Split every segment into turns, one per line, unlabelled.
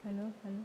Hello hello.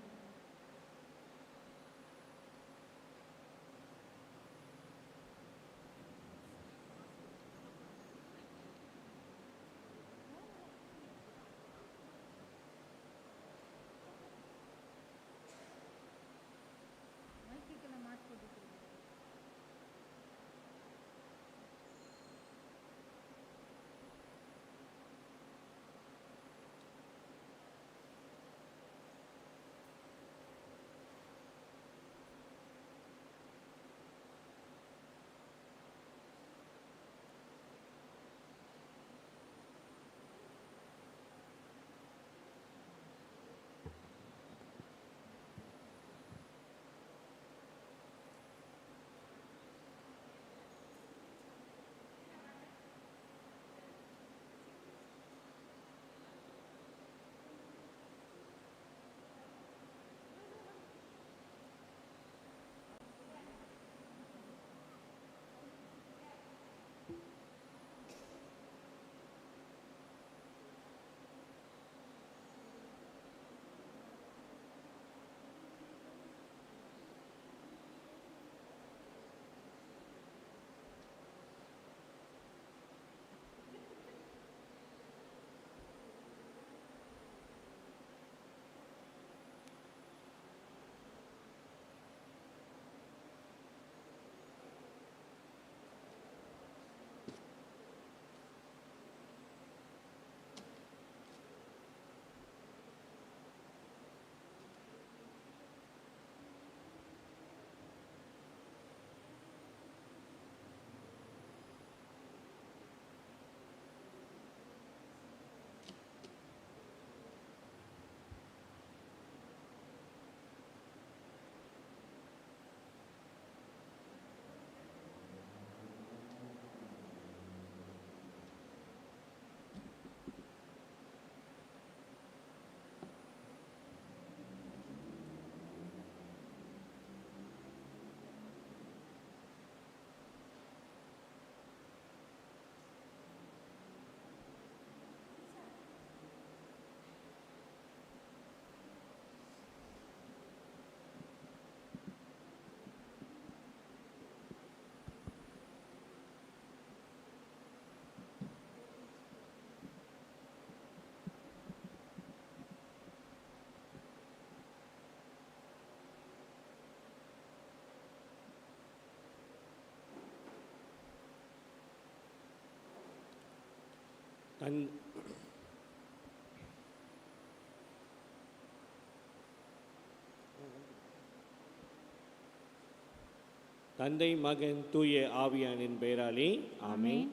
தந்தை மகன் தூய ஆவியானின் பெயராலே ஆமென்.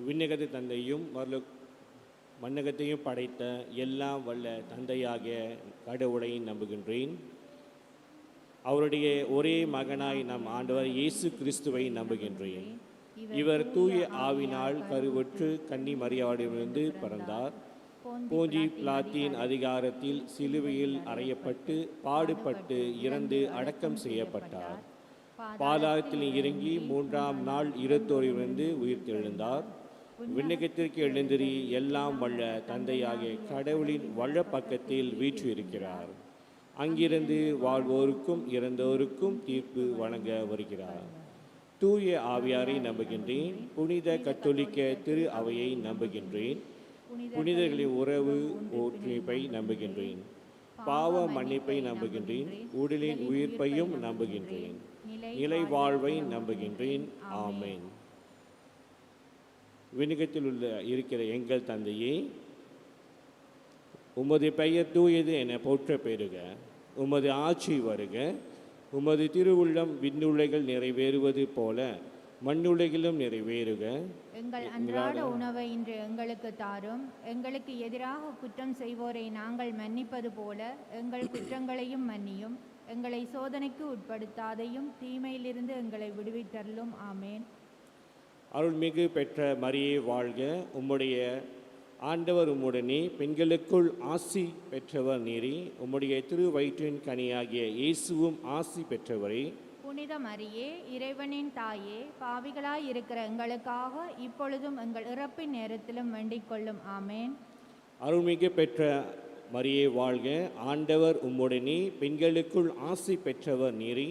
விண்ணகத்து தந்தையும் மண்ணகத்தையும் படைத்த எல்லாம் வல்ல தந்தையாகிய கடவுளை நம்புகின்றேன். அவருடைய ஒரே மகனாய் நம் ஆண்டவர் இயேசு கிறிஸ்துவை நம்புகின்றேன். இவர் தூய ஆவினால் கருவுற்று கன்னி மரியாதையிலிருந்து பிறந்தார். போஞ்சி பிலாத்தின் அதிகாரத்தில் சிலுவையில் அறையப்பட்டு பாடுபட்டு இறந்து அடக்கம் செய்யப்பட்டார். பாதாளத்தில் இறங்கி 3ஆம் நாள் இருத்தோரிலிருந்து உயிர்த்தெழுந்தார். விண்ணகத்திற்கு எழுந்திரி எல்லாம் வல்ல தந்தையாகிய கடவுளின் வலப்பக்கத்தில் வீற்றிருக்கிறார். அங்கிருந்து வாழ்வோருக்கும் இறந்தோருக்கும் தீர்ப்பு வழங்க வருகிறார். தூய ஆவியாரை நம்புகின்றேன். புனித கத்தோலிக்க திரு அவையை நம்புகின்றேன். புனிதர்களின் உறவு ஒற்றுமைப்பை நம்புகின்றேன். பாவ மன்னிப்பை நம்புகின்றேன். உடலின் உயிர்ப்பையும் நம்புகின்றேன். நிலை வாழ்வை நம்புகின்றேன். ஆமென். விண்ணகத்தில் இருக்கிற எங்கள் தந்தையே, உமது பெயர் தூயது என போற்ற பெறுக. உமது ஆட்சி வருக. உமது திருவுள்ளம் விண்ணுலகில் நிறைவேறுவது போல மண்ணுலகிலும் நிறைவேறுக.
எங்கள் அன்றாட உணவை இன்று எங்களுக்கு தாரும். எங்களுக்கு எதிராக குற்றம் செய்வோரை நாங்கள் மன்னிப்பது போல எங்கள் குற்றங்களையும் மன்னியும். எங்களை சோதனைக்கு உட்படுத்தாதையும் தீமையிலிருந்து எங்களை விடுவித்தருளும். ஆமேன்.
அருள்மிகு பெற்ற மரியே வாழ்க. உம்முடைய ஆண்டவர் உம்முடனே, பெண்களுக்குள் ஆசி பெற்றவர் நீரே. உம்முடைய திருவயிற்றின் கனியாகிய இயேசுவும் ஆசி பெற்றவரே.
புனித மரியே, இறைவனின் தாயே, பாவிகளாய் இருக்கிற எங்களுக்காக இப்பொழுதும் எங்கள் இறப்பின் நேரத்திலும் வேண்டிக் கொள்ளும். ஆமேன்.
அருள்மிகு பெற்ற மரியே வாழ்க, ஆண்டவர் உம்முடனே, பெண்களுக்குள் ஆசி பெற்றவர் நீரே.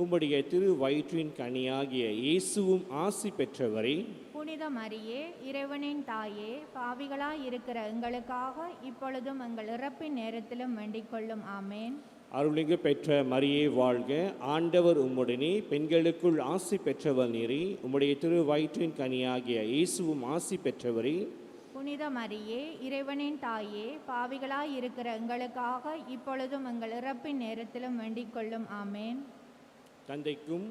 உம்முடைய திரு வயிற்றின் கனியாகிய இயேசுவும் ஆசி பெற்றவரே.
புனித மரியே, இறைவனின் தாயே, பாவிகளாய் இருக்கிற எங்களுக்காக இப்பொழுதும் எங்கள் இறப்பின் நேரத்திலும் வேண்டிக் கொள்ளும். ஆமேன்.
அருள்மிகு பெற்ற மரியே வாழ்க, ஆண்டவர் உம்முடனே, பெண்களுக்குள் ஆசி பெற்றவர் நீரே. உம்முடைய திரு வயிற்றின் கனியாகிய இயேசுவும் ஆசி பெற்றவரே.
புனித மரியே, இறைவனின் தாயே, பாவிகளாய் இருக்கிற எங்களுக்காக இப்பொழுதும் எங்கள் இறப்பின் நேரத்திலும் வேண்டிக் கொள்ளும். ஆமேன்.
தந்தைக்கும்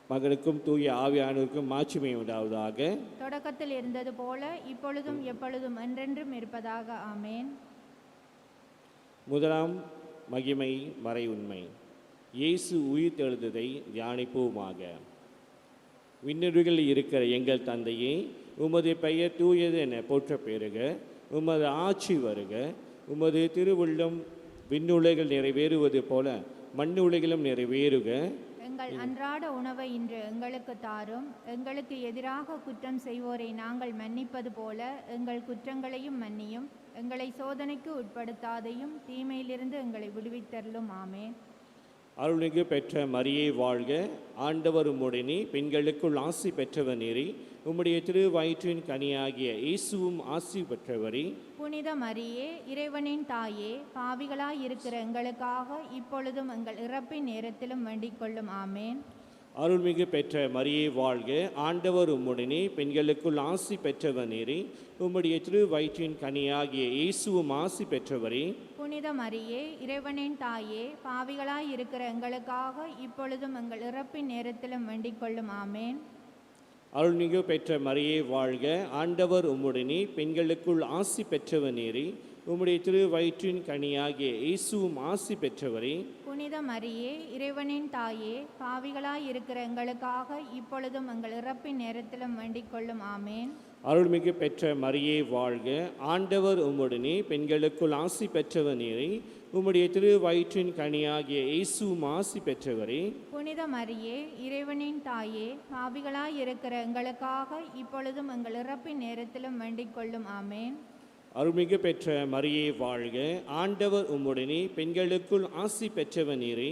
மகனுக்கும் தூய ஆவியானவருக்கும் மாட்சிமை உண்டாவதாக.
தொடக்கத்தில் இருந்தது போல இப்பொழுதும் எப்பொழுதும் என்றென்றும் இருப்பதாக. ஆமேன்.
முதலாம் மகிமை மறை உண்மை. இயேசு உயிர்த்தெழுந்ததை தியானிப்போமாக. விண்ணுலகில் இருக்கிற எங்கள் தந்தையே, உமது பெயர் தூயது என போற்ற பெறுக. உமது ஆட்சி வருக. உமது திருவுள்ளம் விண்ணுலகில் நிறைவேறுவது போல மண்ணுலகிலும் நிறைவேறுக.
எங்கள் அன்றாட உணவை இன்று எங்களுக்கு தாரும். எங்களுக்கு எதிராக குற்றம் செய்வோரை நாங்கள் மன்னிப்பது போல எங்கள் குற்றங்களையும் மன்னியும். எங்களை சோதனைக்கு உட்படுத்தாதையும் தீமையிலிருந்து எங்களை விடுவித்தருளும். ஆமேன்.
அருள்மிகு பெற்ற மரியே வாழ்க, ஆண்டவர் உம்முடனே, பெண்களுக்குள் ஆசி பெற்றவர் நீரே. உம்முடைய திரு வயிற்றின் கனியாகிய இயேசுவும் ஆசி பெற்றவரே.
புனித மரியே, இறைவனின் தாயே, பாவிகளாய் இருக்கிற எங்களுக்காக இப்பொழுதும் எங்கள் இறப்பின் நேரத்திலும் வேண்டிக் கொள்ளும். ஆமேன்.
அருள்மிகு பெற்ற மரியே வாழ்க, ஆண்டவர் உம்முடனே, பெண்களுக்குள் ஆசி பெற்றவர் நீரே. உம்முடைய திரு வயிற்றின் கனியாகிய இயேசுவும் ஆசி பெற்றவரே.
புனித மரியே, இறைவனின் தாயே, பாவிகளாய் இருக்கிற எங்களுக்காக இப்பொழுதும் எங்கள் இறப்பின் நேரத்திலும் வேண்டிக் கொள்ளும். ஆமேன்.
அருள்மிகு பெற்ற மரியே வாழ்க, ஆண்டவர் உம்முடனே, பெண்களுக்குள் ஆசி பெற்றவர் நீரே. உம்முடைய திரு வயிற்றின் கனியாகிய இயேசுவும் ஆசி பெற்றவரே.
புனித மரியே, இறைவனின் தாயே, பாவிகளாய் இருக்கிற எங்களுக்காக இப்பொழுதும் எங்கள் இறப்பின் நேரத்திலும் வேண்டிக் கொள்ளும். ஆமேன்.
அருள்மிகு பெற்ற மரியே வாழ்க, ஆண்டவர் உம்முடனே, பெண்களுக்குள் ஆசி பெற்றவர் நீரே. உம்முடைய திரு வயிற்றின் கனியாகிய இயேசுவும் ஆசி பெற்றவரே.
புனித மரியே, இறைவனின் தாயே, பாவிகளாய் இருக்கிற எங்களுக்காக இப்பொழுதும் எங்கள் இறப்பின் நேரத்திலும் வேண்டிக் கொள்ளும். ஆமேன்.
அருள்மிகு பெற்ற மரியே வாழ்க, ஆண்டவர் உம்முடனே, பெண்களுக்குள் ஆசி பெற்றவர் நீரே.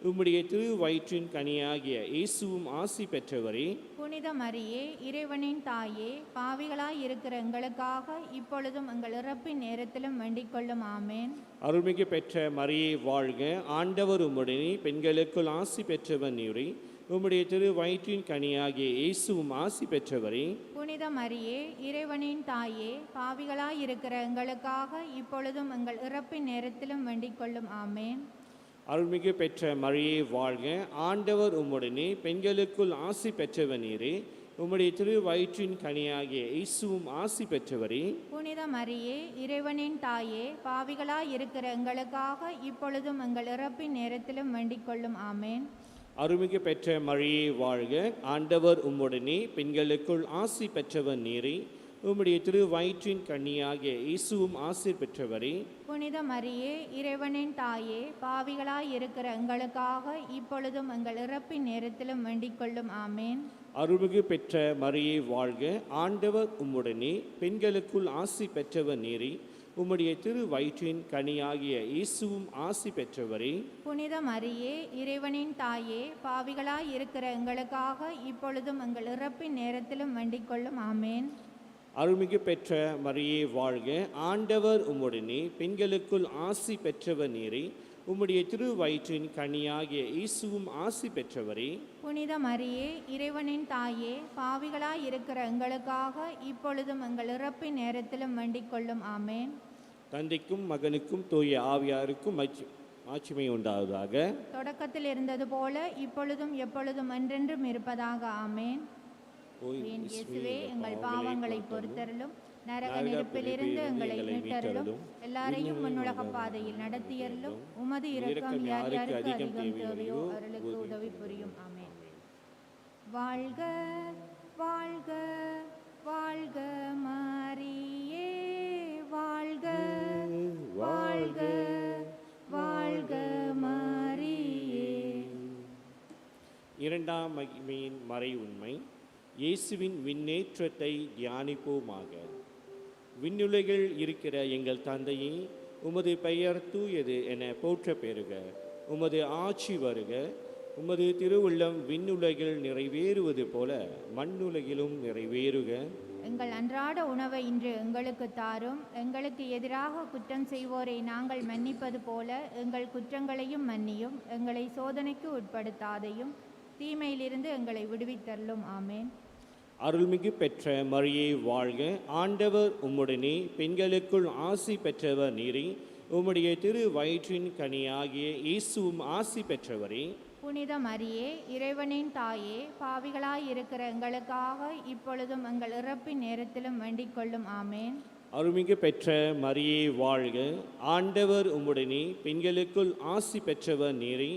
உம்முடைய திரு வயிற்றின் கனியாகிய இயேசுவும் ஆசி பெற்றவரே.
புனித மரியே, இறைவனின் தாயே, பாவிகளாய் இருக்கிற எங்களுக்காக இப்பொழுதும் எங்கள் இறப்பின் நேரத்திலும் வேண்டிக் கொள்ளும். ஆமேன்.
அருள்மிகு பெற்ற மரியே வாழ்க, ஆண்டவர் உம்முடனே, பெண்களுக்குள் ஆசி பெற்றவர் நீரே. உம்முடைய திரு வயிற்றின் கனியாகிய இயேசுவும் ஆசி பெற்றவரே.
புனித மரியே, இறைவனின் தாயே, பாவிகளாய் இருக்கிற எங்களுக்காக இப்பொழுதும் எங்கள் இறப்பின் நேரத்திலும் வேண்டிக் கொள்ளும். ஆமேன்.
அருள்மிகு பெற்ற மரியே வாழ்க, ஆண்டவர் உம்முடனே, பெண்களுக்குள் ஆசி பெற்றவர் நீரே. உம்முடைய திரு வயிற்றின் கனியாகிய இயேசுவும் ஆசி பெற்றவரே.
புனித மரியே, இறைவனின் தாயே, பாவிகளாய் இருக்கிற எங்களுக்காக இப்பொழுதும் எங்கள் இறப்பின் நேரத்திலும் வேண்டிக் கொள்ளும். ஆமேன்.
அருள்மிகு பெற்ற மரியே வாழ்க, ஆண்டவர் உம்முடனே, பெண்களுக்குள் ஆசி பெற்றவர் நீரே. உம்முடைய திரு வயிற்றின் கனியாகிய இயேசுவும் ஆசி பெற்றவரே.
புனித மரியே, இறைவனின் தாயே, பாவிகளாய் இருக்கிற எங்களுக்காக இப்பொழுதும் எங்கள் இறப்பின் நேரத்திலும் வேண்டிக் கொள்ளும். ஆமேன்.
அருள்மிகு பெற்ற மரியே வாழ்க, ஆண்டவர் உம்முடனே, பெண்களுக்குள் ஆசி பெற்றவர் நீரே. உம்முடைய திரு வயிற்றின் கனியாகிய இயேசுவும் ஆசி பெற்றவரே.
புனித மரியே, இறைவனின் தாயே, பாவிகளாய் இருக்கிற எங்களுக்காக இப்பொழுதும் எங்கள் இறப்பின் நேரத்திலும் வேண்டிக் கொள்ளும். ஆமேன்.
அருள்மிகு பெற்ற மரியே வாழ்க, ஆண்டவர் உம்முடனே, பெண்களுக்குள் ஆசி பெற்றவர் நீரே. உம்முடைய திரு வயிற்றின் கனியாகிய இயேசுவும் ஆசி பெற்றவரே.
புனித மரியே, இறைவனின் தாயே, பாவிகளாய் இருக்கிற எங்களுக்காக இப்பொழுதும் எங்கள் இறப்பின் நேரத்திலும் வேண்டிக் கொள்ளும். ஆமேன்.
தந்தைக்கும் மகனுக்கும் தூய ஆவியாருக்கும் மாட்சிமை உண்டாவதாக.
தொடக்கத்தில் இருந்தது போல இப்பொழுதும் எப்பொழுதும் என்றென்றும் இருப்பதாக. ஆமேன். இயேசுவே, எங்கள் பாவங்களை பொறுத்தருளும். நரக நெருப்பிலிருந்து எங்களை மீட்டருளும். எல்லாரையும் முன்னுலக பாதையில் நடத்தியருளும். உமது இரக்கம் யார் யாருக்கு அதிகம் தேவையோ அவர்களுக்கு உதவி புரியும். ஆமென். வாழ்க வாழ்க வாழ்க மரியே, வாழ்க வாழ்க வாழ்க மரியே.
இரண்டாம் மகிமையின் மறை உண்மை. இயேசுவின் விண்ணேற்றத்தை தியானிப்போமாக. விண்ணுலகில் இருக்கிற எங்கள் தந்தையே, உமது பெயர் தூயது என போற்ற பெறுக. உமது ஆட்சி வருக. உமது திருவுள்ளம் விண்ணுலகில் நிறைவேறுவது போல மண்ணுலகிலும் நிறைவேறுக.
எங்கள் அன்றாட உணவை இன்று எங்களுக்கு தாரும். எங்களுக்கு எதிராக குற்றம் செய்வோரை நாங்கள் மன்னிப்பது போல எங்கள் குற்றங்களையும் மன்னியும். எங்களை சோதனைக்கு உட்படுத்தாதையும் தீமையிலிருந்து எங்களை விடுவித்தருளும். ஆமேன்.
அருள்மிகு பெற்ற மரியே வாழ்க. ஆண்டவர் உம்முடனே, பெண்களுக்குள் ஆசி பெற்றவர் நீரே. உம்முடைய திரு வயிற்றின் கனியாகிய இயேசுவும் ஆசி பெற்றவரே.
புனித மரியே, இறைவனின் தாயே, பாவிகளாயிருக்கிற எங்களுக்காக இப்பொழுதும் எங்கள் இறப்பின் நேரத்திலும் வேண்டிக் கொள்ளும். ஆமேன்.
அருள்மிகு பெற்ற மரியே வாழ்க. ஆண்டவர் உம்முடனே, பெண்களுக்குள் ஆசி பெற்றவர் நீரே.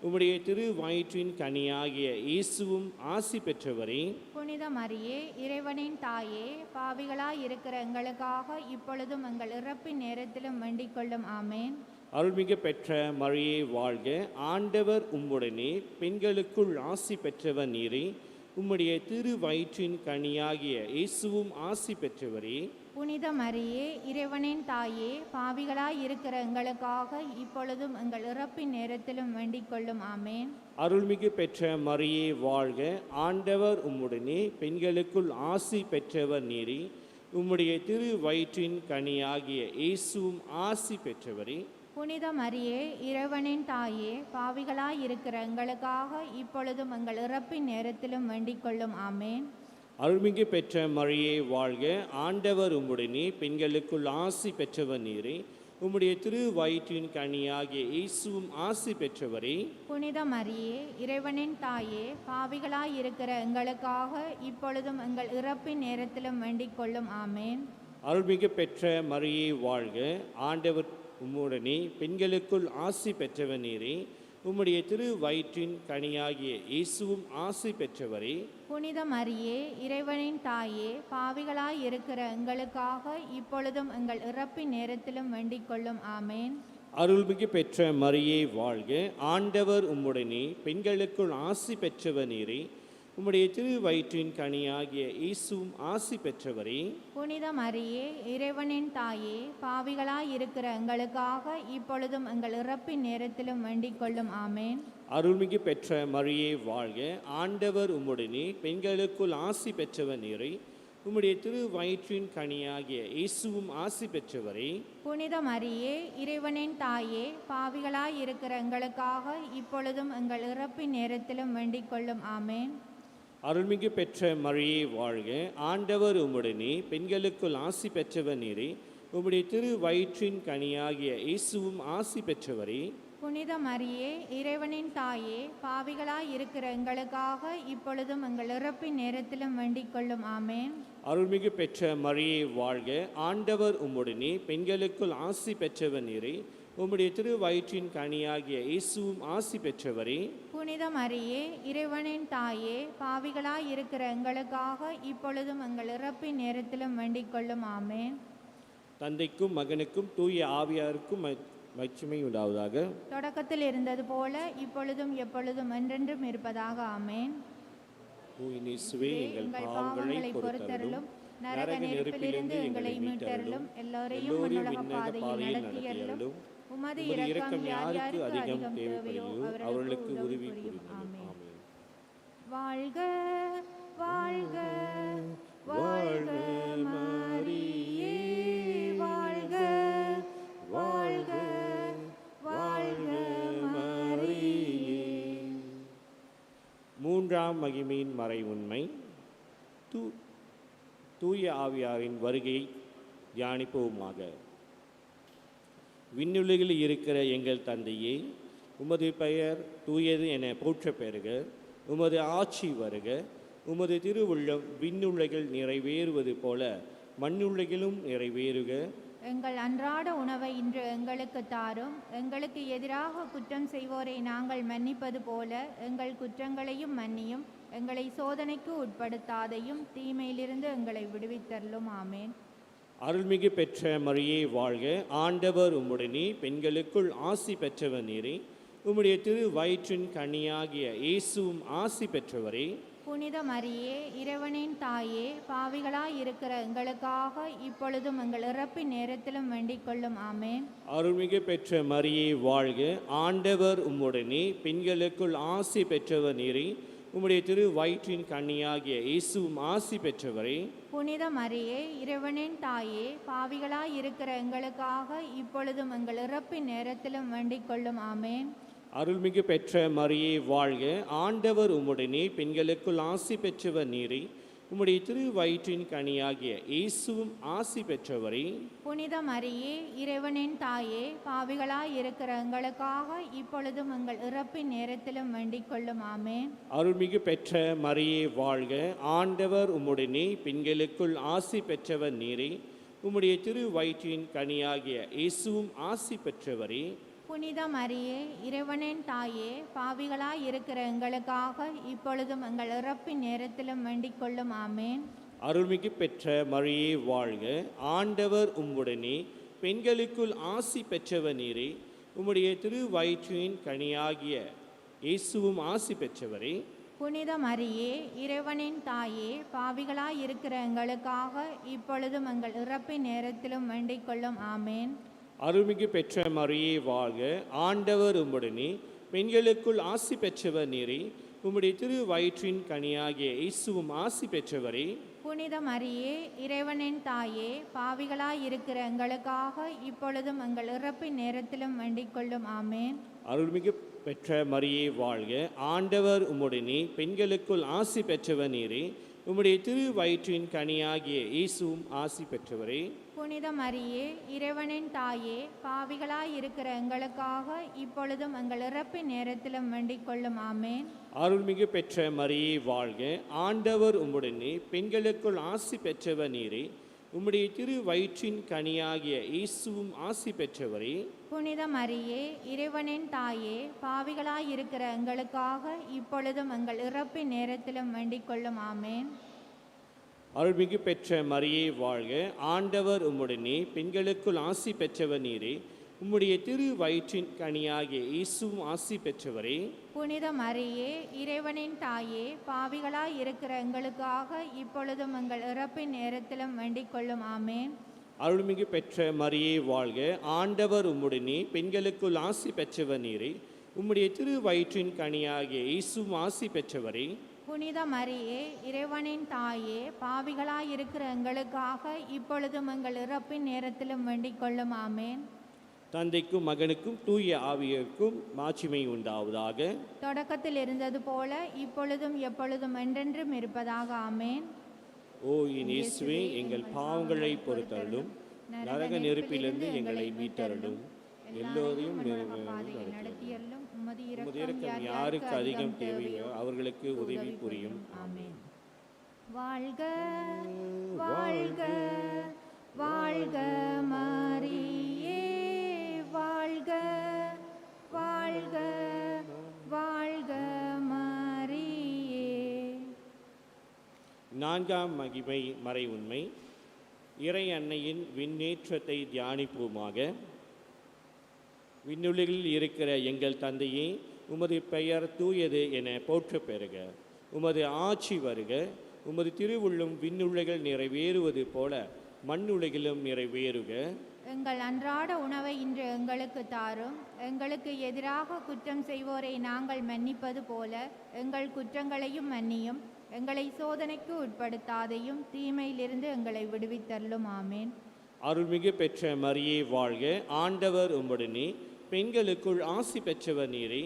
உம்முடைய திரு வயிற்றின் கனியாகிய இயேசுவும் ஆசி பெற்றவரே.
புனித மரியே, இறைவனின் தாயே, பாவிகளாயிருக்கிற எங்களுக்காக இப்பொழுதும் எங்கள் இறப்பின் நேரத்திலும் வேண்டிக் கொள்ளும். ஆமேன்.
அருள்மிகு பெற்ற மரியே வாழ்க. ஆண்டவர் உம்முடனே, பெண்களுக்குள் ஆசி பெற்றவர் நீரே. உம்முடைய திரு வயிற்றின் கனியாகிய இயேசுவும் ஆசி பெற்றவரே.
புனித மரியே, இறைவனின் தாயே, பாவிகளாயிருக்கிற எங்களுக்காக இப்பொழுதும் எங்கள் இறப்பின் நேரத்திலும் வேண்டிக் கொள்ளும். ஆமேன்.
அருள்மிகு பெற்ற மரியே வாழ்க. ஆண்டவர் உம்முடனே, பெண்களுக்குள் ஆசி பெற்றவர் நீரே. உம்முடைய திரு வயிற்றின் கனியாகிய இயேசுவும் ஆசி பெற்றவரே.
புனித மரியே, இறைவனின் தாயே, பாவிகளாயிருக்கிற எங்களுக்காக இப்பொழுதும் எங்கள் இறப்பின் நேரத்திலும் வேண்டிக் கொள்ளும். ஆமேன்.
அருள்மிகு பெற்ற மரியே வாழ்க. ஆண்டவர் உம்முடனே, பெண்களுக்குள் ஆசி பெற்றவர் நீரே. உம்முடைய திரு வயிற்றின் கனியாகிய இயேசுவும் ஆசி பெற்றவரே.
புனித மரியே, இறைவனின் தாயே, பாவிகளாயிருக்கிற எங்களுக்காக இப்பொழுதும் எங்கள் இறப்பின் நேரத்திலும் வேண்டிக் கொள்ளும். ஆமேன்.
அருள்மிகு பெற்ற மரியே வாழ்க. ஆண்டவர் உம்முடனே, பெண்களுக்குள் ஆசி பெற்றவர் நீரே. உம்முடைய திரு வயிற்றின் கனியாகிய இயேசுவும் ஆசி பெற்றவரே.
புனித மரியே, இறைவனின் தாயே, பாவிகளாயிருக்கிற எங்களுக்காக இப்பொழுதும் எங்கள் இறப்பின் நேரத்திலும் வேண்டிக் கொள்ளும். ஆமேன்.
அருள்மிகு பெற்ற மரியே வாழ்க. ஆண்டவர் உம்முடனே, பெண்களுக்குள் ஆசி பெற்றவர் நீரே. உம்முடைய திரு வயிற்றின் கனியாகிய இயேசுவும் ஆசி பெற்றவரே.
புனித மரியே, இறைவனின் தாயே, பாவிகளாயிருக்கிற எங்களுக்காக இப்பொழுதும் எங்கள் இறப்பின் நேரத்திலும் வேண்டிக் கொள்ளும். ஆமேன்.
அருள்மிகு பெற்ற மரியே வாழ்க. ஆண்டவர் உம்முடனே, பெண்களுக்குள் ஆசி பெற்றவர் நீரே. உம்முடைய திரு வயிற்றின் கனியாகிய இயேசுவும் ஆசி பெற்றவரே.
புனித மரியே, இறைவனின் தாயே, பாவிகளாயிருக்கிற எங்களுக்காக இப்பொழுதும் எங்கள் இறப்பின் நேரத்திலும் வேண்டிக் கொள்ளும். ஆமேன்.
அருள்மிகு பெற்ற மரியே வாழ்க. ஆண்டவர் உம்முடனே, பெண்களுக்குள் ஆசி பெற்றவர் நீரே. உம்முடைய திரு வயிற்றின் கனியாகிய இயேசுவும் ஆசி பெற்றவரே.
புனித மரியே, இறைவனின் தாயே, பாவிகளாயிருக்கிற எங்களுக்காக இப்பொழுதும் எங்கள் இறப்பின் நேரத்திலும் வேண்டிக் கொள்ளும். ஆமேன்.
அருள்மிகு பெற்ற மரியே வாழ்க. ஆண்டவர் உம்முடனே, பெண்களுக்குள் ஆசி பெற்றவர் நீரே. உம்முடைய திரு வயிற்றின் கனியாகிய இயேசுவும் ஆசி பெற்றவரே.
புனித மரியே, இறைவனின் தாயே, பாவிகளாயிருக்கிற எங்களுக்காக இப்பொழுதும் எங்கள் இறப்பின் நேரத்திலும் வேண்டிக் கொள்ளும். ஆமேன்.
தந்தைக்கும் மகனுக்கும் தூய ஆவியாருக்கும் மகிமை உண்டாவதாக.
தொடக்கத்தில் இருந்தது போல இப்பொழுதும் எப்பொழுதும் என்றென்றும் இருப்பதாக. ஆமேன்.
இயேசுவே, எங்கள்
எங்கள்
பாவங்களை பொறுத்தருளும்.
நரக நெருப்பிலிருந்து எங்களை மீட்டருளும். எல்லோரையும் மண்ணுலக பாதையில் நடத்தியருளும். உமது இரக்கம் யாருக்கு அதிகம் தேவையோ அவர்களுக்கு உதவி புரியும். ஆமென். வாழ்க வாழ்க வாழ்க மரியே, வாழ்க வாழ்க வாழ்க மரியே.
மூன்றாம் மகிமையின் மறை உண்மை. தூய ஆவியாரின் வருகையை தியானிப்போமாக. விண்ணுலகில் இருக்கிற எங்கள் தந்தையே, உமது பெயர் தூயது என போற்ற பெறுக. உமது ஆட்சி வருக. உமது திருவுள்ளம் விண்ணுலகில் நிறைவேறுவது போல மண்ணுலகிலும் நிறைவேறுக.
எங்கள் அன்றாட உணவை இன்று எங்களுக்கு தாரும். எங்களுக்கு எதிராக குற்றம் செய்வோரை நாங்கள் மன்னிப்பது போல எங்கள் குற்றங்களையும் மன்னியும். எங்களை சோதனைக்கு உட்படுத்தாதையும் தீமையிலிருந்து எங்களை விடுவித்தருளும். ஆமேன்.
அருள்மிகு பெற்ற மரியே வாழ்க. ஆண்டவர் உம்முடனே, பெண்களுக்குள் ஆசி பெற்றவர் நீரே. உம்முடைய திரு வயிற்றின் கனியாகிய இயேசுவும் ஆசி பெற்றவரே.
புனித மரியே இறைவனின் தாயே, பாவிகளாய் இருக்கிற எங்களுக்காக இப்பொழுதும் எங்கள் இறப்பின் நேரத்திலும் வேண்டிக் கொள்ளும். ஆமேன்.
அருள்மிகு பெற்ற மரியே வாழ்க, ஆண்டவர் உம்முடனே, பெண்களுக்குள் ஆசி பெற்றவர் நீரே, உம்முடைய திரு வயிற்றின் கன்னியாகிய இயேசுவும் ஆசி பெற்றவரே.
புனித மரியே இறைவனின் தாயே, பாவிகளாய் இருக்கிற எங்களுக்காக இப்பொழுதும் எங்கள் இறப்பின் நேரத்திலும் வேண்டிக் கொள்ளும். ஆமேன்.
அருள்மிகு பெற்ற மரியே வாழ்க, ஆண்டவர் உம்முடனே, பெண்களுக்குள் ஆசி பெற்றவர் நீரே, உம்முடைய திரு வயிற்றின் கனியாகிய இயேசுவும் ஆசி பெற்றவரே.
புனித மரியே இறைவனின் தாயே, பாவிகளாய் இருக்கிற எங்களுக்காக இப்பொழுதும் எங்கள் இறப்பின் நேரத்திலும் வேண்டிக் கொள்ளும். ஆமேன்.
அருள்மிகு பெற்ற மரியே வாழ்க, ஆண்டவர் உம்முடனே, பெண்களுக்குள் ஆசி பெற்றவர் நீரே, உம்முடைய திரு வயிற்றின் கனியாகிய இயேசுவும் ஆசி பெற்றவரே.
புனித மரியே இறைவனின் தாயே, பாவிகளாய் இருக்கிற எங்களுக்காக இப்பொழுதும் எங்கள் இறப்பின் நேரத்திலும் வேண்டிக் கொள்ளும். ஆமேன்.
அருள்மிகு பெற்ற மரியே வாழ்க, ஆண்டவர் உம்முடனே, பெண்களுக்குள் ஆசி பெற்றவர் நீரே, உம்முடைய திரு வயிற்றின் கனியாகிய இயேசுவும் ஆசி பெற்றவரே.
புனித மரியே இறைவனின் தாயே, பாவிகளாய் இருக்கிற எங்களுக்காக இப்பொழுதும் எங்கள் இறப்பின் நேரத்திலும் வேண்டிக் கொள்ளும். ஆமேன்.
அருள்மிகு பெற்ற மரியே வாழ்க, ஆண்டவர் உம்முடனே, பெண்களுக்குள் ஆசி பெற்றவர் நீரே, உம்முடைய திரு வயிற்றின் கனியாகிய இயேசுவும் ஆசி பெற்றவரே.
புனித மரியே இறைவனின் தாயே, பாவிகளாய் இருக்கிற எங்களுக்காக இப்பொழுதும் எங்கள் இறப்பின் நேரத்திலும் வேண்டிக் கொள்ளும். ஆமேன்.
அருள்மிகு பெற்ற மரியே வாழ்க, ஆண்டவர் உம்முடனே, பெண்களுக்குள் ஆசி பெற்றவர் நீரே, உம்முடைய திரு வயிற்றின் கனியாகிய இயேசுவும் ஆசி பெற்றவரே.
புனித மரியே இறைவனின் தாயே, பாவிகளாய் இருக்கிற எங்களுக்காக இப்பொழுதும் எங்கள் இறப்பின் நேரத்திலும் வேண்டிக் கொள்ளும். ஆமேன்.
அருள்மிகு பெற்ற மரியே வாழ்க, ஆண்டவர் உம்முடனே, பெண்களுக்குள் ஆசி பெற்றவர் நீரே, உம்முடைய திரு வயிற்றின் கனியாகிய இயேசுவும் ஆசி பெற்றவரே.
புனித மரியே இறைவனின் தாயே, பாவிகளாய் இருக்கிற எங்களுக்காக இப்பொழுதும் எங்கள் இறப்பின் நேரத்திலும் வேண்டிக் கொள்ளும். ஆமேன்.
அருள்மிகு பெற்ற மரியே வாழ்க, ஆண்டவர் உம்முடனே, பெண்களுக்குள் ஆசி பெற்றவர் நீரே, உம்முடைய திரு வயிற்றின் கனியாகிய இயேசுவும் ஆசி பெற்றவரே.
புனித மரியே இறைவனின் தாயே, பாவிகளாய் இருக்கிற எங்களுக்காக இப்பொழுதும் எங்கள் இறப்பின் நேரத்திலும் வேண்டிக் கொள்ளும். ஆமேன்.
அருள்மிகு பெற்ற மரியே வாழ்க, ஆண்டவர் உம்முடனே, பெண்களுக்குள் ஆசி பெற்றவர் நீரே, உம்முடைய திரு வயிற்றின் கனியாகிய இயேசுவும் ஆசி பெற்றவரே.
புனித மரியே இறைவனின் தாயே, பாவிகளாய் இருக்கிற எங்களுக்காக இப்பொழுதும் எங்கள் இறப்பின் நேரத்திலும் வேண்டிக் கொள்ளும். ஆமேன்.
தந்தைக்கும் மகனுக்கும் தூய ஆவியருக்கும் மாட்சிமை உண்டாவதாக.
தொடக்கத்தில் இருந்தது போல இப்பொழுதும் எப்பொழுதும் என்றென்றும் இருப்பதாக. ஆமேன்.
ஓ என் இயேசுவே, எங்கள் பாவங்களை பொறுத்தருளும், நரக நெருப்பிலிருந்து எங்களை மீட்டருளும், எல்லோரையும்
நடத்தியல்லும். உமது
உமது இரக்கம் யாருக்கு அதிகம் தேவையோ அவர்களுக்கு உதவி புரியும்.
ஆமென். வாழ்க வாழ்க வாழ்க மரியே, வாழ்க வாழ்க வாழ்க மரியே.
நான்காம் மகிமை மறை உண்மை. இறை அன்னையின் விண்ணேற்றத்தை தியானிப்போமாக. விண்ணுலகில் இருக்கிற எங்கள் தந்தையே, உமது பெயர் தூயது என போற்ற பெறுக. உமது ஆட்சி வருக. உமது திருவுள்ளம் விண்ணுலகில் நிறைவேறுவது போல மண்ணுலகிலும் நிறைவேறுக.
எங்கள் அன்றாட உணவை இன்று எங்களுக்கு தாரும். எங்களுக்கு எதிராக குற்றம் செய்வோரை நாங்கள் மன்னிப்பது போல எங்கள் குற்றங்களையும் மன்னியும். எங்களை சோதனைக்கு உட்படுத்தாதையும் தீமையிலிருந்து எங்களை விடுவித்தருளும். ஆமேன்.
அருள்மிகு பெற்ற மரியே வாழ்க, ஆண்டவர் உம்முடனே, பெண்களுக்குள் ஆசி பெற்றவர் நீரே,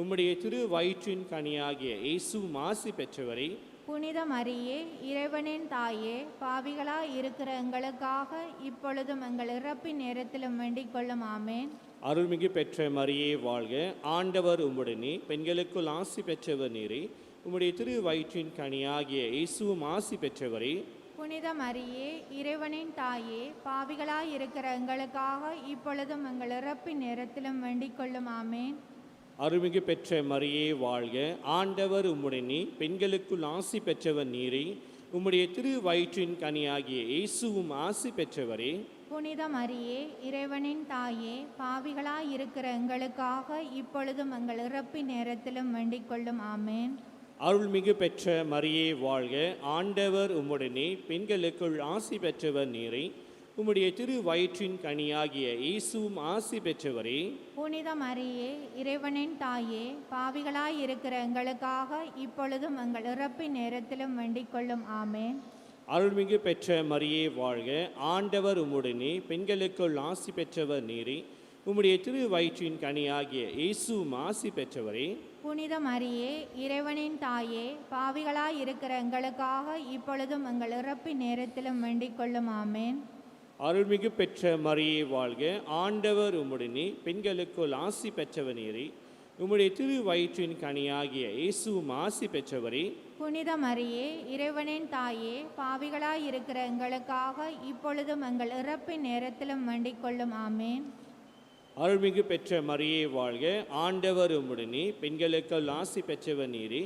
உம்முடைய திரு வயிற்றின் கனியாகிய இயேசுவும் ஆசி பெற்றவரே.
புனித மரியே இறைவனின் தாயே, பாவிகளாய் இருக்கிற எங்களுக்காக இப்பொழுதும் எங்கள் இறப்பின் நேரத்திலும் வேண்டிக் கொள்ளும். ஆமேன்.
அருள்மிகு பெற்ற மரியே வாழ்க, ஆண்டவர் உம்முடனே, பெண்களுக்குள் ஆசி பெற்றவர் நீரே, உம்முடைய திரு வயிற்றின் கனியாகிய இயேசுவும் ஆசி பெற்றவரே.
புனித மரியே இறைவனின் தாயே, பாவிகளாய் இருக்கிற எங்களுக்காக இப்பொழுதும் எங்கள் இறப்பின் நேரத்திலும் வேண்டிக் கொள்ளும். ஆமேன்.
அருள்மிகு பெற்ற மரியே வாழ்க, ஆண்டவர் உம்முடனே, பெண்களுக்குள் ஆசி பெற்றவர் நீரே, உம்முடைய திரு வயிற்றின் கனியாகிய இயேசுவும் ஆசி பெற்றவரே.
புனித மரியே இறைவனின் தாயே, பாவிகளாய் இருக்கிற எங்களுக்காக இப்பொழுதும் எங்கள் இறப்பின் நேரத்திலும் வேண்டிக் கொள்ளும். ஆமேன்.
அருள்மிகு பெற்ற மரியே வாழ்க, ஆண்டவர் உம்முடனே, பெண்களுக்குள் ஆசி பெற்றவர் நீரே. உம்முடைய திரு வயிற்றின் கனியாகிய இயேசுவும் ஆசி பெற்றவரே.
புனித மரியே, இறைவனின் தாயே, பாவிகளாய் இருக்கிற எங்களுக்காக இப்பொழுதும் எங்கள் இறப்பின் நேரத்திலும் வேண்டிக் கொள்ளும். ஆமேன்.
அருள்மிகு பெற்ற மரியே வாழ்க, ஆண்டவர் உம்முடனே, பெண்களுக்குள் ஆசி பெற்றவர் நீரே. உம்முடைய திரு வயிற்றின் கனியாகிய இயேசுவும் ஆசி பெற்றவரே.
புனித மரியே, இறைவனின் தாயே, பாவிகளாய் இருக்கிற எங்களுக்காக இப்பொழுதும் எங்கள் இறப்பின் நேரத்திலும் வேண்டிக் கொள்ளும். ஆமேன்.
அருள்மிகு பெற்ற மரியே வாழ்க, ஆண்டவர் உம்முடனே, பெண்களுக்குள் ஆசி பெற்றவர் நீரே. உம்முடைய திரு வயிற்றின் கனியாகிய இயேசுவும் ஆசி பெற்றவரே.
புனித மரியே, இறைவனின் தாயே, பாவிகளாய் இருக்கிற எங்களுக்காக இப்பொழுதும் எங்கள் இறப்பின் நேரத்திலும் வேண்டிக் கொள்ளும். ஆமேன்.
அருள்மிகு பெற்ற மரியே வாழ்க, ஆண்டவர் உம்முடனே, பெண்களுக்குள் ஆசி பெற்றவர் நீரே.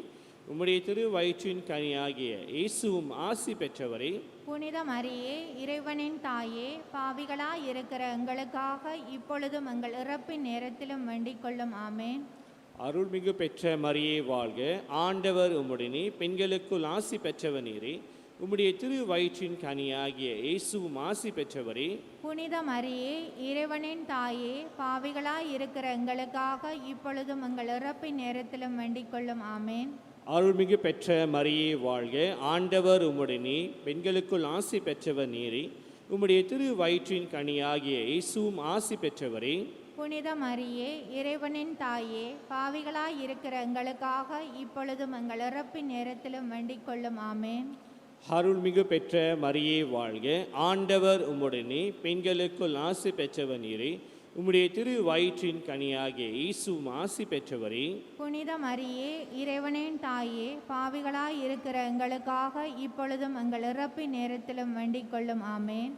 உம்முடைய திரு வயிற்றின் கனியாகிய இயேசுவும் ஆசி பெற்றவரே.
புனித மரியே, இறைவனின் தாயே, பாவிகளாய் இருக்கிற எங்களுக்காக இப்பொழுதும் எங்கள் இறப்பின் நேரத்திலும் வேண்டிக் கொள்ளும். ஆமேன்.
அருள்மிகு பெற்ற மரியே வாழ்க, ஆண்டவர் உம்முடனே, பெண்களுக்குள் ஆசி பெற்றவர் நீரே. உம்முடைய திரு வயிற்றின் கனியாகிய இயேசுவும் ஆசி பெற்றவரே.
புனித மரியே, இறைவனின் தாயே, பாவிகளாய் இருக்கிற எங்களுக்காக இப்பொழுதும் எங்கள் இறப்பின் நேரத்திலும் வேண்டிக் கொள்ளும். ஆமேன்.
அருள்மிகு பெற்ற மரியே வாழ்க, ஆண்டவர் உம்முடனே, பெண்களுக்குள் ஆசி பெற்றவர் நீரே. உம்முடைய திரு வயிற்றின் கனியாகிய இயேசுவும் ஆசி பெற்றவரே.
புனித மரியே, இறைவனின் தாயே, பாவிகளாய் இருக்கிற எங்களுக்காக இப்பொழுதும் எங்கள் இறப்பின் நேரத்திலும் வேண்டிக் கொள்ளும். ஆமேன்.
அருள்மிகு பெற்ற மரியே வாழ்க, ஆண்டவர் உம்முடனே, பெண்களுக்குள் ஆசி பெற்றவர் நீரே. உம்முடைய திரு வயிற்றின் கனியாகிய இயேசுவும் ஆசி பெற்றவரே.
புனித மரியே, இறைவனின் தாயே, பாவிகளாய் இருக்கிற எங்களுக்காக இப்பொழுதும் எங்கள் இறப்பின் நேரத்திலும் வேண்டிக் கொள்ளும். ஆமேன்.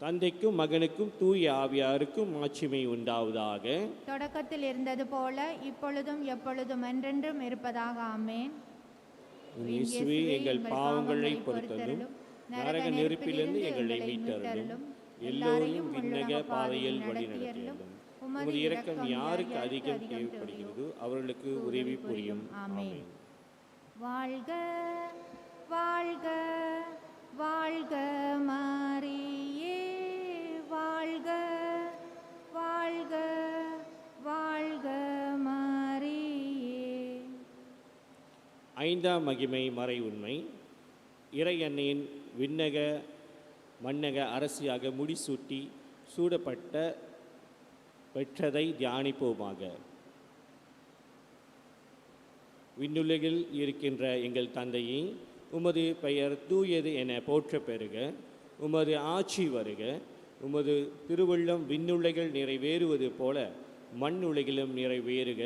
தந்தைக்கும் மகனுக்கும் தூய ஆவியாருக்கும் மாட்சிமை உண்டாவதாக.
தொடக்கத்தில் இருந்தது போல இப்பொழுதும் எப்பொழுதும் என்றென்றும் இருப்பதாக. ஆமேன்.
இயேசுவே, எங்கள் பாவங்களை பொறுத்தலும், நரக நெருப்பிலிருந்து எங்களை மீட்டருளும், எல்லோரையும் விண்ணக பாதையில் வழிநடத்தியருளும். உமது இரக்கம் யாருக்கு அதிகம் தேவைப்படுகிறதோ அவர்களுக்கு உதவி புரியும். ஆமென்.
வாழ்க வாழ்க வாழ்க மரியே, வாழ்க வாழ்க வாழ்க மரியே.
ஐந்தாம் மகிமை மறை உண்மை. இறை அன்னையின் விண்ணக மன்னக அரசியாக முடிசூட்டி சூடப்பட்ட பெற்றதை தியானிப்போமாக. விண்ணுலகில் இருக்கின்ற எங்கள் தந்தையே, உமது பெயர் தூயது என போற்ற பெறுக. உமது ஆட்சி வருக. உமது திருவுள்ளம் விண்ணுலகில் நிறைவேறுவது போல மண்ணுலகிலும் நிறைவேறுக.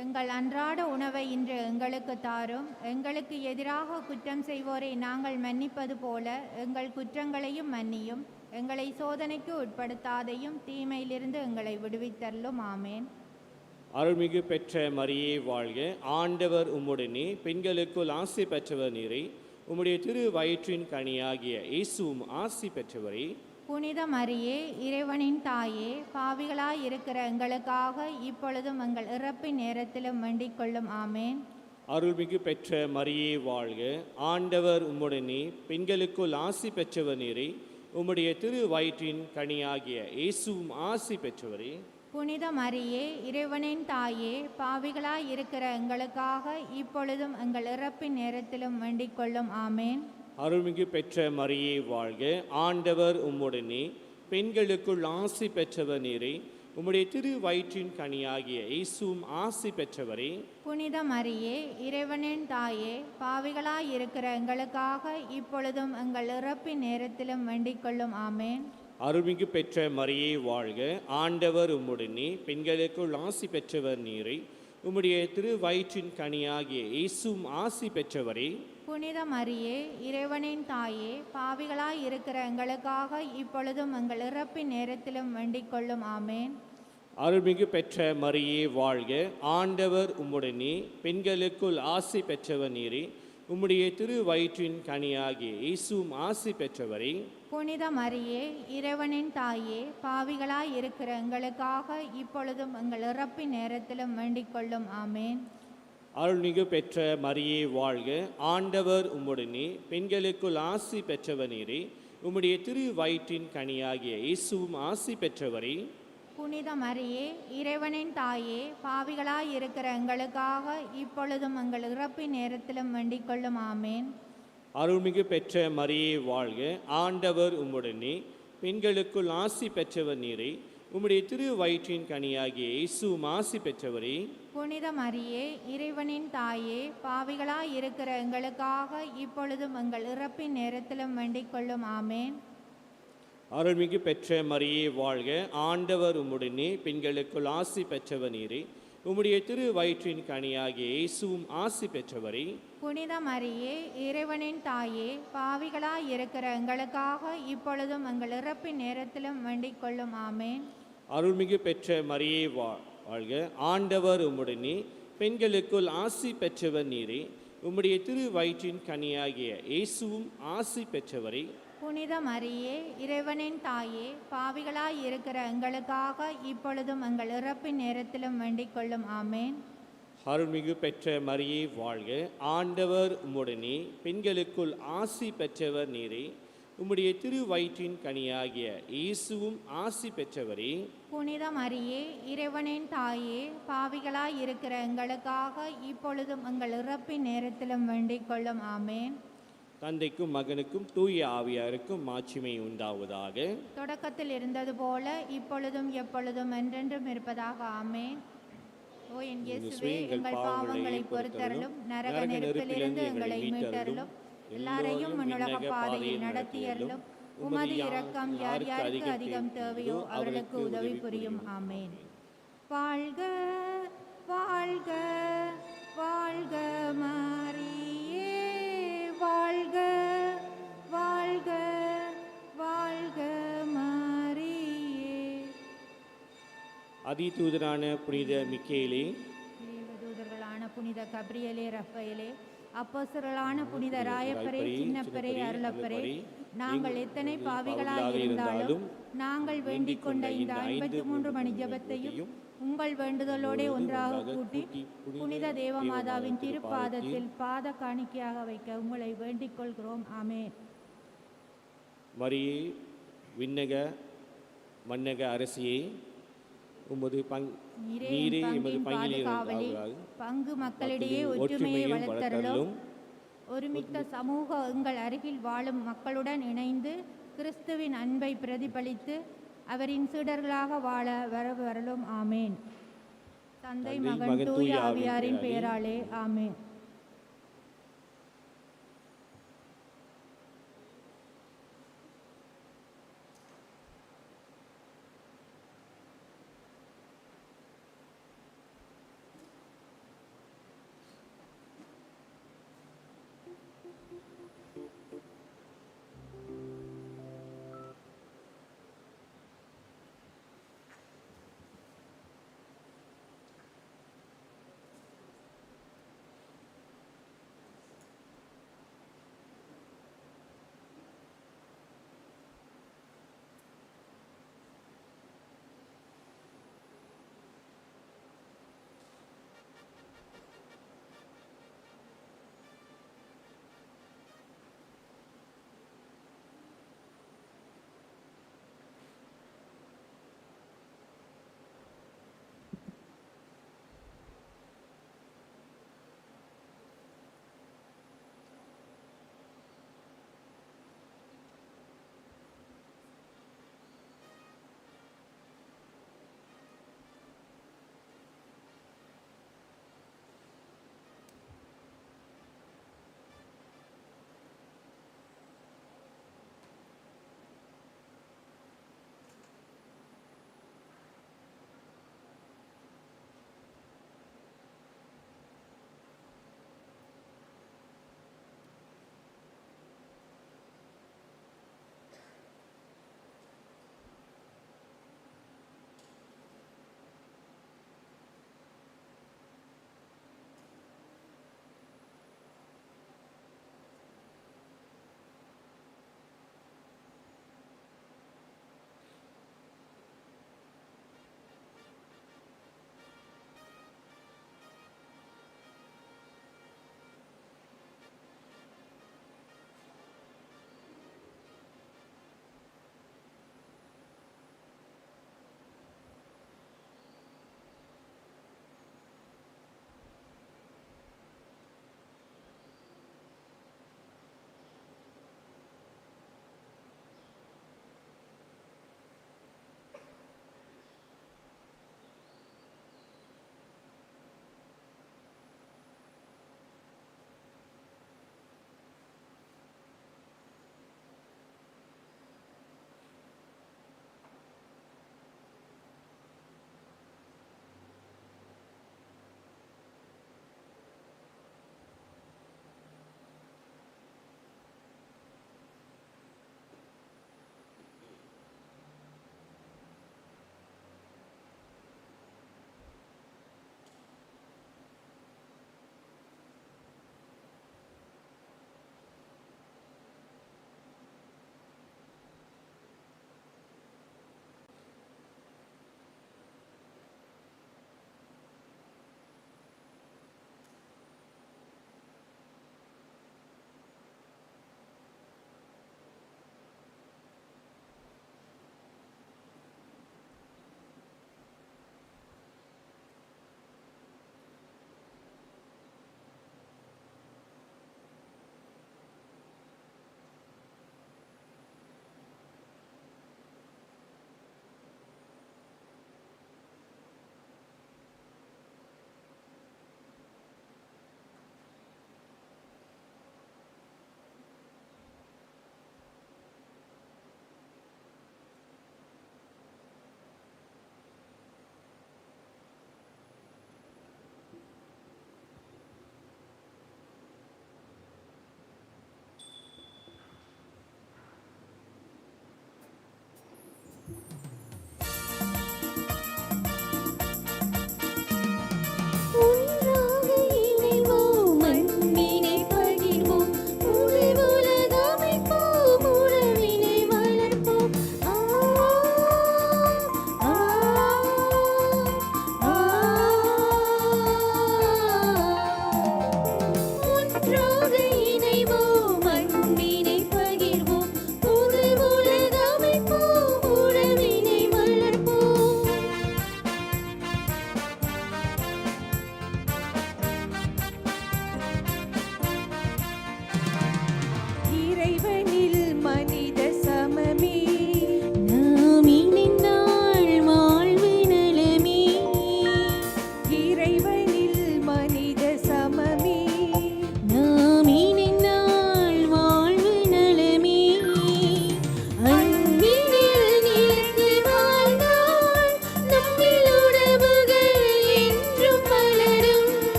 எங்கள் அன்றாட உணவை இன்று எங்களுக்கு தாரும். எங்களுக்கு எதிராக குற்றம் செய்வோரை நாங்கள் மன்னிப்பது போல எங்கள் குற்றங்களையும் மன்னியும். எங்களை சோதனைக்கு உட்படுத்தாதையும் தீமையிலிருந்து எங்களை விடுவித்தருளும். ஆமேன்.
அருள்மிகு பெற்ற மரியே வாழ்க, ஆண்டவர் உம்முடனே, பெண்களுக்குள் ஆசி பெற்றவர் நீரே. உம்முடைய திரு வயிற்றின் கனியாகிய இயேசுவும் ஆசி பெற்றவரே.
புனித மரியே, இறைவனின் தாயே, பாவிகளாய் இருக்கிற எங்களுக்காக இப்பொழுதும் எங்கள் இறப்பின் நேரத்திலும் வேண்டிக் கொள்ளும். ஆமேன்.
அருள்மிகு பெற்ற மரியே வாழ்க, ஆண்டவர் உம்முடனே, பெண்களுக்குள் ஆசி பெற்றவர் நீரே. உம்முடைய திரு வயிற்றின் கனியாகிய இயேசுவும் ஆசி பெற்றவரே.
புனித மரியே, இறைவனின் தாயே, பாவிகளாய் இருக்கிற எங்களுக்காக இப்பொழுதும் எங்கள் இறப்பின் நேரத்திலும் வேண்டிக் கொள்ளும். ஆமேன்.
அருள்மிகு பெற்ற மரியே வாழ்க, ஆண்டவர் உம்முடனே, பெண்களுக்குள் ஆசி பெற்றவர் நீரே. உம்முடைய திரு வயிற்றின் கனியாகிய இயேசுவும் ஆசி பெற்றவரே.
புனித மரியே, இறைவனின் தாயே, பாவிகளாய் இருக்கிற எங்களுக்காக இப்பொழுதும் எங்கள் இறப்பின் நேரத்திலும் வேண்டிக் கொள்ளும். ஆமேன்.
அருள்மிகு பெற்ற மரியே வாழ்க, ஆண்டவர் உம்முடனே, பெண்களுக்குள் ஆசி பெற்றவர் நீரே. உம்முடைய திரு வயிற்றின் கனியாகிய இயேசுவும் ஆசி பெற்றவரே.
புனித மரியே, இறைவனின் தாயே, பாவிகளாய் இருக்கிற எங்களுக்காக இப்பொழுதும் எங்கள் இறப்பின் நேரத்திலும் வேண்டிக் கொள்ளும். ஆமேன்.
அருள்மிகு பெற்ற மரியே வாழ்க, ஆண்டவர் உம்முடனே, பெண்களுக்குள் ஆசி பெற்றவர் நீரே. உம்முடைய திரு வயிற்றின் கனியாகிய இயேசுவும் ஆசி பெற்றவரே.
புனித மரியே, இறைவனின் தாயே, பாவிகளாய் இருக்கிற எங்களுக்காக இப்பொழுதும் எங்கள் இறப்பின் நேரத்திலும் வேண்டிக் கொள்ளும். ஆமேன்.
அருள்மிகு பெற்ற மரியே வாழ்க, ஆண்டவர் உம்முடனே, பெண்களுக்குள் ஆசி பெற்றவர் நீரே, உம்முடைய திரு வயிற்றின் கனியாகிய இயேசுவும் ஆசி பெற்றவரே.
புனித மரியே, இறைவனின் தாயே, பாவிகளாய் இருக்கிற எங்களுக்காக இப்பொழுதும் எங்கள் இறப்பின் நேரத்திலும் வேண்டிக் கொள்ளும். ஆமேன்.
அருள்மிகு பெற்ற மரியே வாழ்க, ஆண்டவர் உம்முடனே, பெண்களுக்குள் ஆசி பெற்றவர் நீரே, உம்முடைய திரு வயிற்றின் கனியாகிய இயேசுவும் ஆசி பெற்றவரே.
புனித மரியே, இறைவனின் தாயே, பாவிகளாய் இருக்கிற எங்களுக்காக இப்பொழுதும் எங்கள் இறப்பின் நேரத்திலும் வேண்டிக் கொள்ளும். ஆமேன்.
அருள்மிகு பெற்ற மரியே வாழ்க, ஆண்டவர் உம்முடனே, பெண்களுக்குள் ஆசி பெற்றவர் நீரே, உம்முடைய திரு வயிற்றின் கனியாகிய இயேசுவும் ஆசி பெற்றவரே.
புனித மரியே, இறைவனின் தாயே, பாவிகளாய் இருக்கிற எங்களுக்காக இப்பொழுதும் எங்கள் இறப்பின் நேரத்திலும் வேண்டிக் கொள்ளும். ஆமேன்.
அருள்மிகு பெற்ற மரியே வாழ்க, ஆண்டவர் உம்முடனே, பெண்களுக்குள் ஆசி பெற்றவர் நீரே, உம்முடைய திரு வயிற்றின் கனியாகிய இயேசுவும் ஆசி பெற்றவரே.
புனித மரியே, இறைவனின் தாயே, பாவிகளாய் இருக்கிற எங்களுக்காக இப்பொழுதும் எங்கள் இறப்பின் நேரத்திலும் வேண்டிக் கொள்ளும். ஆமேன்.
அருள்மிகு பெற்ற மரியே வாழ்க, ஆண்டவர் உம்முடனே, பெண்களுக்குள் ஆசி பெற்றவர் நீரே, உம்முடைய திரு வயிற்றின் கனியாகிய இயேசுவும் ஆசி பெற்றவரே.
புனித மரியே, இறைவனின் தாயே, பாவிகளாய் இருக்கிற எங்களுக்காக இப்பொழுதும் எங்கள் இறப்பின் நேரத்திலும் வேண்டிக் கொள்ளும். ஆமேன்.
தந்தைக்கும் மகனுக்கும் தூய ஆவியாருக்கும் மாட்சிமை உண்டாவதாக.
தொடக்கத்தில் இருந்தது போல இப்பொழுதும் எப்பொழுதும் என்றென்றும் இருப்பதாக. ஆமேன். ஓ என் இயேசுவே, எங்கள் பாவங்களை பொறுத்தருளும், நரக நெருப்பிலிருந்து எங்களை மீட்டருளும், எல்லாரையும் உன்னுலக பாதையில் நடத்தியருளும். உமது இரக்கம் யார் யாருக்கு அதிகம் தேவையோ அவர்களுக்கு உதவி புரியும். ஆமேன். வாழ்க வாழ்க வாழ்க மரியே, வாழ்க வாழ்க வாழ்க மரியே.
அதிதூதரான புனித மிக்கேலே,
தூதர்களான புனித கப்ரியலே, ரஃபேலே, அப்போஸ்தலர்களான புனித ராயப்பரே, சின்னப்பரே, அருளப்பரே, நாங்கள் எத்தனை பாவிகளாக இருந்தாலும் நாங்கள் வேண்டிக் கொண்ட இந்த 53 மணி ஜெபத்தையும் உங்கள் வேண்டுதலோடே ஒன்றாக கூட்டி புனித தேவமாதாவின் திருப்பாதத்தில் பாத காணிக்கையாக வைக்க உங்களை வேண்டிக் கொள்கிறோம். ஆமென்.
மரியே, விண்ணக மன்னக அரசியே, உமது நீரே எமது
பாதுகாவலே, பங்கு மக்களிடையே ஒற்றுமையை வளர்த்தருளும். ஒருமித்த சமூக எங்கள் அருகில் வாழும் மக்களுடன் இணைந்து கிறிஸ்துவின் அன்பை பிரதிபலித்து அவரின் சீடர்களாக வாழ வரலும். ஆமேன். தந்தை, மகன், தூய ஆவியாரின் பெயராலே. ஆமேன்.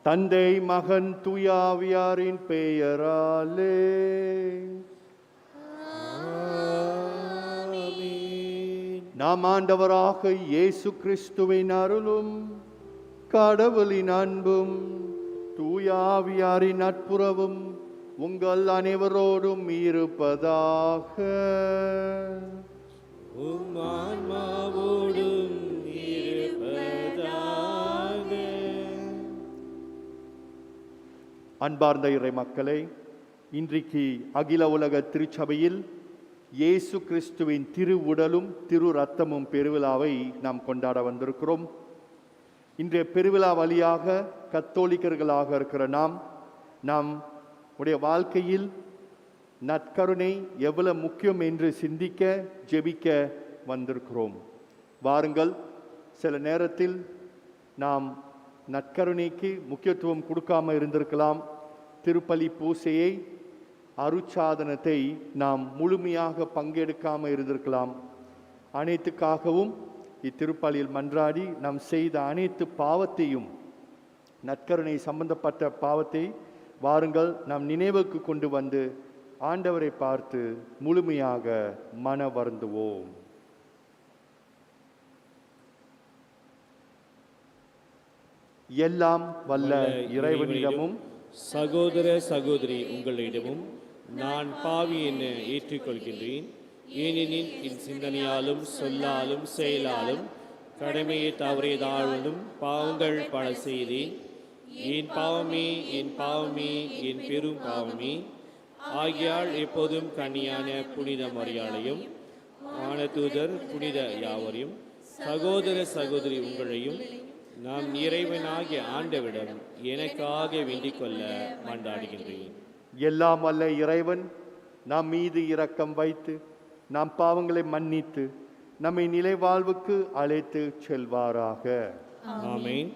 தந்தை மகன் தூயாவியாரின் பெயராலே. நாம் ஆண்டவராக இயேசு கிறிஸ்துவின் அருளும் கடவுளின் அன்பும் தூயாவியாரின் நட்புறவும் உங்கள் அனைவரோடும் இருப்பதாக.
உம் ஆன்மாவோடும் இருப்பதாக.
அன்பார்ந்த இறை மக்களே, இன்றைக்கு அகில உலக திருச்சபையில் இயேசு கிறிஸ்துவின் திரு உடலும் திரு ரத்தமும் பெருவிழாவை நாம் கொண்டாட வந்திருக்கிறோம். இன்றைய பெருவிழா வழியாக கத்தோலிக்கர்களாக இருக்கிற நாம் உடைய வாழ்க்கையில் நற்கருணை எவ்வளவு முக்கியம் என்று சிந்திக்க ஜெபிக்க வந்திருக்கிறோம். வாருங்கள், சில நேரத்தில் நாம் நற்கருணைக்கு முக்கியத்துவம் கொடுக்காம இருந்திருக்கலாம். திருப்பலி பூசையை, அருட்சாதனத்தை நாம் முழுமையாக பங்கெடுக்காமல் இருந்திருக்கலாம். அனைத்துக்காகவும் இத்திருப்பலியில் மன்றாடி நாம் செய்த அனைத்து பாவத்தையும், நற்கருணை சம்பந்தப்பட்ட பாவத்தை வாருங்கள் நாம் நினைவுக்கு கொண்டு வந்து ஆண்டவரை பார்த்து முழுமையாக மன வருந்துவோம். எல்லாம் வல்ல இறைவனிடமும்
சகோதர சகோதரி உங்களிடமும் நான் பாவி என ஏற்றுக்கொள்கின்றேன். ஏனெனில் என் சிந்தனையாலும் சொல்லாலும் செயலாலும் கடமையை தவறியதாலும் பாவங்கள் பல செய்தேன். என் பாவமே, என் பாவமே, என் பெரும் பாவமே. ஆகியால் எப்போதும் கன்னியான புனித மரியாளையும் வானதூதர் புனித யாவரையும் சகோதர சகோதரி உங்களையும் நாம் இறைவனாகிய ஆண்டவிடம் எனக்காக வேண்டிக் கொள்ள மன்றாடுகின்றேன்.
எல்லாம் வல்ல இறைவன் நம் மீது இரக்கம் வைத்து நம் பாவங்களை மன்னித்து நம்மை நிலை வாழ்வுக்கு அழைத்து செல்வாராக.
ஆமென்.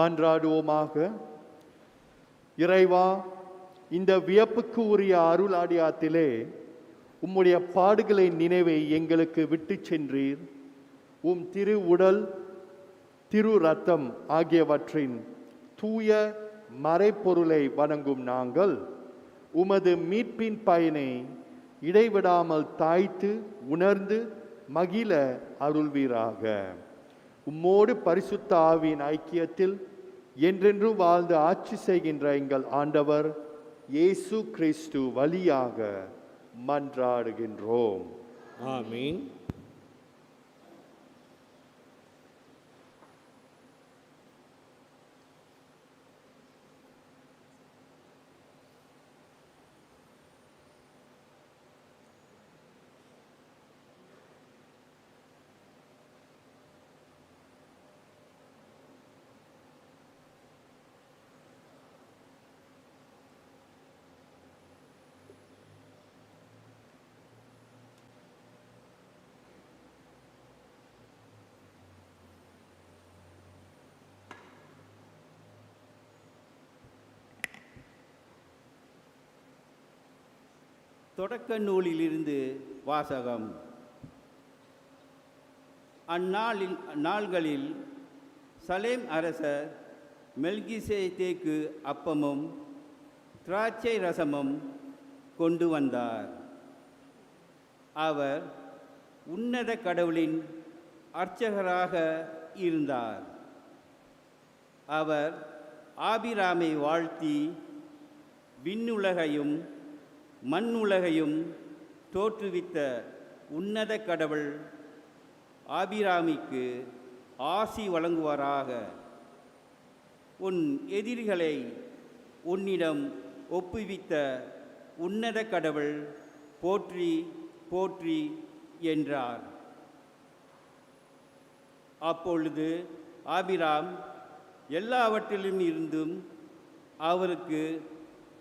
மன்றாடுவோமாக. இறைவா, இந்த வியப்புக்கு உரிய அருளாடியாத்திலே உம்முடைய பாடுகளை நினைவை எங்களுக்கு விட்டு சென்றீர். உம் திரு உடல் திரு ரத்தம் ஆகியவற்றின் தூய மறைப்பொருளை வணங்கும் நாங்கள் உமது மீட்பின் பயனை இடைவிடாமல் தாய்த்து உணர்ந்து மகிழ அருள்வீராக. உம்மோடு பரிசுத்த ஆவியின் ஐக்கியத்தில் என்றென்றும் வாழ்ந்து ஆட்சி செய்கின்ற எங்கள் ஆண்டவர் இயேசு கிறிஸ்து வழியாக மன்றாடுகின்றோம்.
ஆமீன்.
தொடக்க நூலிலிருந்து வாசகம். அந்நாள்களில் சலேம் அரசர் மெல்கிசேதேக்கு அப்பமும் திராட்சை ரசமும் கொண்டு வந்தார். அவர் உன்னத கடவுளின் அர்ச்சகராக இருந்தார். அவர் ஆபிராமை வாழ்த்தி விண்ணுலகையும் மண்ணுலகையும் தோற்றுவித்த உன்னத கடவுள் ஆபிராமிக்கு ஆசி வழங்குவாராக. உன் எதிரிகளை உன்னிடம் ஒப்புவித்த உன்னத கடவுள் போற்றி போற்றி என்றார். அப்பொழுது ஆபிராம் எல்லாவற்றிலும் இருந்தும் அவருக்கு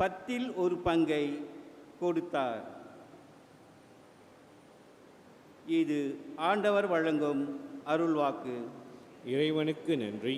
10% கொடுத்தார். இது ஆண்டவர் வழங்கும் அருள்வாக்கு.
இறைவனுக்கு நன்றி.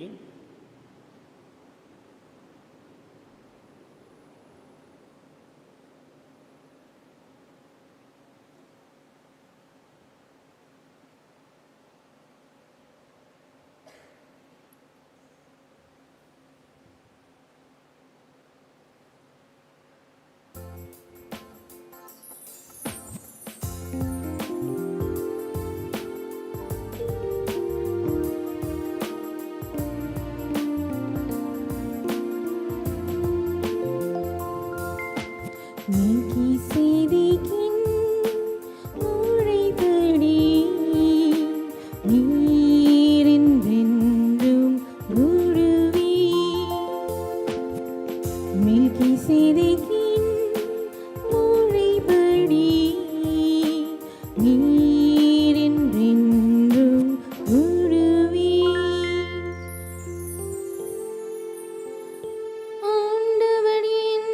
ஆண்டவரின்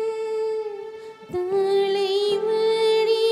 தலைவரே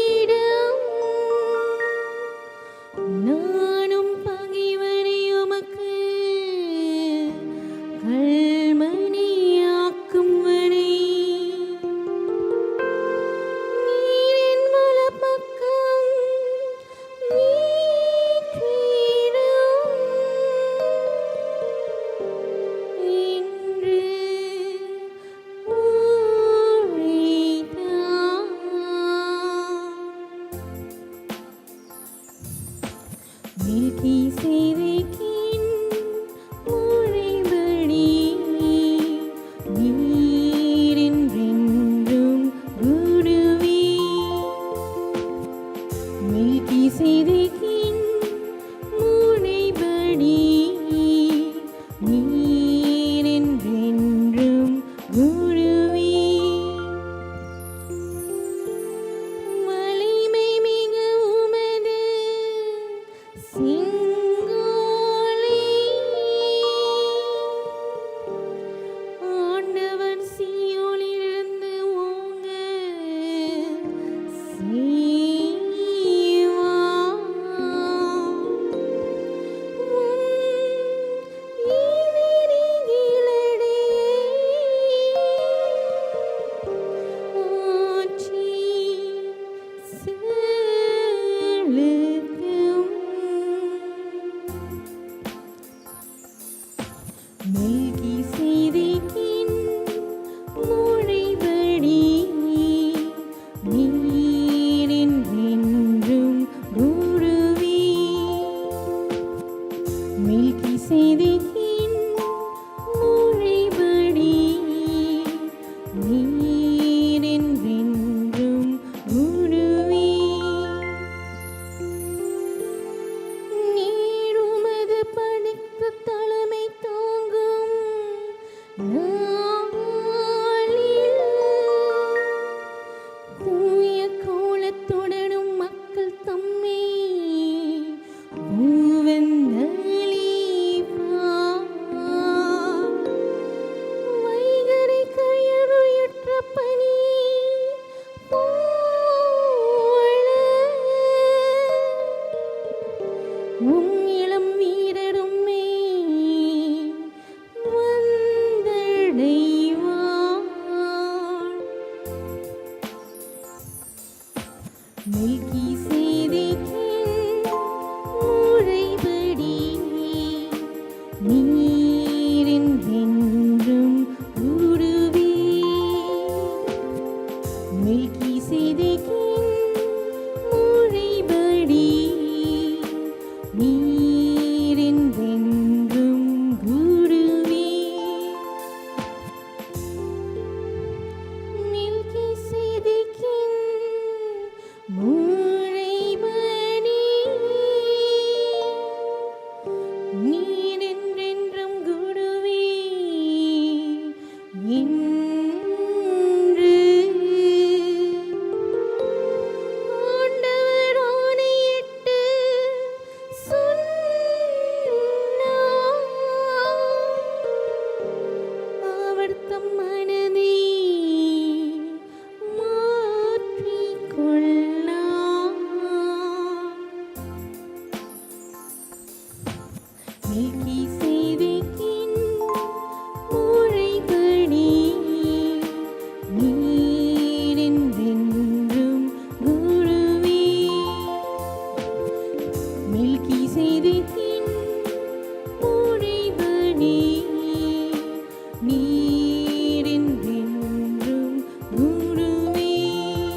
மெல்கிசேதேக்கின் முறைப்படி நீரென்றென்றும் கூடுவீர். மெல்கிசேதேக்கின் முறைப்படி நீரென்றென்றும் கூடுவீர். மெல்கிசேதேக்கின் முறைப்படி நீரென்றென்றும் கூடுவீர் என்று ஆண்டவர் ஆணையிட்டு சொன்னார். அவர் தம் மனதை மாற்றிக் கொள்ளார். மெல்கிசேதேக்கின் முறைப்படி நீரென்றென்றும் கூடுவீர். மெல்கிசேதேக்கின் முறைப்படி நீரென்றென்றும் கூடுவீர்.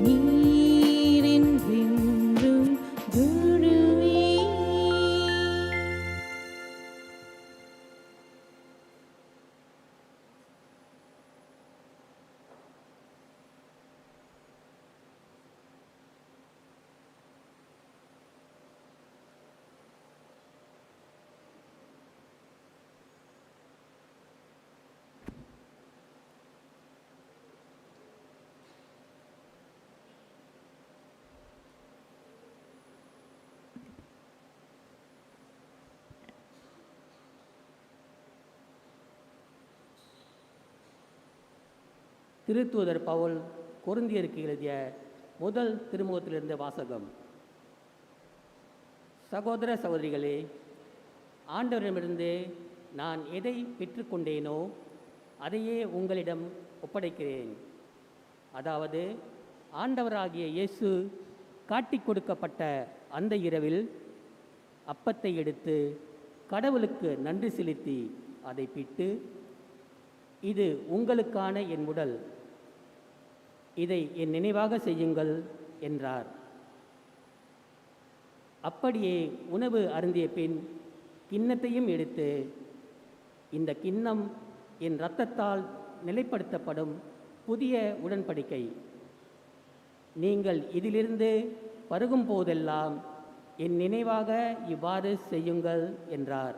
நீரென்றென்றும் கூடுவீர்.
திருத்தூதர் பவுல் கொரிந்தியருக்கு எழுதிய முதல் திருமுகத்திலிருந்த வாசகம். சகோதர சகோதரிகளே, ஆண்டவரிடமிருந்து நான் எதை பெற்றுக்கொண்டேனோ அதையே உங்களிடம் ஒப்படைக்கிறேன். அதாவது ஆண்டவராகிய இயேசு காட்டிக் கொடுக்கப்பட்ட அந்த இரவில் அப்பத்தை எடுத்து கடவுளுக்கு நன்றி செலுத்தி அதை பிட்டு, இது உங்களுக்கான என் உடல், இதை என் நினைவாக செய்யுங்கள் என்றார். அப்படியே உணவு அருந்திய பின் கிண்ணத்தையும் எடுத்து, இந்த கிண்ணம் என் இரத்தத்தால் நிலைப்படுத்தப்படும் புதிய உடன்படிக்கை. நீங்கள் இதிலிருந்து பருகும் போதெல்லாம் என் நினைவாக இவ்வாறு செய்யுங்கள் என்றார்.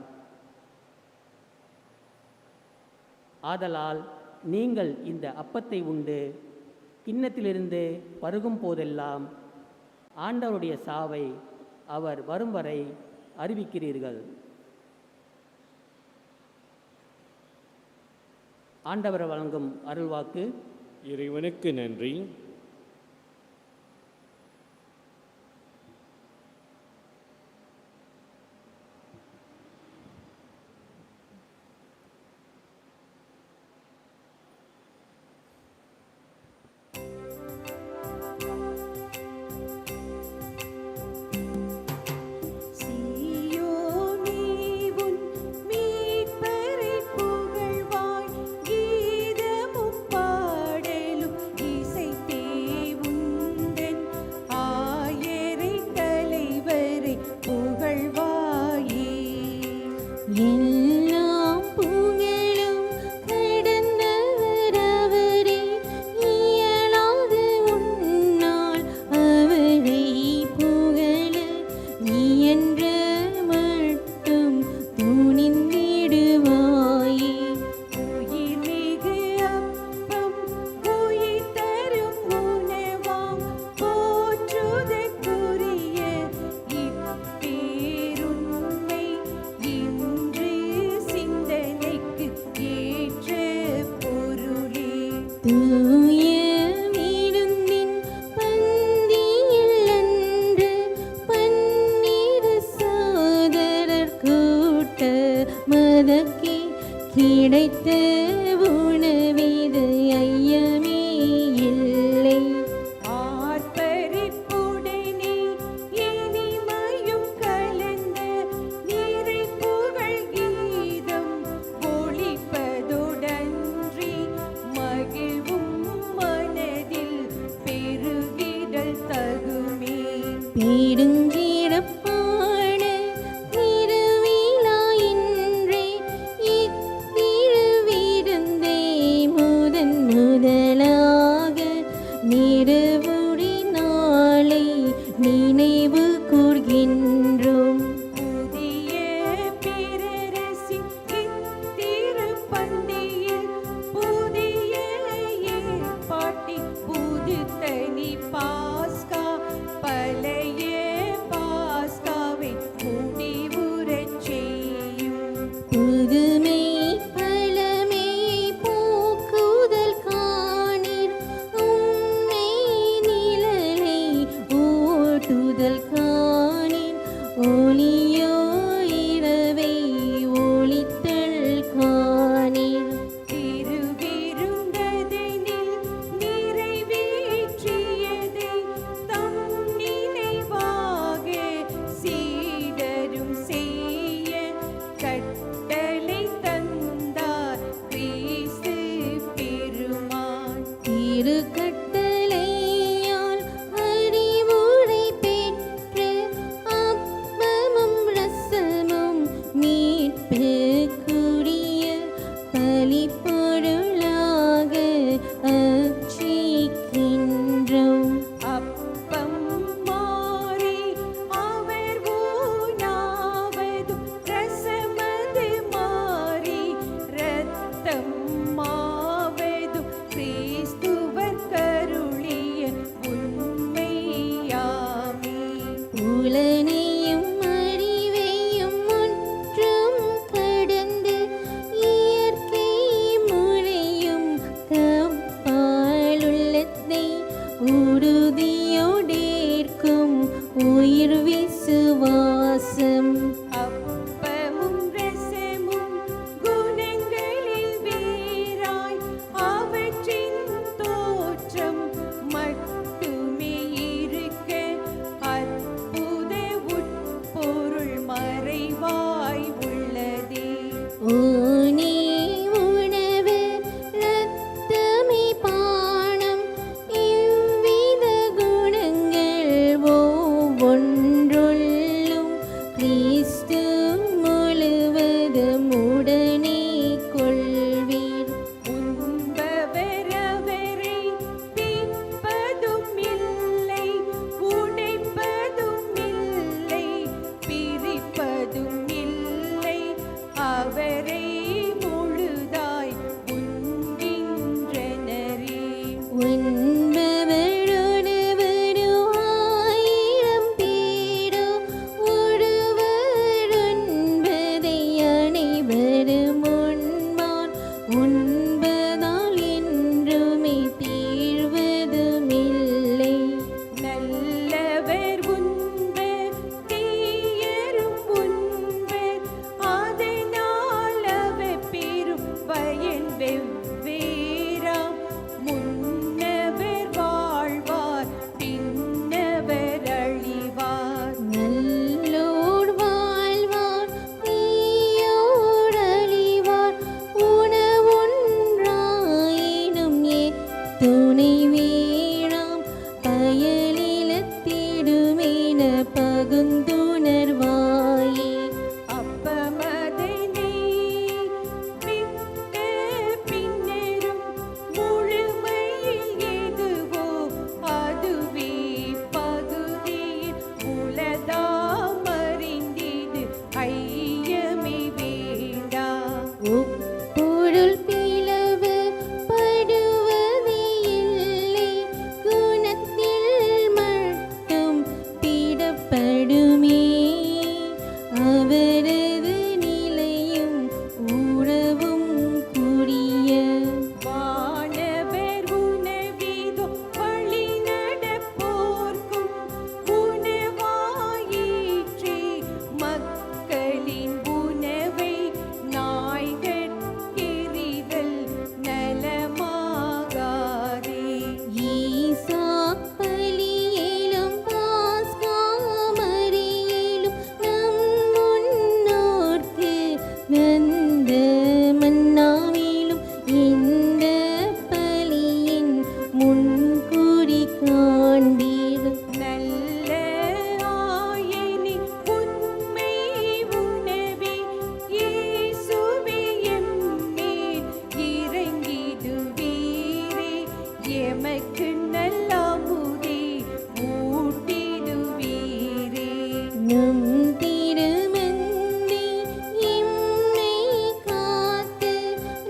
ஆதலால் நீங்கள் இந்த அப்பத்தை உண்டு கிண்ணத்திலிருந்து பருகும் போதெல்லாம் ஆண்டவருடைய சாவை அவர் வரும் வரை அறிவிக்கிறீர்கள். ஆண்டவர் வழங்கும் அருள்வாக்கு.
இறைவனுக்கு நன்றி.
சீயோனே உன் மீட்பரைப் புகழ்வாய், கீதமும் பாடலும் இசைத்தே உள்ளத்தை உறுதியோடேற்கும் உயிர் விசுவாசம். அப்பமும் ரசமும் குணங்களில் வேறாய் அவற்றின் தோற்றம் மட்டுமே இருக்க அற்புத உட்பொருள் மறைவாய் உள்ளதே. ஊனே உணவு இரத்தமே பானம் இவ்வித குணங்கள் ஒவ்வொன்றுள்ளும் கிறிஸ்து முழுவதும் உடனே கொள்வீர். உண்பவர் அவரை தீர்ப்பதும் இல்லை, உடைப்பதும் இல்லை, பிரிப்பதும் இல்லை, அவரை முழுதாய் உண்கின்றனரே. உண்பவருணவரு ஆயிரம் பேரோ ஒருவர் உண்பதை அனைவரும் உண்பார். உண்பதால் என்றுமே தீர்வதுமில்லை. நல்லவர் உண்பர் தீயரும் உண்பர், அதனால் அவர் பெரும் பயன் வெவ்வேறாம். முன்னவர் வாழ்வார், பின்னவர் அழிவார். நல்லோர் வாழ்வார், தீயோர் அழிவார். உணவொன்றாயினும் துணை வேறாம், பயனிலத்திடுமென பகுந்துணர்வாயே. அப்பமதை விட்ட பின்னரும் முழுமையில் எதுவோ அதுவே பகுதியில் உலதாமறிந்திது ஐயமே வேண்டாம். பொருள் பிளவு படுவதே இல்லை, குணத்தில் மட்டும் பிடப்படுமே. அவரது நிலையும் உறவும் கூடிய வானவர் உணவிதோ வழி நடப்போர்க்கும் உணவாயிற்றே. மக்களின் உணவை நாய்கட்கெறிதல் நலமாகாதே. ஈசாக் பலியிலும் பாஸ்கா மறியலும் நம் முன்னோர்க்கு வந்த மன்னாவிலும் இந்த பலியின் முன்குறி காண்பீர். நல்ல ஆயனின் உண்மை உணவே இயேசுவே எம்மேல் இறங்கிடுவீரே. எமக்கு நல்லாமுதே ஊட்டிடுவீரே. நம் திருமந்தை எம்மை காத்து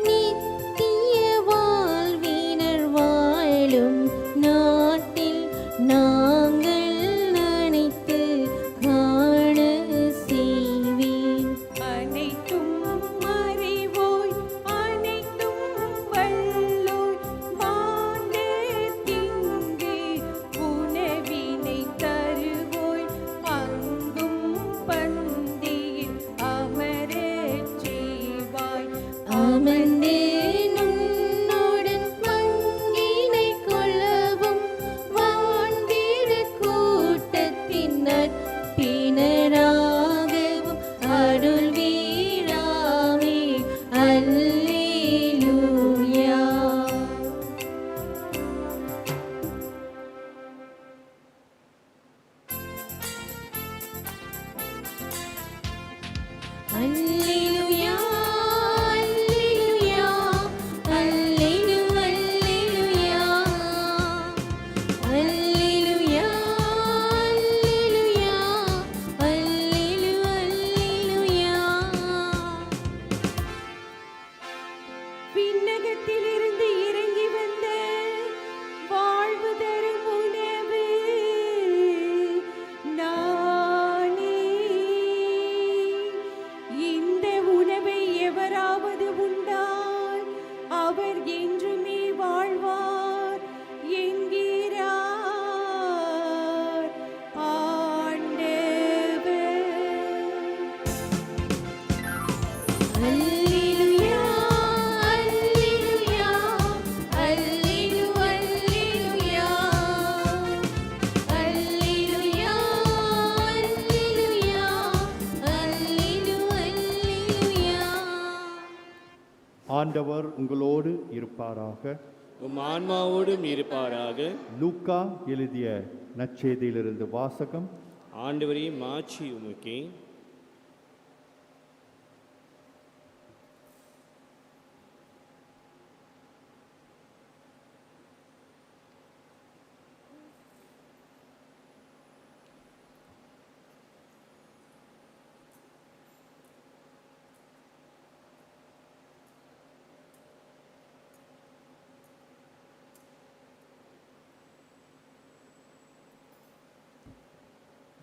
நித்திய வாழ்வினர் வாழும் நாட்டில் நாங்கள் அனைத்து காண செய்வீர். அனைத்தும் அறிவோய், அனைத்தும் வல்லோய், மாந்தர் திங்கே
ஆண்டவர் உங்களோடு இருப்பாராக.
உம் ஆன்மாவோடும் இருப்பாராக.
லூக்கா எழுதிய நற்செய்தியிலிருந்து வாசகம்.
ஆண்டவரே மாட்சி உமக்கே.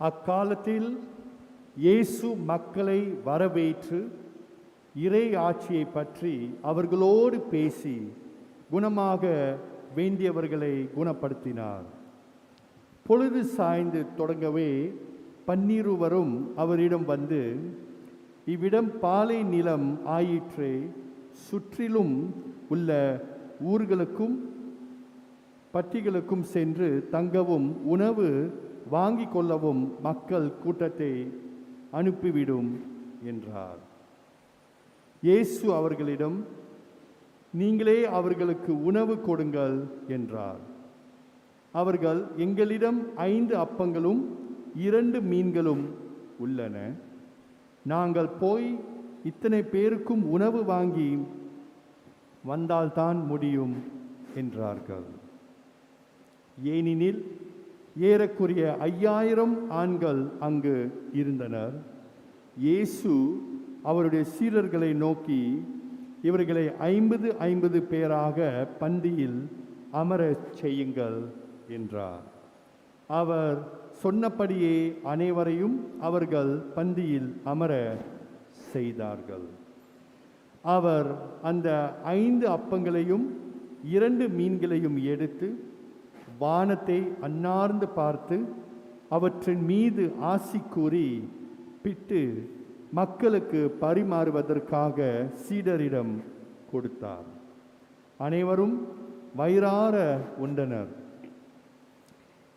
அக்காலத்தில் இயேசு மக்களை வரவேற்று இறை ஆட்சியை பற்றி அவர்களோடு பேசி குணமாக வேண்டியவர்களை குணப்படுத்தினார். பொழுது சாய்ந்து தொடங்கவே பன்னிருவரும் அவரிடம் வந்து, இவ்விடம் பாலை நிலம் ஆயிற்றே, சுற்றிலும் உள்ள ஊர்களுக்கும் பட்டிகளுக்கும் சென்று தங்கவும் உணவு வாங்கிக் கொள்ளவும் மக்கள் கூட்டத்தை அனுப்பிவிடும் என்றார். இயேசு அவர்களிடம், நீங்களே அவர்களுக்கு உணவு கொடுங்கள் என்றார். அவர்கள், எங்களிடம் 5 அப்பங்களும் 2 மீன்களும் உள்ளன, நாங்கள் போய் இத்தனை பேருக்கும் உணவு வாங்கி வந்தால்தான் முடியும் என்றார்கள். ஏனெனில் ஏறக்குறைய 5000 ஆண்கள் அங்கு இருந்தனர். இயேசு அவருடைய சீடர்களை நோக்கி, இவர்களை 50 பேராக பந்தியில் அமரச் செய்யுங்கள் என்றார். அவர் சொன்னபடியே அனைவரையும் அவர்கள் பந்தியில் அமர செய்தார்கள். அவர் அந்த 5 அப்பங்களையும் 2 மீன்களையும் எடுத்து வானத்தை அன்னார்ந்து பார்த்து அவற்றின் மீது ஆசி கூறி பிட்டு மக்களுக்கு பரிமாறுவதற்காக சீடரிடம் கொடுத்தார். அனைவரும் வயிறார உண்டனர்.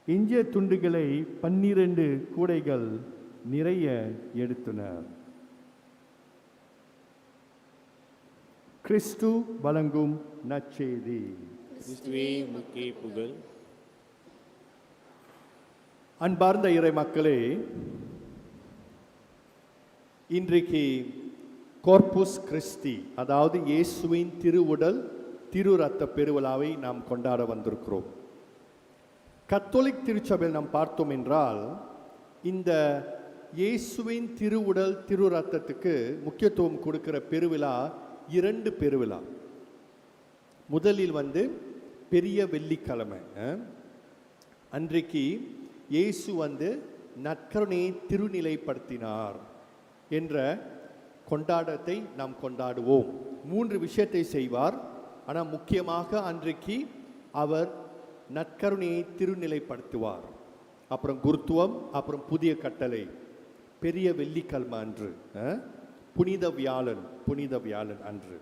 எஞ்சிய துண்டுகளை 12 கூடைகள் நிறைய எடுத்தனர். கிறிஸ்து வழங்கும் நற்செய்தி.
கிறிஸ்துவே உமக்கே புகழ்.
அன்பார்ந்த இறை மக்களே, இன்றைக்கு கோர்புஸ் கிறிஸ்டி, அதாவது இயேசுவின் திருவுடல் திரு இரத்த பெருவிழாவை நாம் கொண்டாட வந்திருக்கிறோம். கத்தோலிக் திருச்சபையில் நாம் பார்த்தோம் என்றால், இந்த இயேசுவின் திருவுடல் திரு இரத்தத்துக்கு முக்கியத்துவம் கொடுக்கிற பெருவிழா 2 பெருவிழா. முதலில் பெரிய வெள்ளிக்கிழமை அன்றைக்கு இயேசு நற்கருணையை திருநிலைப்படுத்தினார் என்ற கொண்டாட்டத்தை நாம் கொண்டாடுவோம். 3 விஷயத்தை செய்வார். ஆனால் முக்கியமாக அன்றைக்கு அவர் நற்கருணையை திருநிலைப்படுத்துவார். அப்புறம் குருத்துவம், அப்புறம் புதிய கட்டளை. பெரிய வெள்ளிக்கிழமை அன்று, புனித வியாழன் அன்று.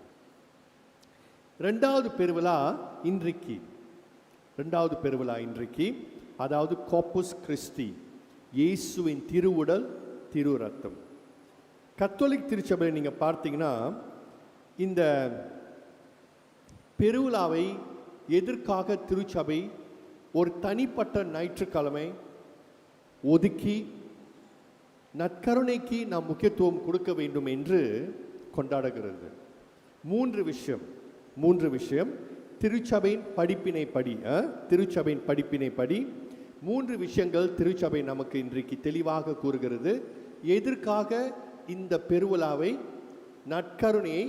2வது பெருவிழா இன்றைக்கு, அதாவது கோர்புஸ் கிறிஸ்டி, இயேசுவின் திருவுடல் திரு இரத்தம். கத்தோலிக் திருச்சபையை நீங்கள் பார்த்தீங்கன்னா, இந்த பெருவிழாவை எதற்காக திருச்சபை ஒரு தனிப்பட்ட ஞாயிற்றுக்கிழமை ஒதுக்கி நற்கருணைக்கு நாம் முக்கியத்துவம் கொடுக்க வேண்டும் என்று கொண்டாடுகிறது. 3 விஷயம் திருச்சபையின் படிப்பினைப்படி 3 விஷயங்கள் திருச்சபை நமக்கு இன்றைக்கு தெளிவாக கூறுகிறது. எதற்காக இந்த பெருவிழாவை, நற்கருணையை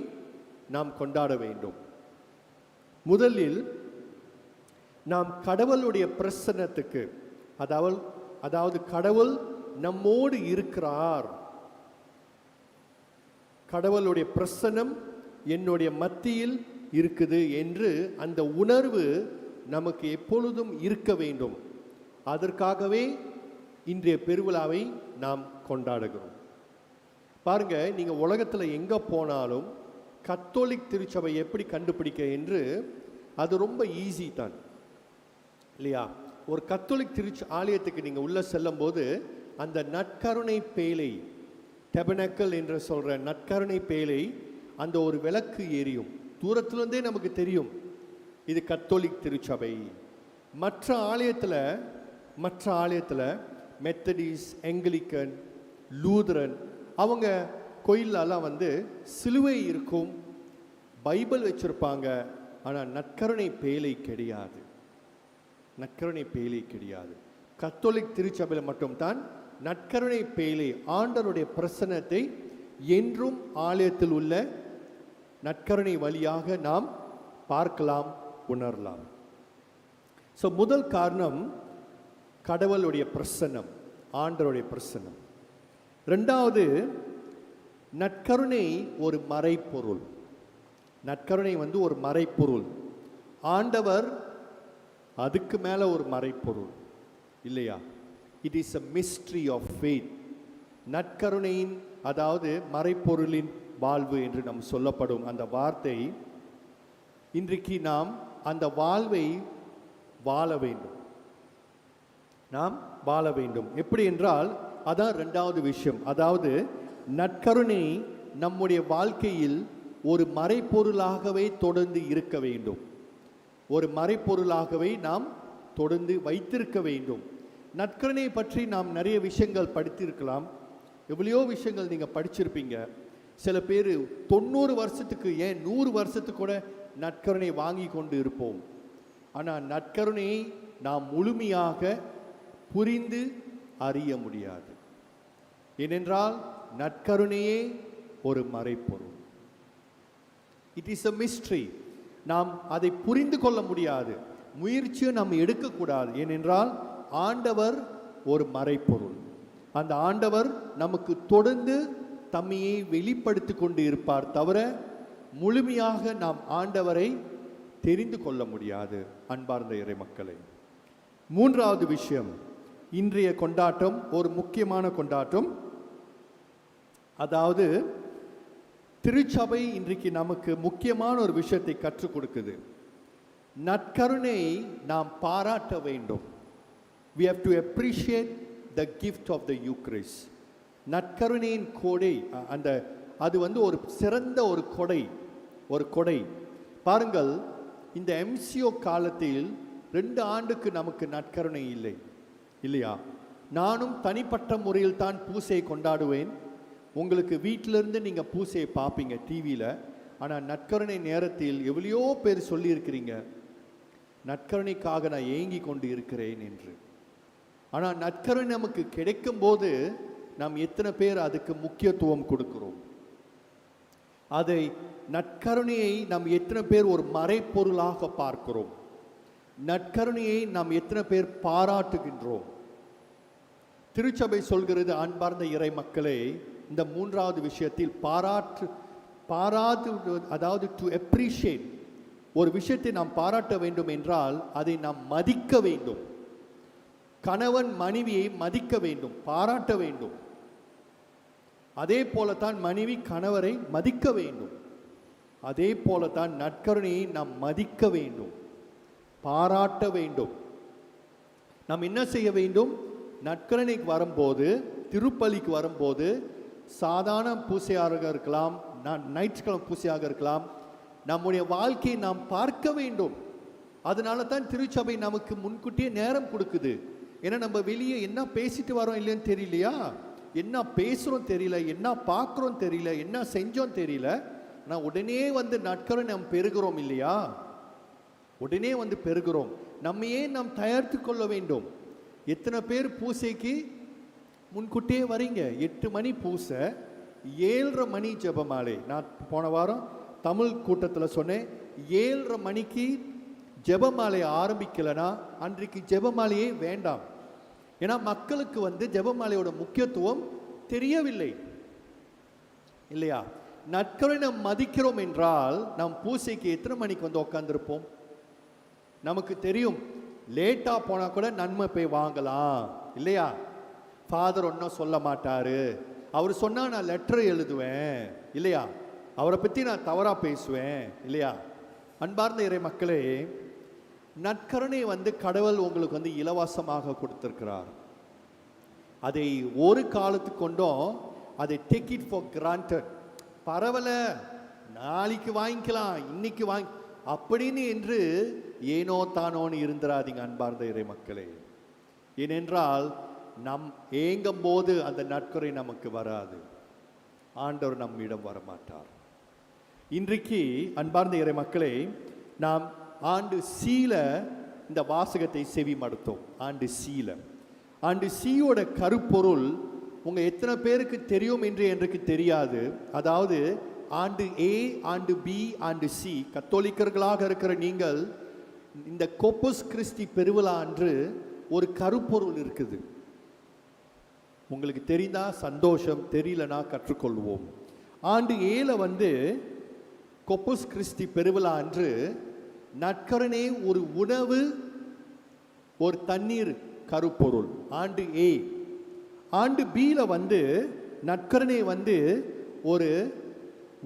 நாம் கொண்டாட வேண்டும்? முதலில் நாம் கடவுளுடைய பிரசன்னத்துக்கு, அதாவது கடவுள் நம்மோடு இருக்கிறார், கடவுளுடைய பிரசன்னம் என்னுடைய மத்தியில் இருக்குது என்று அந்த உணர்வு நமக்கு எப்பொழுதும் இருக்க வேண்டும். அதற்காகவே இன்றைய பெருவிழாவை நாம் கொண்டாடுகிறோம். பாருங்க, நீங்க உலகத்துல எங்க போனாலும் கத்தோலிக் திருச்சபை எப்படி கண்டுபிடிக்க என்று அது ரொம்ப ஈஸி தான் இல்லையா? ஒரு கத்தோலிக் ஆலயத்துக்கு நீங்க உள்ள செல்லும் போது அந்த நற்கருணை பேழை, டெபனக்கல் என்று சொல்ற நற்கருணை பேழை, அந்த ஒரு விளக்கு எரியும். தூரத்திலிருந்தே நமக்கு தெரியும் இது கத்தோலிக் திருச்சபை. மற்ற ஆலயத்தில் மெத்தடிஸ், ஆங்கிலிக்கன், லூதரன் அவங்க கோயிலெல்லாம் வந்து சிலுவை இருக்கும், பைபிள் வச்சிருப்பாங்க, ஆனால் நற்கருணை பேழை கிடையாது. நற்கருணை பேழை கிடையாது. கத்தோலிக் திருச்சபையில் மட்டும்தான் நற்கருணை பேழை, ஆண்டவருடைய பிரசன்னத்தை என்றும் ஆலயத்தில் உள்ள நற்கருணை வழியாக நாம் பார்க்கலாம், உணரலாம். ஸோ முதல் காரணம் கடவுளுடைய பிரசன்னம், ஆண்டவருடைய பிரசன்னம். ரெண்டாவது, நற்கருணை ஒரு மறைப்பொருள். நற்கருணை வந்து ஒரு மறைப்பொருள். ஆண்டவர் அதுக்கு மேலே ஒரு மறைப்பொருள் இல்லையா? It is a mystery of faith. நற்கருணையின் அதாவது மறைப்பொருளின் வாழ்வு என்று நாம் சொல்லப்படும் அந்த வார்த்தை, இன்றைக்கு நாம் அந்த வாழ்வை வாழ வேண்டும். நாம் வாழ வேண்டும். எப்படி என்றால், அதான் ரெண்டாவது விஷயம். அதாவது நற்கருணை நம்முடைய வாழ்க்கையில் ஒரு மறைப்பொருளாகவே தொடர்ந்து இருக்க வேண்டும். ஒரு மறைப்பொருளாகவே நாம் தொடர்ந்து வைத்திருக்க வேண்டும். நற்கருணை பற்றி நாம் நிறைய விஷயங்கள் படித்திருக்கலாம். எவ்வளையோ விஷயங்கள் நீங்கள் படிச்சிருப்பீங்க. சில பேர் 90 வருஷத்துக்கு, ஏன் 100 வருஷத்துக்கு கூட நற்கருணை வாங்கி கொண்டு இருப்போம். ஆனால் நற்கருணையை நாம் முழுமையாக புரிந்து அறிய முடியாது. ஏனென்றால் நற்கருணையே ஒரு மறைப்பொருள். It is a mystery. நாம் அதை புரிந்து கொள்ள முடியாது, முயற்சியை நாம் எடுக்கக்கூடாது. ஏனென்றால் ஆண்டவர் ஒரு மறைப்பொருள். அந்த ஆண்டவர் நமக்கு தொடர்ந்து தம்மையை வெளிப்படுத்தி கொண்டு இருப்பார் தவிர முழுமையாக நாம் ஆண்டவரை தெரிந்து கொள்ள முடியாது. அன்பார்ந்த இறை மக்களை, மூன்றாவது விஷயம், இன்றைய கொண்டாட்டம் ஒரு முக்கியமான கொண்டாட்டம். அதாவது திருச்சபை இன்றைக்கு நமக்கு முக்கியமான ஒரு விஷயத்தை கற்றுக் கொடுக்குது. நற்கருணை நாம் பாராட்ட வேண்டும். We have to appreciate the gift of the Eucharist. நற்கருணையின் கொடை, அது வந்து ஒரு சிறந்த ஒரு கொடை. பாருங்கள், இந்த MCO காலத்தில் 2 ஆண்டுக்கு நமக்கு நற்கருணை இல்லை இல்லையா? நானும் தனிப்பட்ட முறையில் தான் பூசையை கொண்டாடுவேன். உங்களுக்கு வீட்டிலிருந்து நீங்கள் பூசையை பார்ப்பீங்க டிவியில். ஆனால் நற்கருணை நேரத்தில் எவ்வளையோ பேர் சொல்லியிருக்கிறீங்க, நற்கருணைக்காக நான் ஏங்கி கொண்டு இருக்கிறேன் என்று. ஆனால் நற்கருணை நமக்கு கிடைக்கும் போது நாம் எத்தனை பேர் அதுக்கு முக்கியத்துவம் கொடுக்கிறோம்? அதை நற்கருணையை நாம் எத்தனை பேர் ஒரு மறைப்பொருளாக பார்க்கிறோம்? நற்கருணையை நாம் எத்தனை பேர் பாராட்டுகின்றோம்? திருச்சபை சொல்கிறது, அன்பார்ந்த இறை மக்களே, இந்த மூன்றாவது விஷயத்தில் பாராட்டு, அதாவது டு அப்ரிஷியேட். ஒரு விஷயத்தை நாம் பாராட்ட வேண்டும் என்றால் அதை நாம் மதிக்க வேண்டும். கணவன் மனைவியை மதிக்க வேண்டும், பாராட்ட வேண்டும். அதே போலத்தான் மனைவி கணவரை மதிக்க வேண்டும். அதே போலத்தான் நற்கருணையை நாம் மதிக்க வேண்டும், பாராட்ட வேண்டும். நாம் என்ன செய்ய வேண்டும்? நற்கருணைக்கு வரும்போது, திருப்பலிக்கு வரும்போது, சாதாரண பூசையாக இருக்கலாம், ஞாயிற்றுக்கிழமை பூசையாக இருக்கலாம், நம்முடைய வாழ்க்கையை நாம் பார்க்க வேண்டும். அதனால தான் திருச்சபை நமக்கு முன்கூட்டியே நேரம் கொடுக்குது. ஏன்னா நம்ம வெளியே என்ன பேசிட்டு வரோம் இல்லைன்னு தெரியலையா, என்ன பேசுகிறோம் தெரியல, என்ன பார்க்குறோம் தெரியல, என்ன செஞ்சோம் தெரியல. ஆனால் உடனே வந்து நற்கருணை நாம் பெறுகிறோம் இல்லையா? உடனே வந்து பெறுகிறோம். நம்மையே நாம் தயாரித்து கொள்ள வேண்டும். எத்தனை பேர் பூசைக்கு முன்கூட்டியே வரீங்க? 8 மணி பூசை, 7:30 மணி ஜெபமாலை. நான் போன வாரம் தமிழ் கூட்டத்தில் சொன்னேன், 7:30 மணிக்கு ஜெபமாலை ஆரம்பிக்கலைன்னா அன்றைக்கு ஜெபமாலையே வேண்டாம். ஏன்னா மக்களுக்கு வந்து ஜெபமாலையோட முக்கியத்துவம் தெரியவில்லை இல்லையா? நற்கருணை நாம் மதிக்கிறோம் என்றால் நாம் பூசைக்கு எத்தனை மணிக்கு வந்து உட்காந்துருப்போம்? நமக்கு தெரியும், லேட்டாக போனால் கூட நன்மை போய் வாங்கலாம் இல்லையா? ஃபாதர் ஒன்றும் சொல்ல மாட்டார், அவர் சொன்னால் நான் லெட்டர் எழுதுவேன் இல்லையா? அவரை பற்றி நான் தவறாக பேசுவேன் இல்லையா? அன்பார்ந்த இறை மக்களே, நற்கருணை வந்து கடவுள் உங்களுக்கு வந்து இலவசமாக கொடுத்திருக்கிறார். அதை ஒரு காலத்துக்கு கொண்டும் அதை டேக் இட் ஃபார் கிராண்டட், பரவல நாளைக்கு வாங்கிக்கலாம், இன்னைக்கு அப்படின்னு என்று ஏனோ தானோன்னு இருந்துராதீங்க அன்பார்ந்த இறை மக்களே. ஏனென்றால் நம் ஏங்கும் போது அந்த நற்கரை நமக்கு வராது, ஆண்டவர் நம்மிடம் வரமாட்டார். இன்றைக்கு அன்பார்ந்த இறை மக்களே, நாம் ஆண்டு சீல இந்த வாசகத்தை செவி மடுத்தோம். ஆண்டு சீயோட கருப்பொருள் உங்க எத்தனை பேருக்கு தெரியும் என்று எனக்கு தெரியாது. அதாவது ஆண்டு ஏ, ஆண்டு பி, ஆண்டு சி. கத்தோலிக்கர்களாக இருக்கிற நீங்கள் இந்த கோப்பஸ் கிறிஸ்டி பெருவிழா அன்று ஒரு கருப்பொருள் இருக்குது. உங்களுக்கு தெரிந்தா சந்தோஷம், தெரியலனா கற்றுக்கொள்வோம். ஆண்டு ஏல கோப்பஸ் கிறிஸ்டி பெருவிழா அன்று நற்கருணை ஒரு உணவு, ஒரு தண்ணீர் கருப்பொருள் ஆண்டு ஏ. ஆண்டு பியில் நற்கருணை ஒரு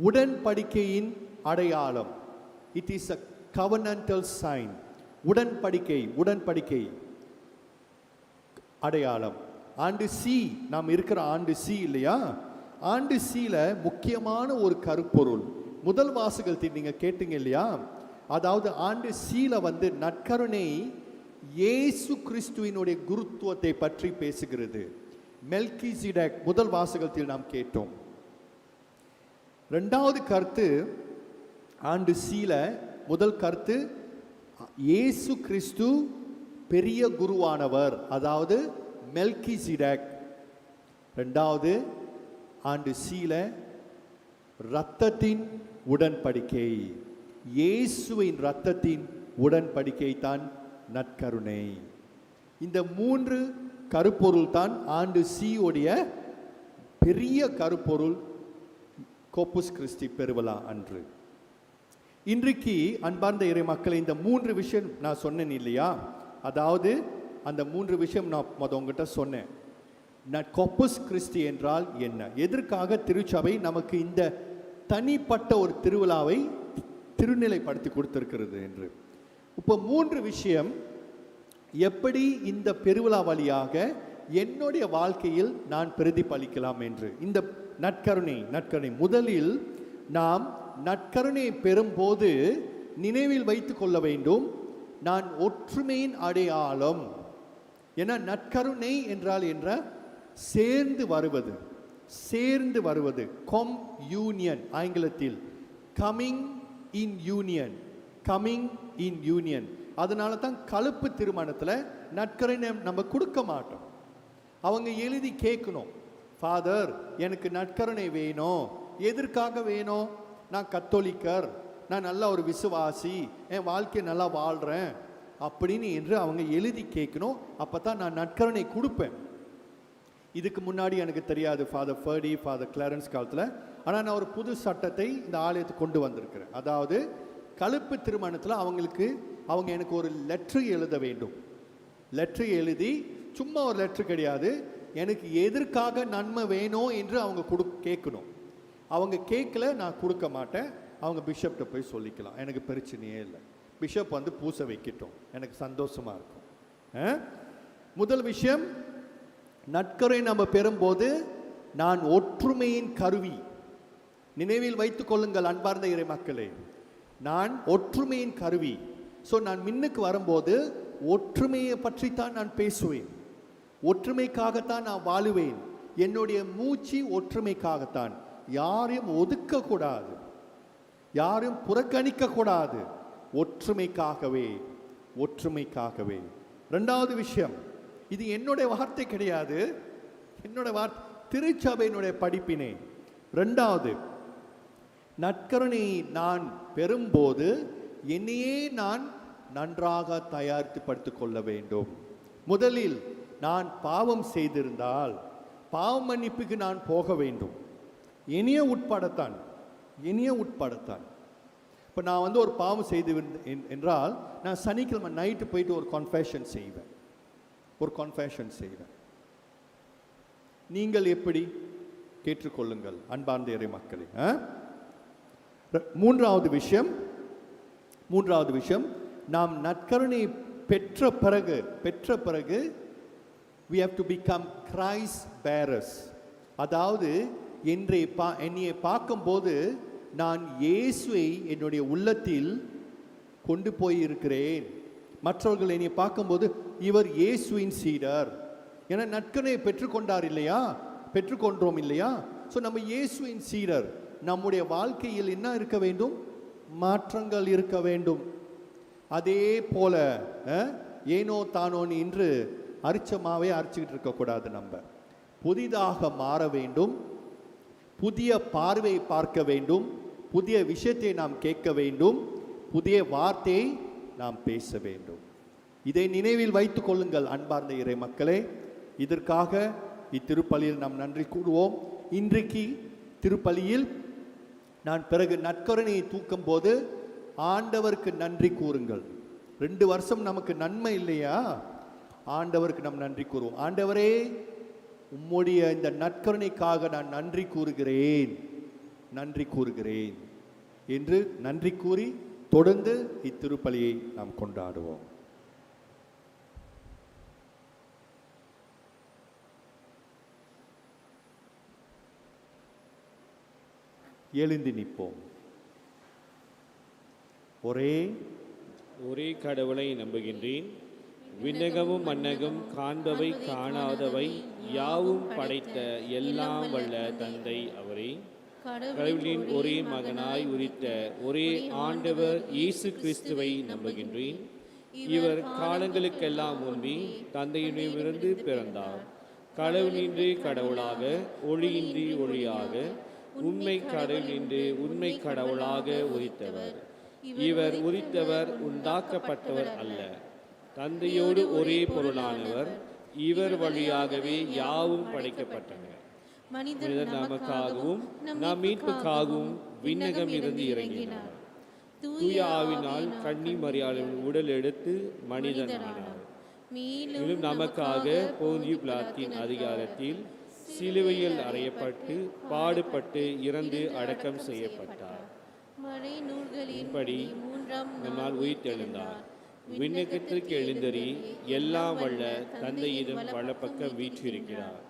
உடன்படிக்கையின் அடையாளம். It is a covenantal sign. உடன்படிக்கை அடையாளம். ஆண்டு சி, நாம் இருக்கிற ஆண்டு சி இல்லையா? ஆண்டு சில முக்கியமான ஒரு கருப்பொருள் முதல் வாசகத்தில் நீங்க கேட்டீங்க இல்லையா? அதாவது ஆண்டு சீல நற்கருணை இயேசு கிறிஸ்துவினுடைய குருத்துவத்தை பற்றி பேசுகிறது. மெல்கிசீடேக் முதல் வாசகத்தில் நாம் கேட்டோம். இரண்டாவது கருத்து ஆண்டு சீல முதல் கருத்து இயேசு கிறிஸ்து பெரிய குருவானவர், அதாவது மெல்கிசீடேக். இரண்டாவது ஆண்டு சீல இரத்தத்தின் உடன்படிக்கை, இயேசுவின் இரத்தத்தின் உடன்படிக்கை தான் நற்கருணை. இந்த மூன்று கருப்பொருள் தான் ஆண்டு சீயோடைய பெரிய கருப்பொருள் கோப்பஸ் கிறிஸ்டி பெருவிழா அன்று. இன்றைக்கு அன்பார்ந்த இறை மக்களை, இந்த மூன்று விஷயம் நான் சொன்னேன் இல்லையா? அதாவது அந்த மூன்று விஷயம் நான் உங்ககிட்ட சொன்னேன். கோப்பஸ் கிறிஸ்டி என்றால் என்ன, எதற்காக திருச்சபை நமக்கு இந்த தனிப்பட்ட ஒரு திருவிழாவை திருநிலைப்படுத்தி கொடுத்திருக்கிறது என்று. இப்போ மூன்று விஷயம் எப்படி இந்த பெருவிழா வழியாக என்னுடைய வாழ்க்கையில் நான் பிரதிபலிக்கலாம் என்று. இந்த நற்கருணை முதலில் நாம் நற்கருணை பெறும்போது நினைவில் வைத்துக் கொள்ள வேண்டும், நான் ஒற்றுமையின் அடையாளம். ஏன்னா நற்கருணை என்றால் சேர்ந்து வருவது கம் யூனியன், ஆங்கிலத்தில் கமிங் இன் யூனியன். அதனால தான் கலப்பு திருமணத்தில் நற்கருணை நம்ம கொடுக்க மாட்டோம். அவங்க எழுதி கேட்கணும், ஃபாதர் எனக்கு நற்கருணை வேணும். எதற்காக வேணும்? நான் கத்தோலிக்கர், நான் நல்ல ஒரு விசுவாசி, என் வாழ்க்கையை நல்லா வாழ்கிறேன் அப்படின்னு என்று அவங்க எழுதி கேட்கணும். அப்போ தான் நான் நற்கருணை கொடுப்பேன். இதுக்கு முன்னாடி எனக்கு தெரியாது ஃபாதர் ஃபர்டி, ஃபாதர் கிளாரன்ஸ் காலத்தில். ஆனால் நான் ஒரு புது சட்டத்தை இந்த ஆலயத்தை கொண்டு வந்திருக்கிறேன். அதாவது கலப்பு திருமணத்தில் அவங்க எனக்கு ஒரு லெட்ரு எழுத வேண்டும். லெட்ரு எழுதி, சும்மா ஒரு லெட்ரு கிடையாது, எனக்கு எதற்காக நன்மை வேணும் என்று அவங்க கேட்கணும். அவங்க கேட்கல, நான் கொடுக்க மாட்டேன். அவங்க பிஷப்கிட்ட போய் சொல்லிக்கலாம், எனக்கு பிரச்சனையே இல்லை. பிஷப் பூசை வைக்கட்டும், எனக்கு சந்தோஷமாக இருக்கும். முதல் விஷயம், நற்கரை நம்ம பெறும்போது நான் ஒற்றுமையின் கருவி. நினைவில் வைத்துக் கொள்ளுங்கள் அன்பார்ந்த இறை மக்களே, நான் ஒற்றுமையின் கருவி. ஸோ நான் முன்னுக்கு வரும்போது ஒற்றுமையை பற்றித்தான் நான் பேசுவேன், ஒற்றுமைக்காகத்தான் நான் வாழுவேன். என்னுடைய மூச்சு ஒற்றுமைக்காகத்தான். யாரையும் ஒதுக்கக்கூடாது, யாரையும் புறக்கணிக்க கூடாது. ஒற்றுமைக்காகவே. ரெண்டாவது விஷயம், இது என்னுடைய வார்த்தை கிடையாது, என்னுடைய வார்த்தை திருச்சபையினுடைய படிப்பினை. ரெண்டாவது, நற்கருணை நான் பெறும்போது என்னையே நான் நன்றாக தயாரித்து படுத்திக் கொள்ள வேண்டும். முதலில் நான் பாவம் செய்திருந்தால் பாவ மன்னிப்புக்கு நான் போக வேண்டும், இனிய உட்படத்தான். இப்போ நான் ஒரு பாவம் செய்து என்றால் நான் சனிக்கிழமை நைட்டு போயிட்டு ஒரு கன்ஃபெஷன் செய்வேன். நீங்கள் எப்படி? கேட்டுக்கொள்ளுங்கள் அன்பார்ந்த இறை மக்களே. மூன்றாவது விஷயம், நாம் நற்கருணை பெற்ற பிறகு we have to become Christ bearers. அதாவது என்னையை பார்க்கும்போது நான் இயேசுவை என்னுடைய உள்ளத்தில் கொண்டு போய் இருக்கிறேன். மற்றவர்கள் என்னை பார்க்கும்போது இவர் இயேசுவின் சீடர், ஏன்னா நற்கருணையை பெற்றுக்கொண்டார் இல்லையா, பெற்றுக்கொண்டோம் இல்லையா. ஸோ நம்ம இயேசுவின் சீடர். நம்முடைய வாழ்க்கையில் என்ன இருக்க வேண்டும்? மாற்றங்கள் இருக்க வேண்டும். அதே போல ஏனோ தானோன்னு இன்று அரிச்சமாவே அரிச்சுக்கிட்டு இருக்கக்கூடாது. நம்ம புதிதாக மாற வேண்டும், புதிய பார்வையை பார்க்க வேண்டும், புதிய விஷயத்தை நாம் கேட்க வேண்டும், புதிய வார்த்தையை நாம் பேச வேண்டும். இதை நினைவில் வைத்துக் கொள்ளுங்கள் அன்பார்ந்த இறை மக்களே. இதற்காக இத்திருப்பலியில் நாம் நன்றி கூறுவோம். இன்றைக்கு திருப்பலியில் நான் பிறகு நற்கருணையை தூக்கும் போது ஆண்டவருக்கு நன்றி கூறுங்கள். 2 வருஷம் நமக்கு நன்மை இல்லையா, ஆண்டவருக்கு நாம் நன்றி கூறுவோம். ஆண்டவரே, உம்முடைய இந்த நற்கருணைக்காக நான் நன்றி கூறுகிறேன், நன்றி கூறுகிறேன் என்று நன்றி கூறி தொடர்ந்து இத்திருப்பலியை நாம் கொண்டாடுவோம். எழுந்து நிற்போம்.
ஒரே கடவுளை நம்புகின்றேன். விண்ணகமும் மன்னகம் காண்பவை காணாதவை யாவும் படைத்த எல்லாம் வல்ல தந்தை அவரே, கடவுளின் ஒரே மகனாய் உரித்த ஒரே ஆண்டவர் இயேசு கிறிஸ்துவை நம்புகின்றேன். இவர் காலங்களுக்கெல்லாம் முன்பே தந்தையிடமிருந்து பிறந்தார். கடவுளின்றி கடவுளாக, ஒளியின்றி ஒளியாக, உண்மை கடவுளின்றி உண்மை கடவுளாக உரித்தவர். இவர் உரித்தவர், உண்டாக்கப்பட்டவர் அல்ல. தந்தையோடு ஒரே பொருளானவர். இவர் வழியாகவே யாவும் படைக்கப்பட்டன. மனிதர் நமக்காகவும் நம் மீட்புக்காகவும் விண்ணகம் இருந்து இறங்கினார். தூய ஆவினால் கன்னி மரியாளின் உடல் எடுத்து மனிதனானார். மேலும் நமக்காக போந்தியு பிலாத்தின் அதிகாரத்தில் சிலுவையில் அறையப்பட்டு பாடுபட்டு இறந்து அடக்கம் செய்யப்பட்டார். இப்படி 3ஆம் நாள் உயிர்த்தெழுந்தார். விண்ணகத்திற்கு எழுந்தறி எல்லாம் வல்ல தந்தையிடம் வலப்பக்கம் வீற்றிருக்கிறார்.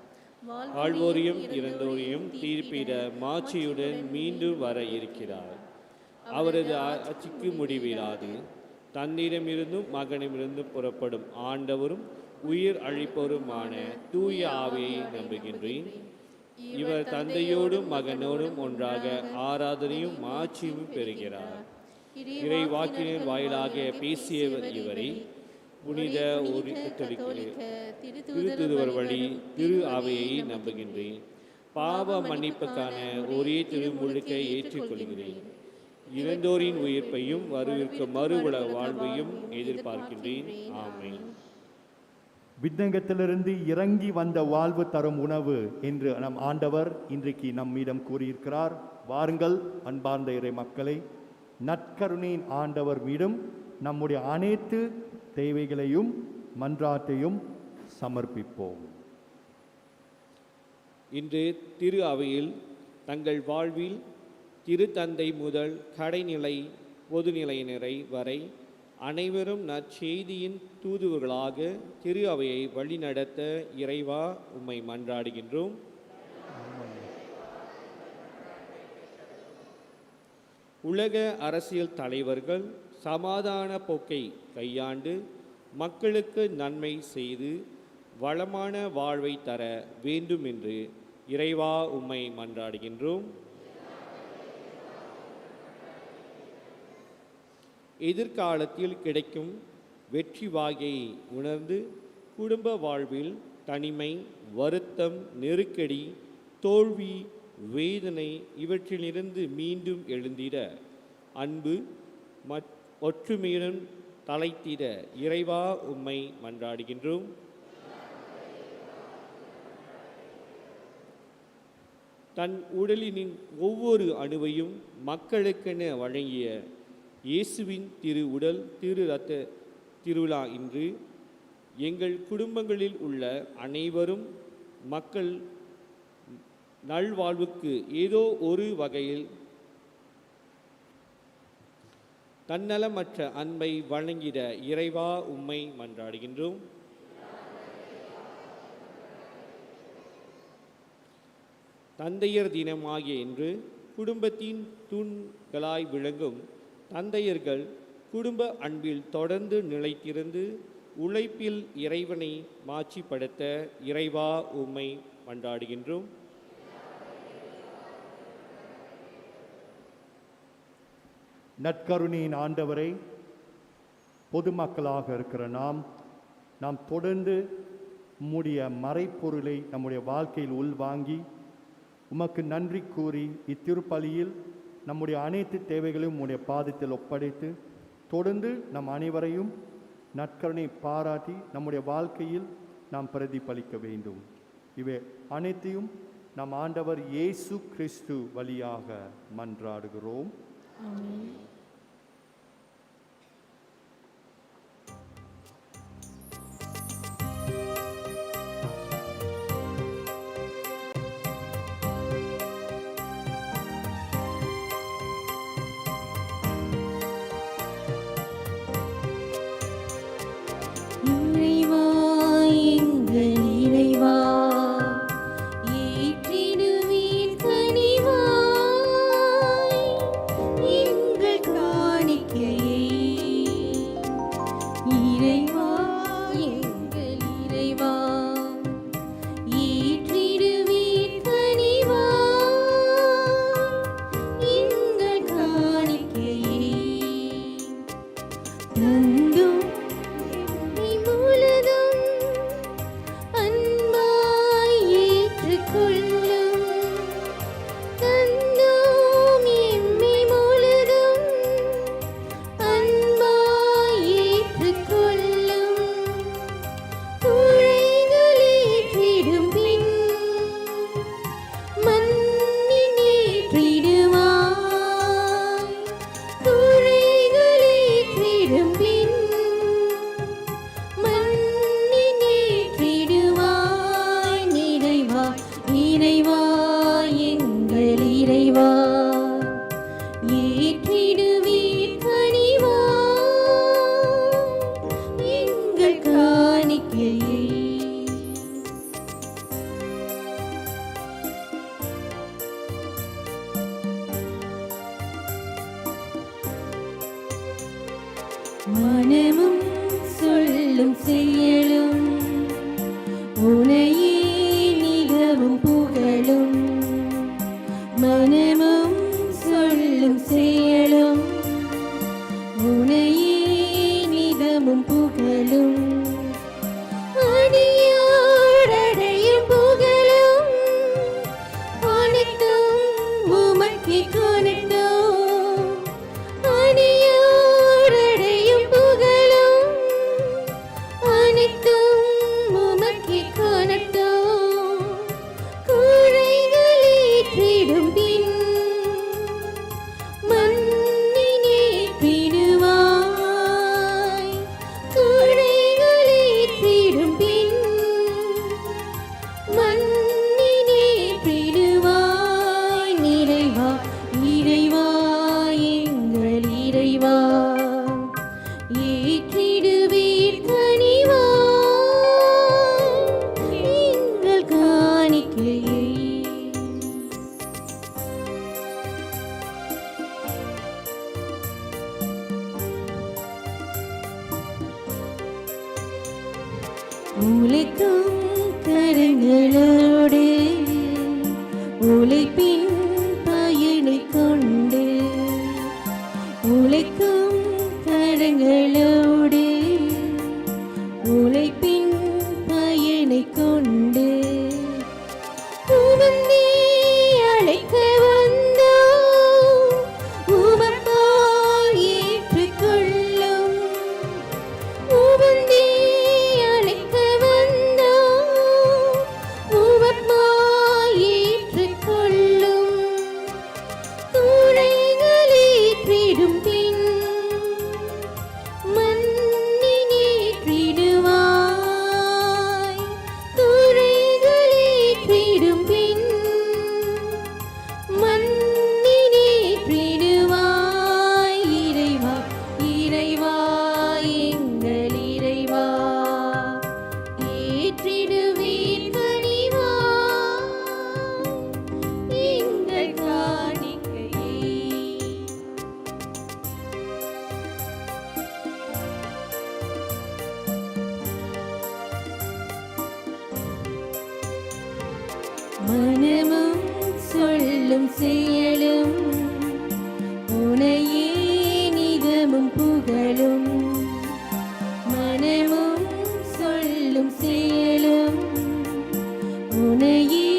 வாழ்வோரையும் இறந்தோரையும் தீர்ப்பிட மாட்சியுடன் மீண்டும் வர இருக்கிறார். அவரது ஆட்சிக்கு முடிவிடாது. தந்தையிடமிருந்தும் மகனிடமிருந்தும் புறப்படும் ஆண்டவரும் உயிர் அழிப்பவருமான தூய ஆவியை நம்புகின்றேன். இவர் தந்தையோடும் மகனோடும் ஒன்றாக ஆராதனையும் மாட்சியும் பெறுகிறார். இறை வாக்கினர் வாயிலாக பேசியவர் இவரை. புனித திருத்துவர் வழி திரு ஆவியை நம்புகின்றேன். பாவ மன்னிப்புக்கான ஒரே திருமுழுக்கை ஏற்றுக்கொள்கிறேன். இறந்தோரின் உயிர்ப்பையும் வரவிருக்கும் மறுவுல வாழ்வையும் எதிர்பார்க்கின்றேன். ஆமென்.
விண்ணகத்திலிருந்து இறங்கி வந்த வாழ்வு தரும் உணவு என்று நம் ஆண்டவர் இன்றைக்கு நம்மிடம் கூறியிருக்கிறார். வாருங்கள் அன்பார்ந்த இறை மக்களை, நற்கருணையின் ஆண்டவர் மீதும் நம்முடைய அனைத்து தேவைகளையும் மன்றாட்டையும் சமர்ப்பிப்போம்.
இன்று திரு அவையில் தங்கள் வாழ்வில் திருத்தந்தை முதல் கடைநிலை பொதுநிலையினரை வரை அனைவரும் நற்செய்தியின் தூதுவர்களாக திரு அவையை வழிநடத்த இறைவா உம்மை மன்றாடுகின்றோம். உலக அரசியல் தலைவர்கள் சமாதான போக்கை கையாண்டு மக்களுக்கு நன்மை செய்து வளமான வாழ்வை தர வேண்டும் என்று இறைவா உம்மை மன்றாடுகின்றோம். எதிர்காலத்தில் கிடைக்கும் வெற்றி வாகையை உணர்ந்து குடும்ப வாழ்வில் தனிமை, வருத்தம், நெருக்கடி, தோல்வி, வேதனை இவற்றிலிருந்து மீண்டும் எழுந்திட அன்பு ஒற்றுமையுடன் தலைத்திட இறைவா உம்மை மன்றாடுகின்றோம். தன் உடலின் ஒவ்வொரு அணுவையும் மக்களுக்கென வழங்கிய இயேசுவின் திரு உடல் திரு இரத்த திருவிழா இன்று எங்கள் குடும்பங்களில் உள்ள அனைவரும் மக்கள் நல்வாழ்வுக்கு ஏதோ ஒரு வகையில் தன்னலமற்ற அன்பை வழங்கிட இறைவா உம்மை மன்றாடுகின்றோம். தந்தையர் தினமாகிய இன்று குடும்பத்தின் தூண்களாய் விளங்கும் தந்தையர்கள் குடும்ப அன்பில் தொடர்ந்து நிலைத்திருந்து உழைப்பில் இறைவனை மாட்சிப்படுத்த இறைவா உம்மை மன்றாடுகின்றோம்.
நற்கருணையின் ஆண்டவரை, பொதுமக்களாக இருக்கிற நாம் தொடர்ந்து உம்முடைய மறைப்பொருளை நம்முடைய வாழ்க்கையில் உள்வாங்கி உமக்கு நன்றி கூறி இத்திருப்பலியில் நம்முடைய அனைத்து தேவைகளையும் உம்முடைய பாதத்தில் ஒப்படைத்து தொடர்ந்து நம் அனைவரையும் நற்கருணை பாராட்டி நம்முடைய வாழ்க்கையில் நாம் பிரதிபலிக்க வேண்டும். இவை அனைத்தையும் நம் ஆண்டவர் இயேசு கிறிஸ்து வழியாக மன்றாடுகிறோம்.
இறைவா, எங்கள் இறைவா, ஏற்றிடுவீர் கனிவாய் எங்கள் காணிக்கையை. இறைவா, எங்கள் இறைவா, ஏற்றிடுவீர் கனிவாய் எங்கள் காணிக்கையை. தந்தும் முழுதும் அன்பாய் ஏற்றுக்கொள்ளும். தந்தோம் எம்மை முழுதும் அன்பாய் ஏற்றுக்கொள்ளும். உழைகள் ஏற்றிடும் பின் மண்ணின் ஏற்றிடுவாய். உழைகள் ஏற்றிடும் பின் மண்ணின் ஏற்றிடுவாய். நிறைவா, இறைவா, எங்கள் இறைவா, ஏற்றிடுவீர் கனிவாய் எங்கள் காணிக்கையை. மனமும் சொல்லும் செயலும் உனையே மிகவும் புகழும். மனமும் சொல்லும் செயலும் உனையே மிகவும் புகழும். அடியாரடையும் புகழும் அனைத்தும் உமக்கே கொணட்டும். அடியாரடையும் புகழும் அனைத்தும் உமக்கே கொணட்டும். குறைகள் ஏற்றிடும் பின் மண்ணின் ஏற்றிடுவாய். குறைகள் ஏற்றிடும் பின் மண்ணின் ஏற்றிடுவாய். நிறைவா, இறைவா, எங்கள் இறைவா, ஏற்றிடுவீர் கனிவாய் எங்கள் காணிக்கையை. உழைக்கும் கரங்களோடு உழைப்பின் பயனை கொண்டு. உழைக்கும் கரங்களோடு உழைப்பின் பயனை கொண்டு. உமந்தே அழைக்க வந்தோம், உமக்கால் ஏற்றுக்கொள்ளும். உமந்தே அழைக்க வந்தோம், உமக்கால் ஏற்றுக்கொள்ளும். மனமும் சொல்லும் செயலும் உனையே நிதமும் புகழும். மனமும் சொல்லும் செயலும் உனையே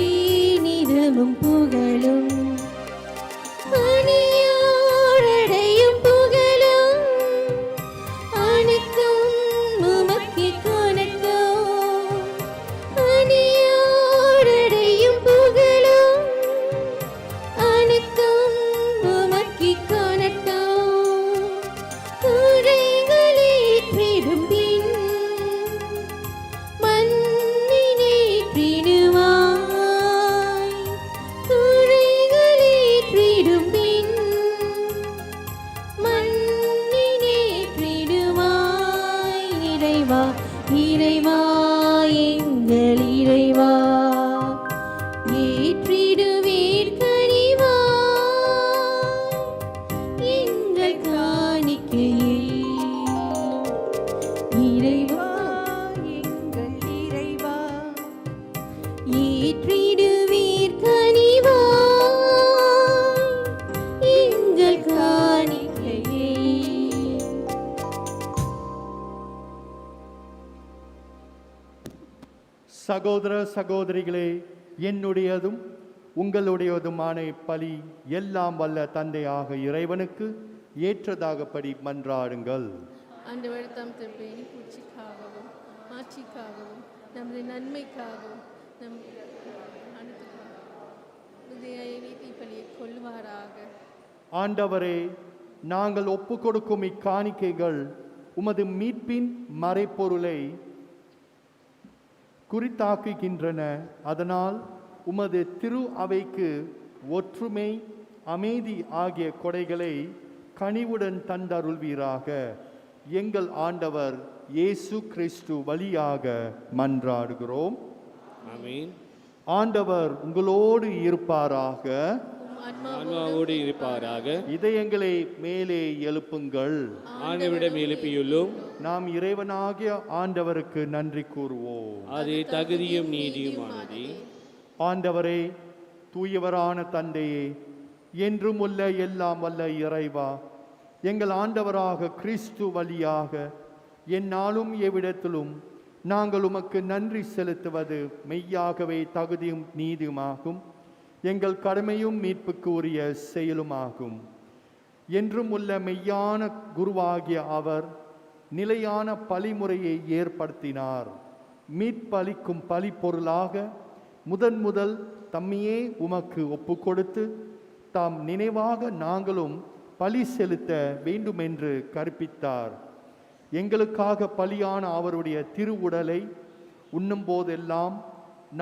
நிதமும் புகழும். அணியோரடையும் புகழும் அனைத்தும் உமக்கே காணட்டும். அணியோரடையும் புகழும் அனைத்தும் உமக்கே காணட்டும். குறைகளேற்றிடும் பின் மண்ணினேற்றிடுவாய். குறைகளேற்றிடும் பின் மண்ணினேற்றிடுவாய். இறைவா இறைவா எங்கள் இறைவா ஏற்றிடுவீர் கனிவாய் எங்கள் காணிக்கையை. இறைவா எங்கள் இறைவா ஏற்றிடுவீர் கனிவாய் எங்கள் காணிக்கையை.
சகோதர சகோதரிகளே, என்னுடையதும் உங்களுடையதுமான பலி எல்லாம் வல்ல தந்தையாக இறைவனுக்கு ஏற்றதாகப்படி மன்றாடுங்கள்.
ஆண்டவர் தம் திருப்பேணி பூச்சிக்காகவும் ஆட்சிக்காகவும் நமது நன்மைக்காகவும் நம் அனைத்துக்காக பலியை கொள்வாராக.
ஆண்டவரே, நாங்கள் ஒப்பு கொடுக்கும் இக்காணிக்கைகள் உமது மீட்பின் மறைப்பொருளை குறித்தாக்குகின்றன. அதனால் உமது திரு அவைக்கு ஒற்றுமை அமைதி ஆகிய கொடைகளை கனிவுடன் தந்தருள்வீராக. எங்கள் ஆண்டவர் இயேசு கிறிஸ்து வழியாக மன்றாடுகிறோம்.
ஆமென்.
ஆண்டவர் உங்களோடு இருப்பாராக.
ஆன்மாவோடு இருப்பாராக.
இதயங்களை மேலே எழுப்புங்கள்.
ஆண்டவரிடம் எழுப்பியுள்ளோம்.
நாம் இறைவனாகிய ஆண்டவருக்கு நன்றி கூறுவோம்.
அது தகுதியும் நீதியுமானதே.
ஆண்டவரே, தூயவரான தந்தையே, என்றும் உள்ள எல்லாம் வல்ல இறைவா, எங்கள் ஆண்டவராக கிறிஸ்து வழியாக எந்நாளும் எவ்விடத்திலும் நாங்கள் உமக்கு நன்றி செலுத்துவது மெய்யாகவே தகுதியும் நீதியுமாகும். எங்கள் கடமையும் மீட்புக்கு உரிய செயலுமாகும். என்றும் உள்ள மெய்யான குருவாகிய அவர் நிலையான பலிமுறையை ஏற்படுத்தினார். மீட்பளிக்கும் பலி பொருளாக முதல் தம்மையே உமக்கு ஒப்பு கொடுத்து தாம் நினைவாக நாங்களும் பலி செலுத்த வேண்டுமென்று கற்பித்தார். எங்களுக்காக பலியான அவருடைய திருவுடலை உண்ணும் போதெல்லாம்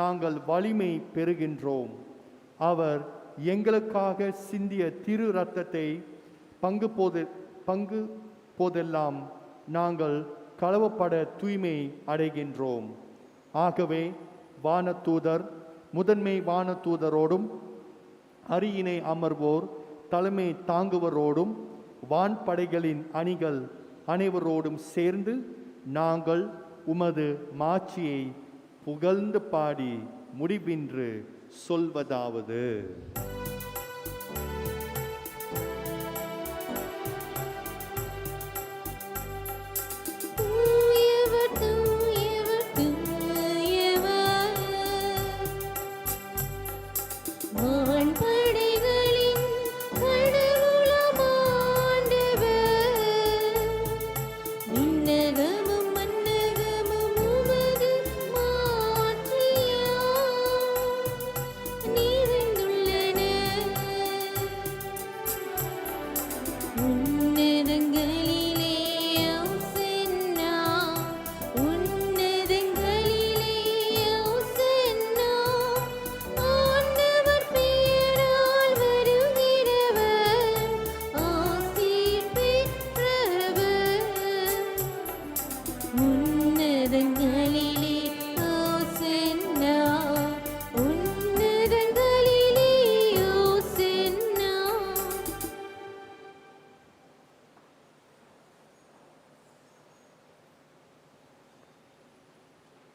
நாங்கள் வலிமை பெறுகின்றோம். அவர் எங்களுக்காக சிந்திய திரு இரத்தத்தை பங்கு போதெல்லாம் நாங்கள் கழுவப்பட தூய்மை அடைகின்றோம். ஆகவே வானதூதர், முதன்மை வானதூதரோடும் அரியணை அமர்வோர், தலைமை தாங்குவரோடும் வான்படைகளின் அணிகள் அனைவரோடும் சேர்ந்து நாங்கள் உமது மாட்சியை புகழ்ந்து பாடி முடிவின்று சொல்வதாவது:
தூயவர் தூயவர் தூயவர் வான்படைகளின் கடவுளாம் ஆண்டவர். விண்ணகமும் மண்ணகமும் உமது மாட்சியால் நிறைந்துள்ளன. உன்னதங்களிலே ஓசன்னா, உன்னதங்களிலே ஓசன்னா. ஆண்டவர் பெயரால் வருகிறவர் ஆசீர் பெற்றவர். உன்னதங்களிலே ஓசன்னா, உன்னதங்களிலே ஓசன்னா.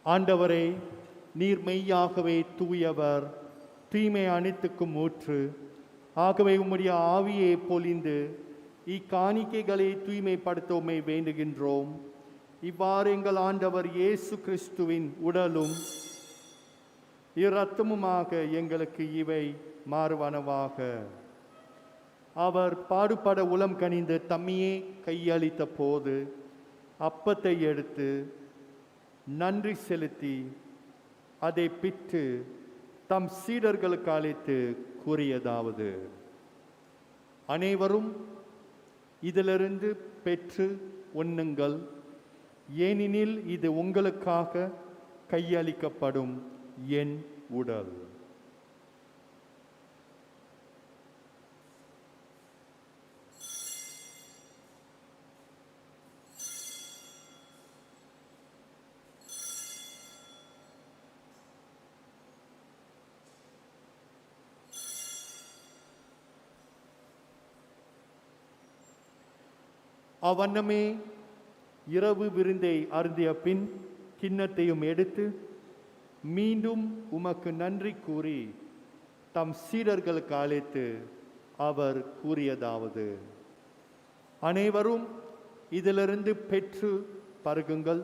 ஆண்டவரே, நீர் மெய்யாகவே தூயவர், தூய்மை அனைத்துக்கும் ஊற்று. ஆகவே உம்முடைய ஆவியை பொழிந்து இக்காணிக்கைகளை தூய்மைப்படுத்த உம்மை வேண்டுகின்றோம். இவ்வாறு எங்கள் ஆண்டவர் இயேசு கிறிஸ்துவின் உடலும் இரத்தமுமாக எங்களுக்கு இவை மாறுவனவாக. அவர் பாடுபட உளம் கனிந்து தம்மையே கையளித்த போது அப்பத்தை எடுத்து நன்றி செலுத்தி அதை பிட்டு தம் சீடர்களுக்கு அளித்து கூறியதாவது: அனைவரும் இதிலிருந்து பெற்று உண்ணுங்கள், ஏனெனில் இது உங்களுக்காக கையளிக்கப்படும் என் உடல். அவ்வண்ணமே இரவு விருந்தை அருந்திய பின் கிண்ணத்தையும் எடுத்து மீண்டும் உமக்கு நன்றி கூறி தம் சீடர்களுக்கு அழைத்து அவர் கூறியதாவது: அனைவரும் இதிலிருந்து பெற்று பருகுங்கள்,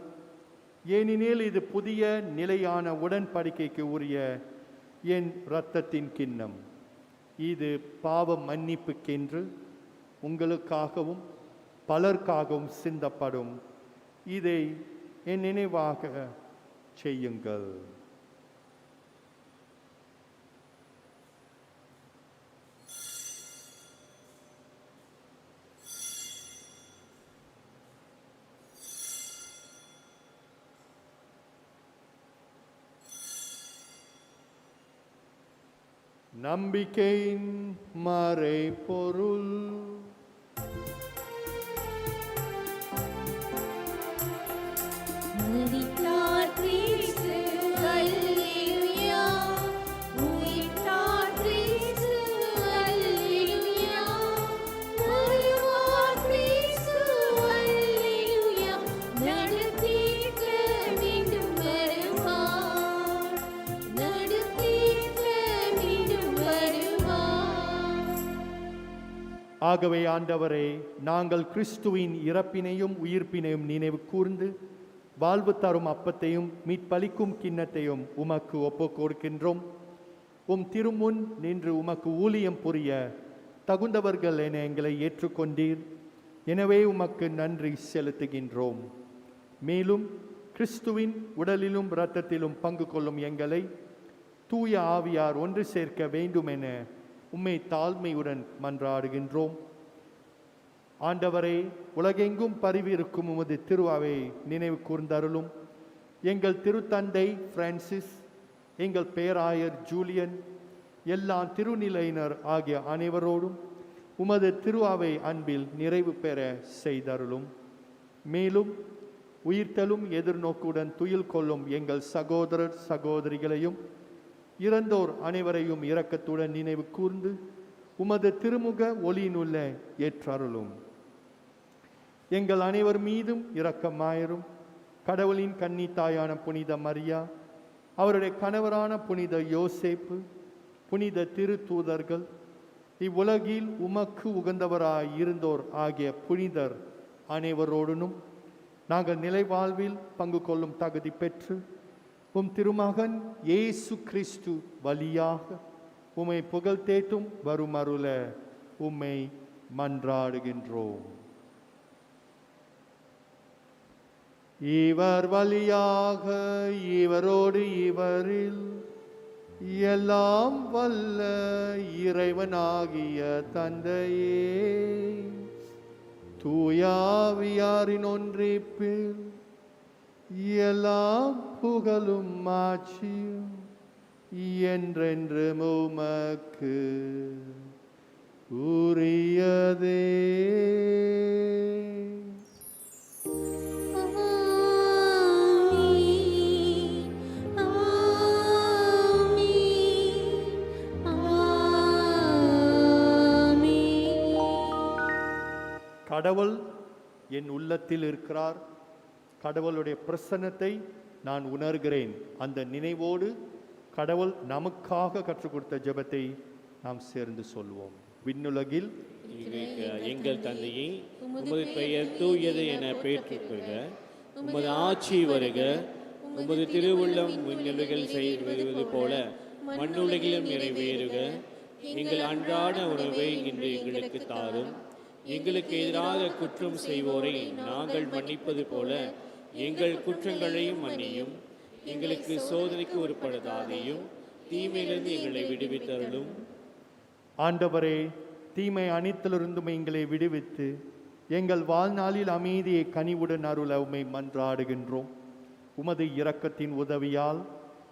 ஏனெனில் இது புதிய நிலையான உடன்படிக்கைக்கு உரிய என் இரத்தத்தின் கிண்ணம். இது பாவ மன்னிப்புக்கென்று உங்களுக்காகவும் பலருக்காகவும் சிந்தப்படும். இதை என் நினைவாக செய்யுங்கள். நம்பிக்கையின் மறைபொருள்.
மரித்தார் கிறிஸ்து, அல்லேலூயா. உயிர்த்தார் கிறிஸ்து, அல்லேலூயா. வருவார் கிறிஸ்து, அல்லேலூயா. நடத்தீர்க்க மீண்டும் வருவார், நடத்தீர்க்க மீண்டும் வருவார்.
ஆகவே ஆண்டவரே, நாங்கள் கிறிஸ்துவின் இறப்பினையும் உயிர்ப்பினையும் நினைவு கூர்ந்து வாழ்வு தரும் அப்பத்தையும் மீட்பளிக்கும் கிண்ணத்தையும் உமக்கு ஒப்புக் கொடுக்கின்றோம். உம் திருமுன் நின்று உமக்கு ஊழியம் புரிய தகுந்தவர்கள் என எங்களை ஏற்றுக்கொண்டீர். எனவே உமக்கு நன்றி செலுத்துகின்றோம். மேலும் கிறிஸ்துவின் உடலிலும் இரத்தத்திலும் பங்கு கொள்ளும் எங்களை தூய ஆவியார் ஒன்று சேர்க்க வேண்டும் என உம்மை தாழ்மையுடன் மன்றாடுகின்றோம். ஆண்டவரே, உலகெங்கும் பரவியிருக்கும் உமது திருவாவை நினைவு கூர்ந்தருளும். எங்கள் திருத்தந்தை பிரான்சிஸ், எங்கள் பேராயர் ஜூலியன், எல்லா திருநிலையினர் ஆகிய அனைவரோடும் உமது திருவாவை அன்பில் நிறைவு பெற செய்தருளும். மேலும் உயிர்த்தலும் எதிர்நோக்குடன் துயில் கொள்ளும் எங்கள் சகோதரர் சகோதரிகளையும் இறந்தோர் அனைவரையும் இரக்கத்துடன் நினைவு கூர்ந்து உமது திருமுக ஒளியினுள்ள ஏற்றருளும். எங்கள் அனைவர் மீதும் இரக்கமாயிரும். கடவுளின் கன்னி தாயான புனித மரியா, அவருடைய கணவரான புனித யோசேப்பு, புனித திருத்தூதர்கள், இவ்வுலகில் உமக்கு உகந்தவராய் இருந்தோர் ஆகிய புனிதர் அனைவரோடனும் நாங்கள் நிலைவாழ்வில் பங்கு கொள்ளும் தகுதி பெற்று உம் திருமகன் இயேசு கிறிஸ்து வழியாக உம்மை புகழ்ந்தேத்தும் வரும் அருள உம்மை மன்றாடுகின்றோம். இவர் வழியாக இவரோடு இவரில் எல்லாம் வல்ல இறைவனாகிய தந்தையே, தூயாவியாரின் ஒன்றிப்பில் எல்லாம் புகழும் ஆட்சியும் என்றென்று உமக்கு உரியதே. கடவுள் என் உள்ளத்தில் இருக்கிறார். கடவுளுடைய பிரசன்னத்தை நான் உணர்கிறேன். அந்த நினைவோடு கடவுள் நமக்காக கற்றுக் கொடுத்த ஜெபத்தை நாம் சேர்ந்து சொல்வோம். விண்ணுலகில்
எங்கள் தந்தையே, உமது பெயர் தூயது என பெற்றுக் கொள்க. உமது ஆட்சி வருக. உமது திருவுள்ளம் விண்ணுலகில் செய்வது போல மண்ணுலகிலும் நிறைவேறுக. எங்கள் அன்றாட உணவை இன்று எங்களுக்கு தாரும். எங்களுக்கு எதிராக குற்றம் செய்வோரை நாங்கள் மன்னிப்பது போல எங்கள் குற்றங்களையும் மன்னியும். எங்களுக்கு சோதனைக்கு உட்படுத்தாதையும், தீமையிலிருந்து எங்களை விடுவித்தருளும்.
ஆண்டவரே, தீமை அனைத்திலிருந்தும் எங்களை விடுவித்து எங்கள் வாழ்நாளில் அமைதியை கனிவுடன் அருள உம்மை மன்றாடுகின்றோம். உமது இரக்கத்தின் உதவியால்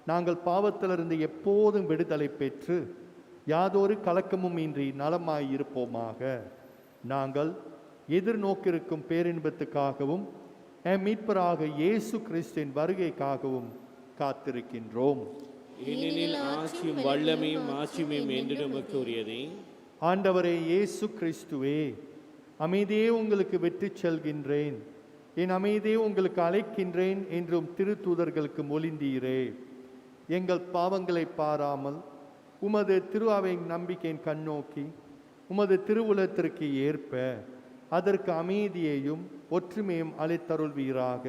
நாங்கள் பாவத்திலிருந்து எப்போதும் விடுதலை பெற்று யாதொரு கலக்கமும் இன்றி நலமாயிருப்போமாக. நாங்கள் எதிர்நோக்கிருக்கும் பேரின்பத்துக்காகவும் எம் மீட்பராக இயேசு கிறிஸ்துவின் வருகைக்காகவும் காத்திருக்கின்றோம்.
ஏனெனில் ஆட்சியும் வல்லமையும் மாட்சிமையும் என்று நமக்கு உரியதே.
ஆண்டவரே இயேசு கிறிஸ்துவே, அமைதியே உங்களுக்கு விட்டுச் செல்கின்றேன், என் அமைதியை உங்களுக்கு அழைக்கின்றேன் என்றும் திருத்தூதர்களுக்கு மொழிந்தீரே. எங்கள் பாவங்களை பாராமல் உமது திருவாவை நம்பிக்கையின் கண்ணோக்கி உமது திருவுலத்திற்கு ஏற்ப அதற்கு அமைதியையும் ஒற்றுமையும் அளித்தருள்வீராக.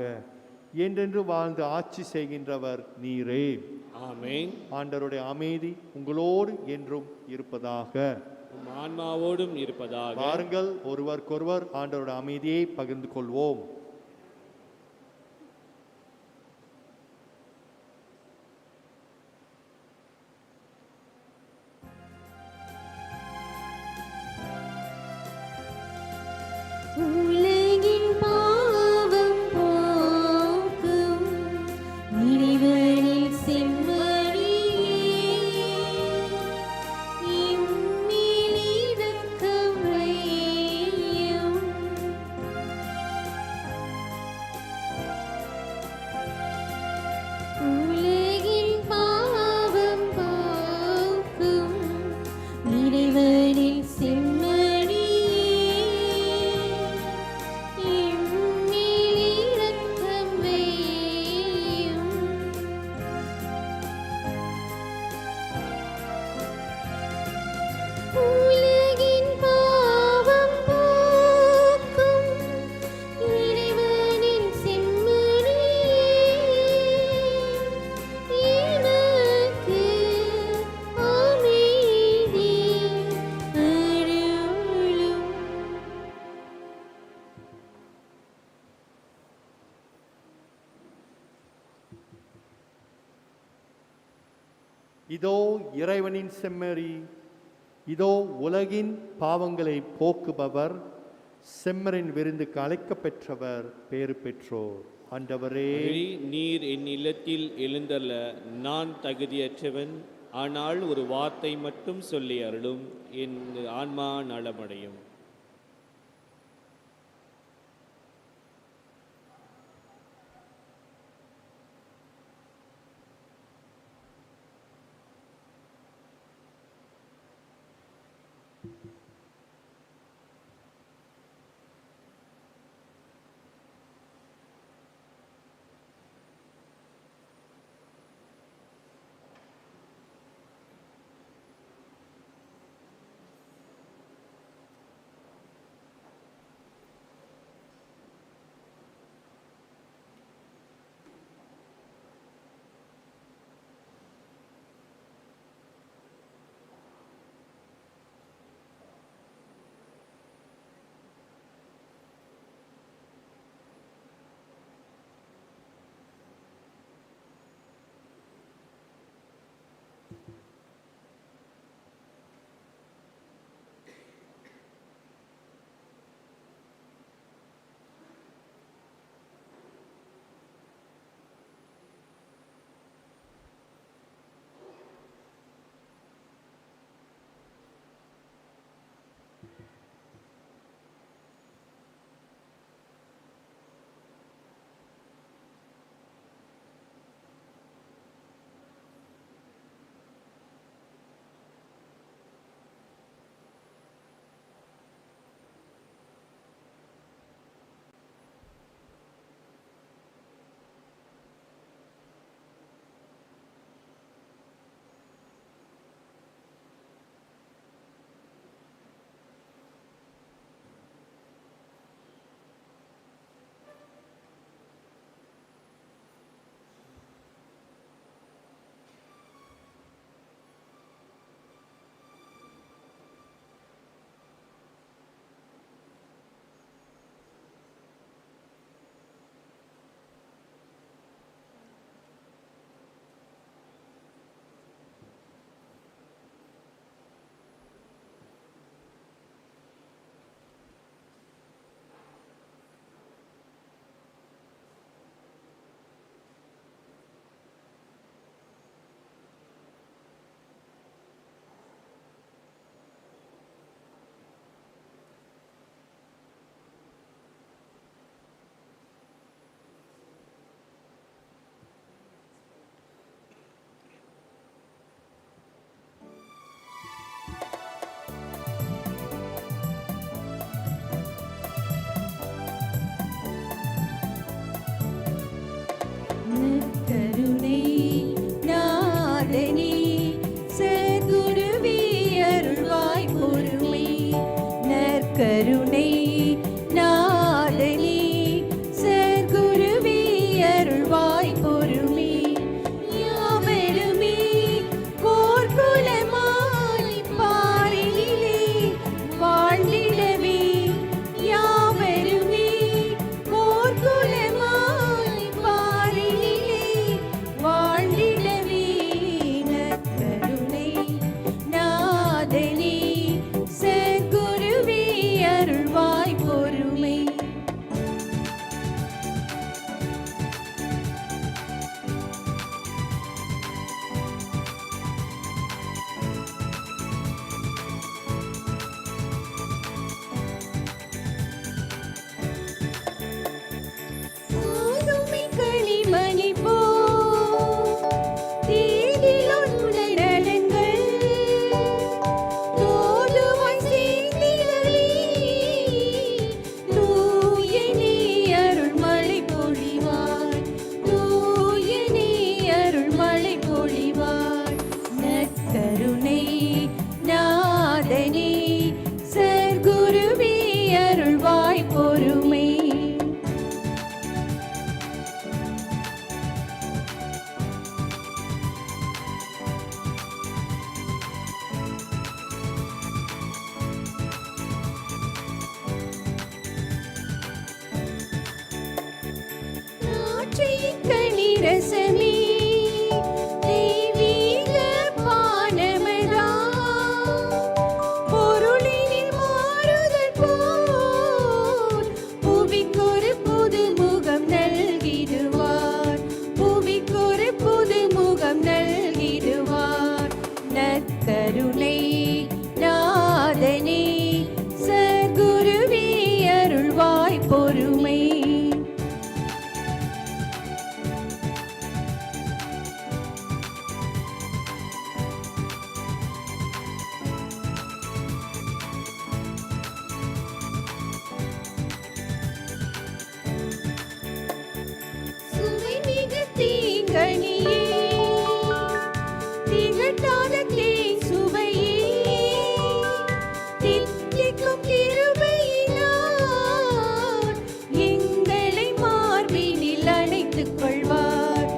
என்றென்று வாழ்ந்து ஆட்சி செய்கின்றவர் நீரே.
ஆமென்.
ஆண்டவருடைய அமைதி உங்களோடு என்றும் இருப்பதாக.
உம் ஆன்மாவோடும் இருப்பதாக.
வாருங்கள், ஒருவருக்கொருவர் ஆண்டவருடைய அமைதியை பகிர்ந்து கொள்வோம்.
உலகின் பாவம் போக்கும் இறைவனின் செம்மறியே, இம்மேல் இரக்கம் வையும். உலகின் பாவம் போக்கும் இறைவனின் செம்மறியே,
இதோ இறைவனின் செம்மறி, இதோ உலகின் பாவங்களை போக்குபவர், செம்மறின் விருந்துக்கு அழைக்கப் பெற்றவர், பேறு பெற்றோர். ஆண்டவரே,
நீர் என் இல்லத்தில் எழுந்தள்ள நான் தகுதியற்றவன். ஆனால் ஒரு வார்த்தை மட்டும் சொல்லி அருளும், என் ஆன்மா நலமடையும்.
ரசமே தெய்வீக பானமதாம். பொருளினில் மாறுதல் போல் புவிக்கொரு புது முகம் நல்கிடுவார். புவிக்கொரு புது முகம் நல்கிடுவார். நற்கருணை நாதனே சர்க்குருவே அருள்வாய் பொறுமை. சுவைமிகு தீங்கனியே திகட்டாத தேன் சுவையே தித்திக்கும் கிருபையினார் எங்களை மார்பினில் அணைத்துக் கொள்வார்.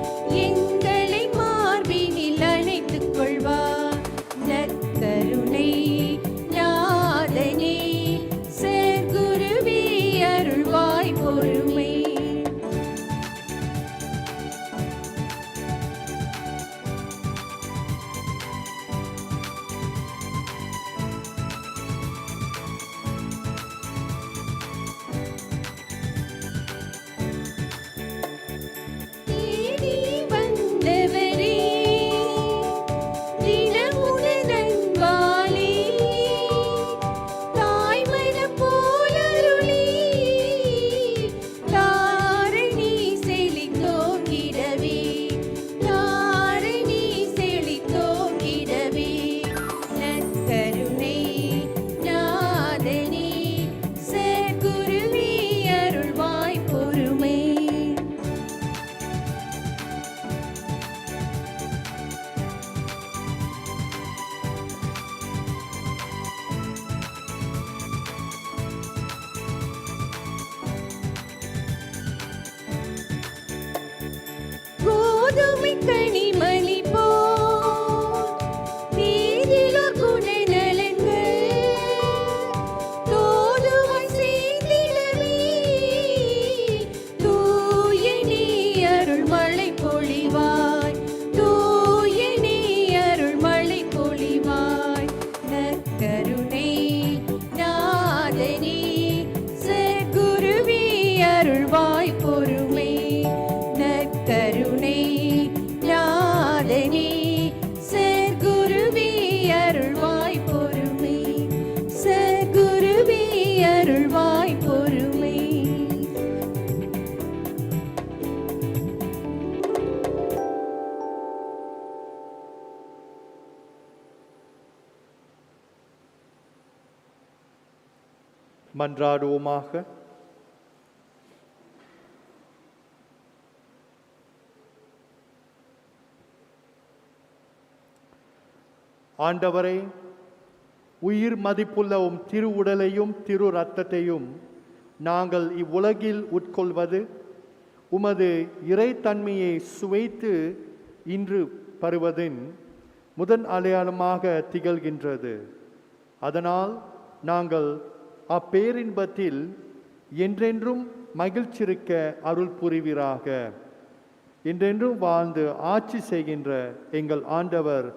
எங்களை மார்பினில் அணைத்துக் கொள்வார். நற்கருணை நாதனே சர்க்குருவே அருள்வாய் பொறுமை. தேடி வந்தவரே தினமுடன் அன்பாலே தாய்மனம் போல் அருளி தாரணி செழித்தோங்கிடவே தாரணி செழித்தோங்கிடவே. நற்கருணை நாதனே சர்க்குருவே அருள்வாய் பொறுமை. கோதுமை கனிமணி போல் தேரிலோ குணநலன்கள் தோதுவாய் செய்திடவே தூய நீ அருள்மழை பொழிவாய். தூய நீ அருள்மழை பொழிவாய். நற்கருணை நாதனே சர்க்குருவே அருள்வாய் பொறுமை. நற்கருணை நாதனே சர்க்குருவே அருள்வாய் பொறுமை. சர்க்குருவே அருள்வாய் பொறுமை.
மன்றாடுவோமாக. ஆண்டவரே, உயிர் மதிப்புள்ள உம் திரு உடலையும் திரு இரத்தத்தையும் நாங்கள் இவ்வுலகில் உட்கொள்வது உமது இறைத்தன்மையை சுவைத்து இன்று பருவதின் முதன் அடையாளமாக திகழ்கின்றது. அதனால் நாங்கள் அப்பேரின்பத்தில் என்றென்றும் மகிழ்ச்சிருக்க அருள் புரிவீராக. என்றென்றும் வாழ்ந்து ஆட்சி செய்கின்ற எங்கள் ஆண்டவர்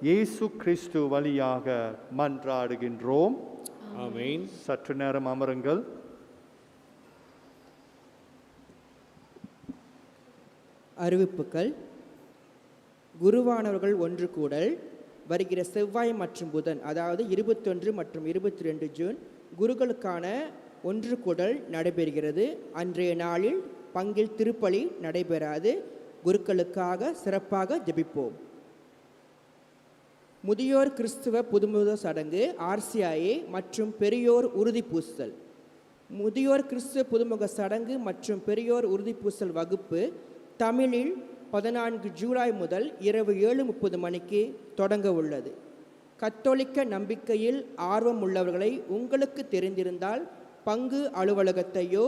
இயேசு கிறிஸ்து வழியாக மன்றாடுகின்றோம்.
ஆமென்.
சற்று நேரம் அமருங்கள்.
அறிவிப்புகள். குருவானவர்கள் ஒன்று கூடல் வருகிற செவ்வாய் மற்றும் புதன், அதாவது 21 மற்றும் 22 ஜூன் குருக்களுக்கான ஒன்று கூடல் நடைபெறுகிறது. அன்றைய நாளில் பங்கில் திருப்பலி நடைபெறாது. குருக்களுக்காக சிறப்பாக ஜெபிப்போம். முதியோர் கிறிஸ்துவ புதுமுக சடங்கு RCIA மற்றும் பெரியோர் உறுதி பூசல். முதியோர் கிறிஸ்துவ புதுமுக சடங்கு மற்றும் பெரியோர் உறுதி பூசல் வகுப்பு தமிழில் 14 ஜூலை முதல் இரவு 7:30 மணிக்கு தொடங்க உள்ளது. கத்தோலிக்க நம்பிக்கையில் ஆர்வம் உள்ளவர்களை உங்களுக்கு தெரிந்திருந்தால் பங்கு அலுவலகத்தையோ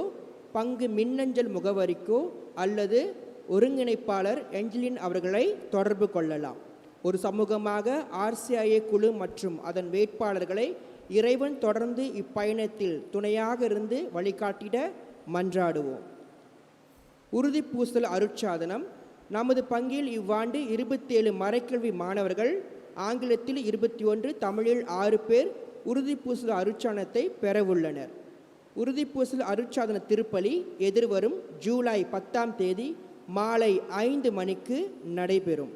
பங்கு மின்னஞ்சல் முகவரிக்கோ அல்லது ஒருங்கிணைப்பாளர் எஞ்சலின் அவர்களை தொடர்பு கொள்ளலாம். ஒரு சமூகமாக RCIA குழு மற்றும் அதன் வேட்பாளர்களை இறைவன் தொடர்ந்து இப்பயணத்தில் துணையாக இருந்து வழிகாட்டிட மன்றாடுவோம். உறுதிப்பூசல் அருட்சாதனம் நமது பங்கில் இவ்வாண்டு 27 மறைக்கல்வி மாணவர்கள், ஆங்கிலத்தில் 21, தமிழில் 6 பேர் உறுதிப்பூசல் அருட்சாதனத்தை பெறவுள்ளனர். உறுதிப்பூசல் அருட்சாதன திருப்பலி எதிர்வரும் ஜூலை 10ஆம் தேதி மாலை 5 மணிக்கு நடைபெறும்.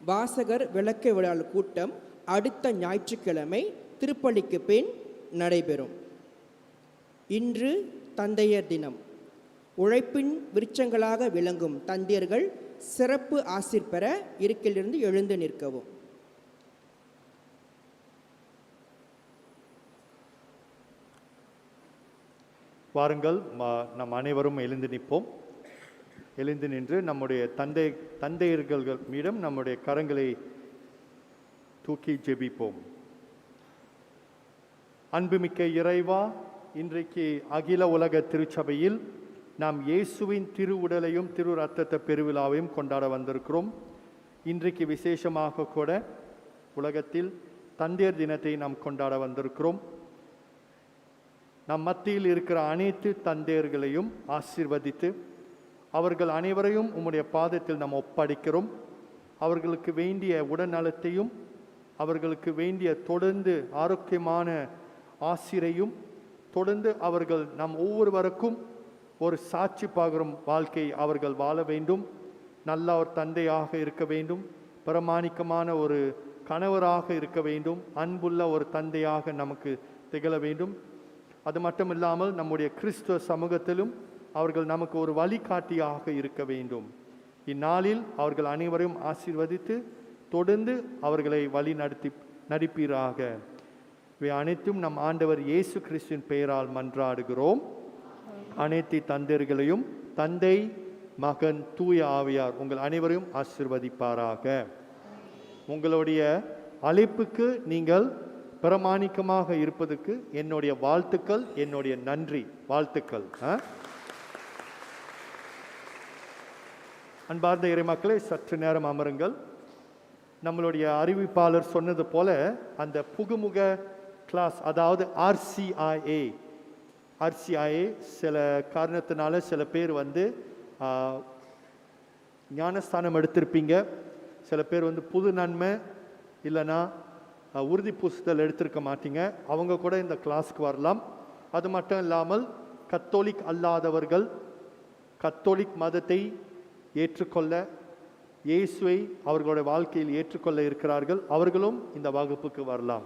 வாசகர் விளக்க விழா கூட்டம் அடுத்த ஞாயிற்றுக்கிழமை திருப்பலிக்கு பின் நடைபெறும். இன்று தந்தையர் தினம். உழைப்பின் விருட்சங்களாக விளங்கும் தந்தையர்கள் சிறப்பு ஆசீர் பெற இருக்கையிலிருந்து எழுந்து நிற்கவும்.
வாருங்கள், நம் அனைவரும் எழுந்து நிற்போம். எழுந்து நின்று நம்முடைய தந்தையர்கள் மீதும் நம்முடைய கரங்களை தூக்கி ஜெபிப்போம். அன்புமிக்க இறைவா, இன்றைக்கு அகில உலக திருச்சபையில் நாம் இயேசுவின் திரு உடலையும் திரு இரத்தத்தை பெருவிழாவையும் கொண்டாட வந்திருக்கிறோம். இன்றைக்கு விசேஷமாக கூட உலகத்தில் தந்தையர் தினத்தை நாம் கொண்டாட வந்திருக்கிறோம். நம் மத்தியில் இருக்கிற அனைத்து தந்தையர்களையும் ஆசீர்வதித்து அவர்கள் அனைவரையும் உம்முடைய பாதத்தில் நாம் ஒப்படைக்கிறோம். அவர்களுக்கு வேண்டிய உடல்நலத்தையும் அவர்களுக்கு வேண்டிய தொடர்ந்து ஆரோக்கியமான ஆசிரையும் தொடர்ந்து அவர்கள் நம் ஒவ்வொருவருக்கும் ஒரு சாட்சி பகரும் வாழ்க்கை அவர்கள் வாழ வேண்டும். நல்ல ஒரு தந்தையாக இருக்க வேண்டும், பிரமாணிக்கமான ஒரு கணவராக இருக்க வேண்டும், அன்புள்ள ஒரு தந்தையாக நமக்கு திகழ வேண்டும். அது மட்டும் இல்லாமல் நம்முடைய கிறிஸ்துவ சமூகத்திலும் அவர்கள் நமக்கு ஒரு வழிகாட்டியாக இருக்க வேண்டும். இந்நாளில் அவர்கள் அனைவரையும் ஆசீர்வதித்து தொடர்ந்து அவர்களை வழி நடிப்பீராக. இவை அனைத்தும் நம் ஆண்டவர் இயேசு கிறிஸ்துவின் பெயரால் மன்றாடுகிறோம். அனைத்து தந்தையர்களையும் தந்தை, மகன், தூய ஆவியார் உங்கள் அனைவரையும் ஆசீர்வதிப்பாராக. உங்களுடைய அழைப்புக்கு நீங்கள் பிரமாணிக்கமாக இருப்பதற்கு என்னுடைய வாழ்த்துக்கள், என்னுடைய நன்றி. வாழ்த்துக்கள். அன்பார்ந்த இறைமக்களே, சற்று நேரம் அமருங்கள். நம்மளுடைய அறிவிப்பாளர் சொன்னது போல அந்த புகுமுக கிளாஸ், அதாவது ஆர்சிஐஏ சில காரணத்தினால சில பேர் ஞானஸ்தானம் எடுத்திருப்பீங்க, சில பேர் புது நன்மை இல்லைன்னா உறுதி பூசுதல் எடுத்திருக்க மாட்டீங்க. அவங்க கூட இந்த கிளாஸுக்கு வரலாம். அது மட்டும் இல்லாமல் கத்தோலிக் அல்லாதவர்கள், கத்தோலிக் மதத்தை ஏற்றுக்கொள்ள, இயேசுவை அவர்களுடைய வாழ்க்கையில் ஏற்றுக்கொள்ள இருக்கிறார்கள், அவர்களும் இந்த வகுப்புக்கு வரலாம்.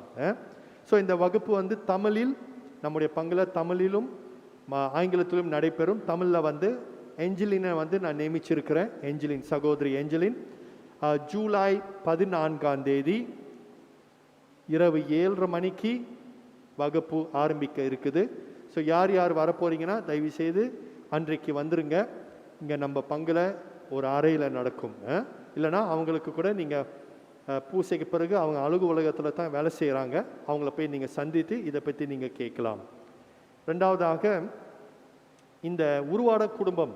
ஸோ இந்த வகுப்பு தமிழில், நம்முடைய பங்கில் தமிழிலும் ஆங்கிலத்திலும் நடைபெறும். தமிழில் எஞ்சலினை நான் நியமிச்சிருக்கிறேன். எஞ்சலின், சகோதரி எஞ்சலின் ஜூலை 14ஆம் தேதி இரவு 7:30 மணிக்கு வகுப்பு ஆரம்பிக்க இருக்குது. ஸோ யார் யார் வரப்போறீங்கன்னா தயவுசெய்து அன்றைக்கு வந்துருங்க. இங்கே நம்ம பங்கில் ஒரு அறையில் நடக்கும். இல்லைனா அவங்களுக்கு கூட நீங்கள் பூசைக்கு பிறகு அவங்க அலுவலகத்தில் தான் வேலை செய்கிறாங்க, அவங்கள போய் நீங்கள் சந்தித்து இதை பற்றி நீங்கள் கேட்கலாம். ரெண்டாவதாக, இந்த உருவாட குடும்பம்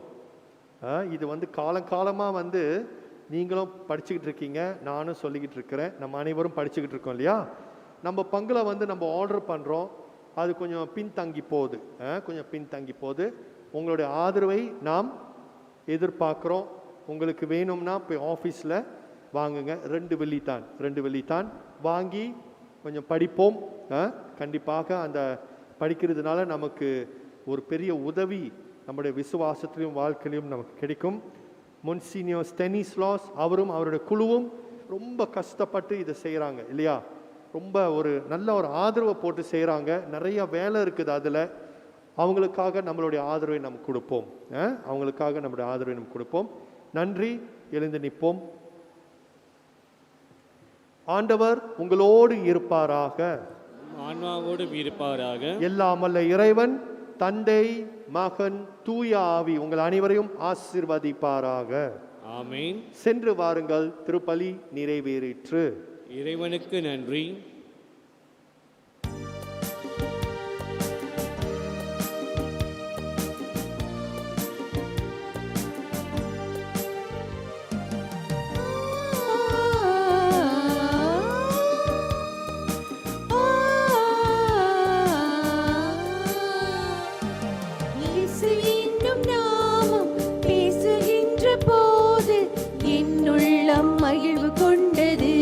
இது காலங்காலமாக நீங்களும் படிச்சுக்கிட்டு இருக்கீங்க, நானும் சொல்லிக்கிட்டு இருக்கிறேன், நம்ம அனைவரும் படிச்சுக்கிட்டு இருக்கோம் இல்லையா? நம்ம பங்கில் நம்ம ஆர்டர் பண்ணுறோம், அது கொஞ்சம் பின்தங்கி போகுது. உங்களுடைய ஆதரவை நாம் எதிர்பார்க்குறோம். உங்களுக்கு வேணும்னா போய் ஆஃபீஸில் வாங்குங்க. 2 வெள்ளி தான் வாங்கி கொஞ்சம் படிப்போம். கண்டிப்பாக அந்த படிக்கிறதுனால நமக்கு ஒரு பெரிய உதவி நம்முடைய விசுவாசத்திலையும் வாழ்க்கையிலையும் நமக்கு கிடைக்கும். மொன்சினியர் ஸ்டெனிஸ்லாஸ் அவரும் அவருடைய குழுவும் ரொம்ப கஷ்டப்பட்டு இதை செய்கிறாங்க இல்லையா? ரொம்ப ஒரு நல்ல ஒரு ஆதரவை போட்டு செய்கிறாங்க. நிறைய வேலை இருக்குது அதில். அவங்களுக்காக நம்மளுடைய ஆதரவை நம்ம கொடுப்போம். நன்றி. எழுந்து நிற்போம். ஆண்டவர் உங்களோடு இருப்பாராக,
ஆன்மாவோடும் இருப்பாராக.
எல்லாம் வல்ல இறைவன் தந்தை, மகன், தூய ஆவி உங்கள் அனைவரையும் ஆசீர்வதிப்பாராக.
ஆமென்.
சென்று வாருங்கள், திருப்பலி நிறைவேறிற்று.
இறைவனுக்கு நன்றி.
இயேசு என்னும் நாமம் பேசுகின்ற மகிழ்வு கொண்டது.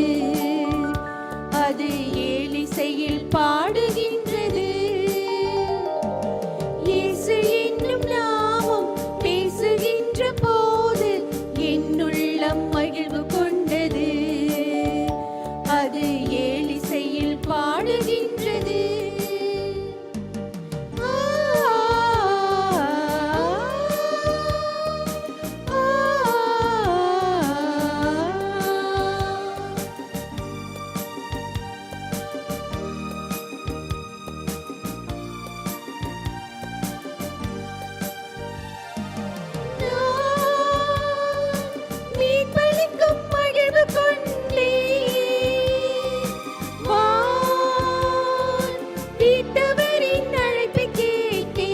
அது ஏலிசையில் பாடுகின்றது. இயேசு என்னும் நாமம் பேசுகின்ற போது என் உள்ளம் மகிழ்வு கொண்டது. அது ஏலிசையில் பாடுகின்றது. மீட்பளிக்கும் மகிழ்வு கொண்டே வான் வீட்டவரின் அழைப்பு கேட்டேன்.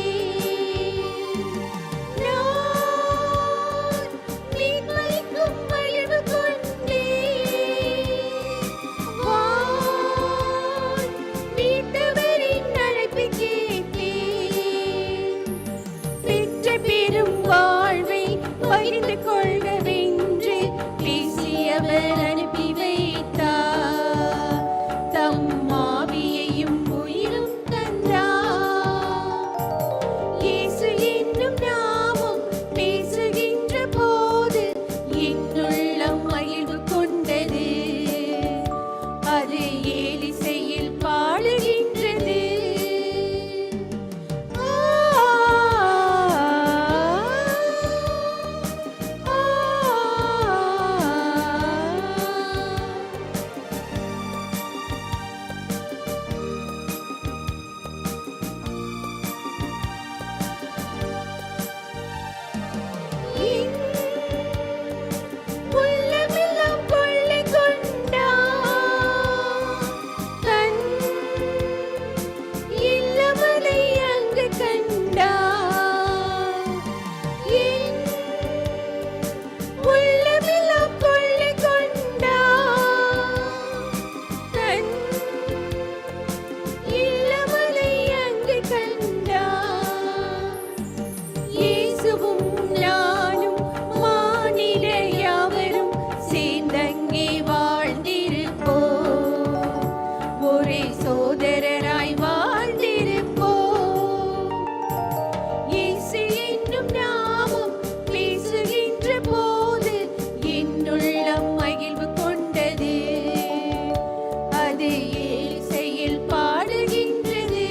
நான் மீட்பளிக்கும் மகிழ்வு கொண்டே வான் வீட்டவரின் அழைப்பு கேட்டேன். பெற்ற பெரும் வாழ்வை பகிர்ந்து கொள்ளவென்று பேசியவர் அனுப்பி வைத்தார். தம் ஆவியையும் உயிரும் தந்தார். இயேசு என்னும் நாமம் பேசுகின்ற போது என் உள்ளம் மகிழ்வு கொண்டது. அது ஏலிசையில் பாடுகின்றது. உள்ளமெல்லாம் கொள்ளை கொண்டார். தன் இல்லமலை அங்கு கண்டார். என் உள்ளமெல்லாம் கொள்ளை கொண்டார். தன் இல்லமலை அங்கு கண்டார். இயேசுவும் நானும் மானிட யாவரும் சேர்ந்தங்கே வாழ்ந்திருப்போம். ஒரே சோதரராய் வாழ்ந்திருப்போம். இயேசு என்னும் நாமம் பேசுகின்ற போது என் உள்ளம் மகிழ்வு கொண்டது. அது ஏலிசையில் பாடுகின்றது.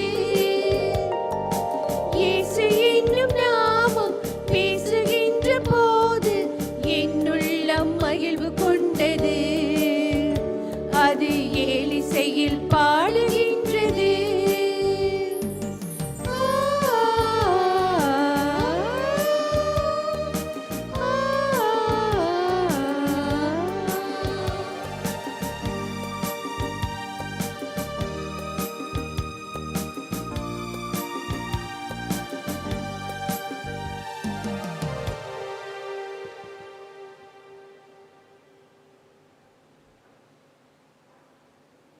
இயேசு என்னும் நாமம் பேசுகின்ற போது என் உள்ளம் மகிழ்வு கொண்டது. அது ஏலிசையில்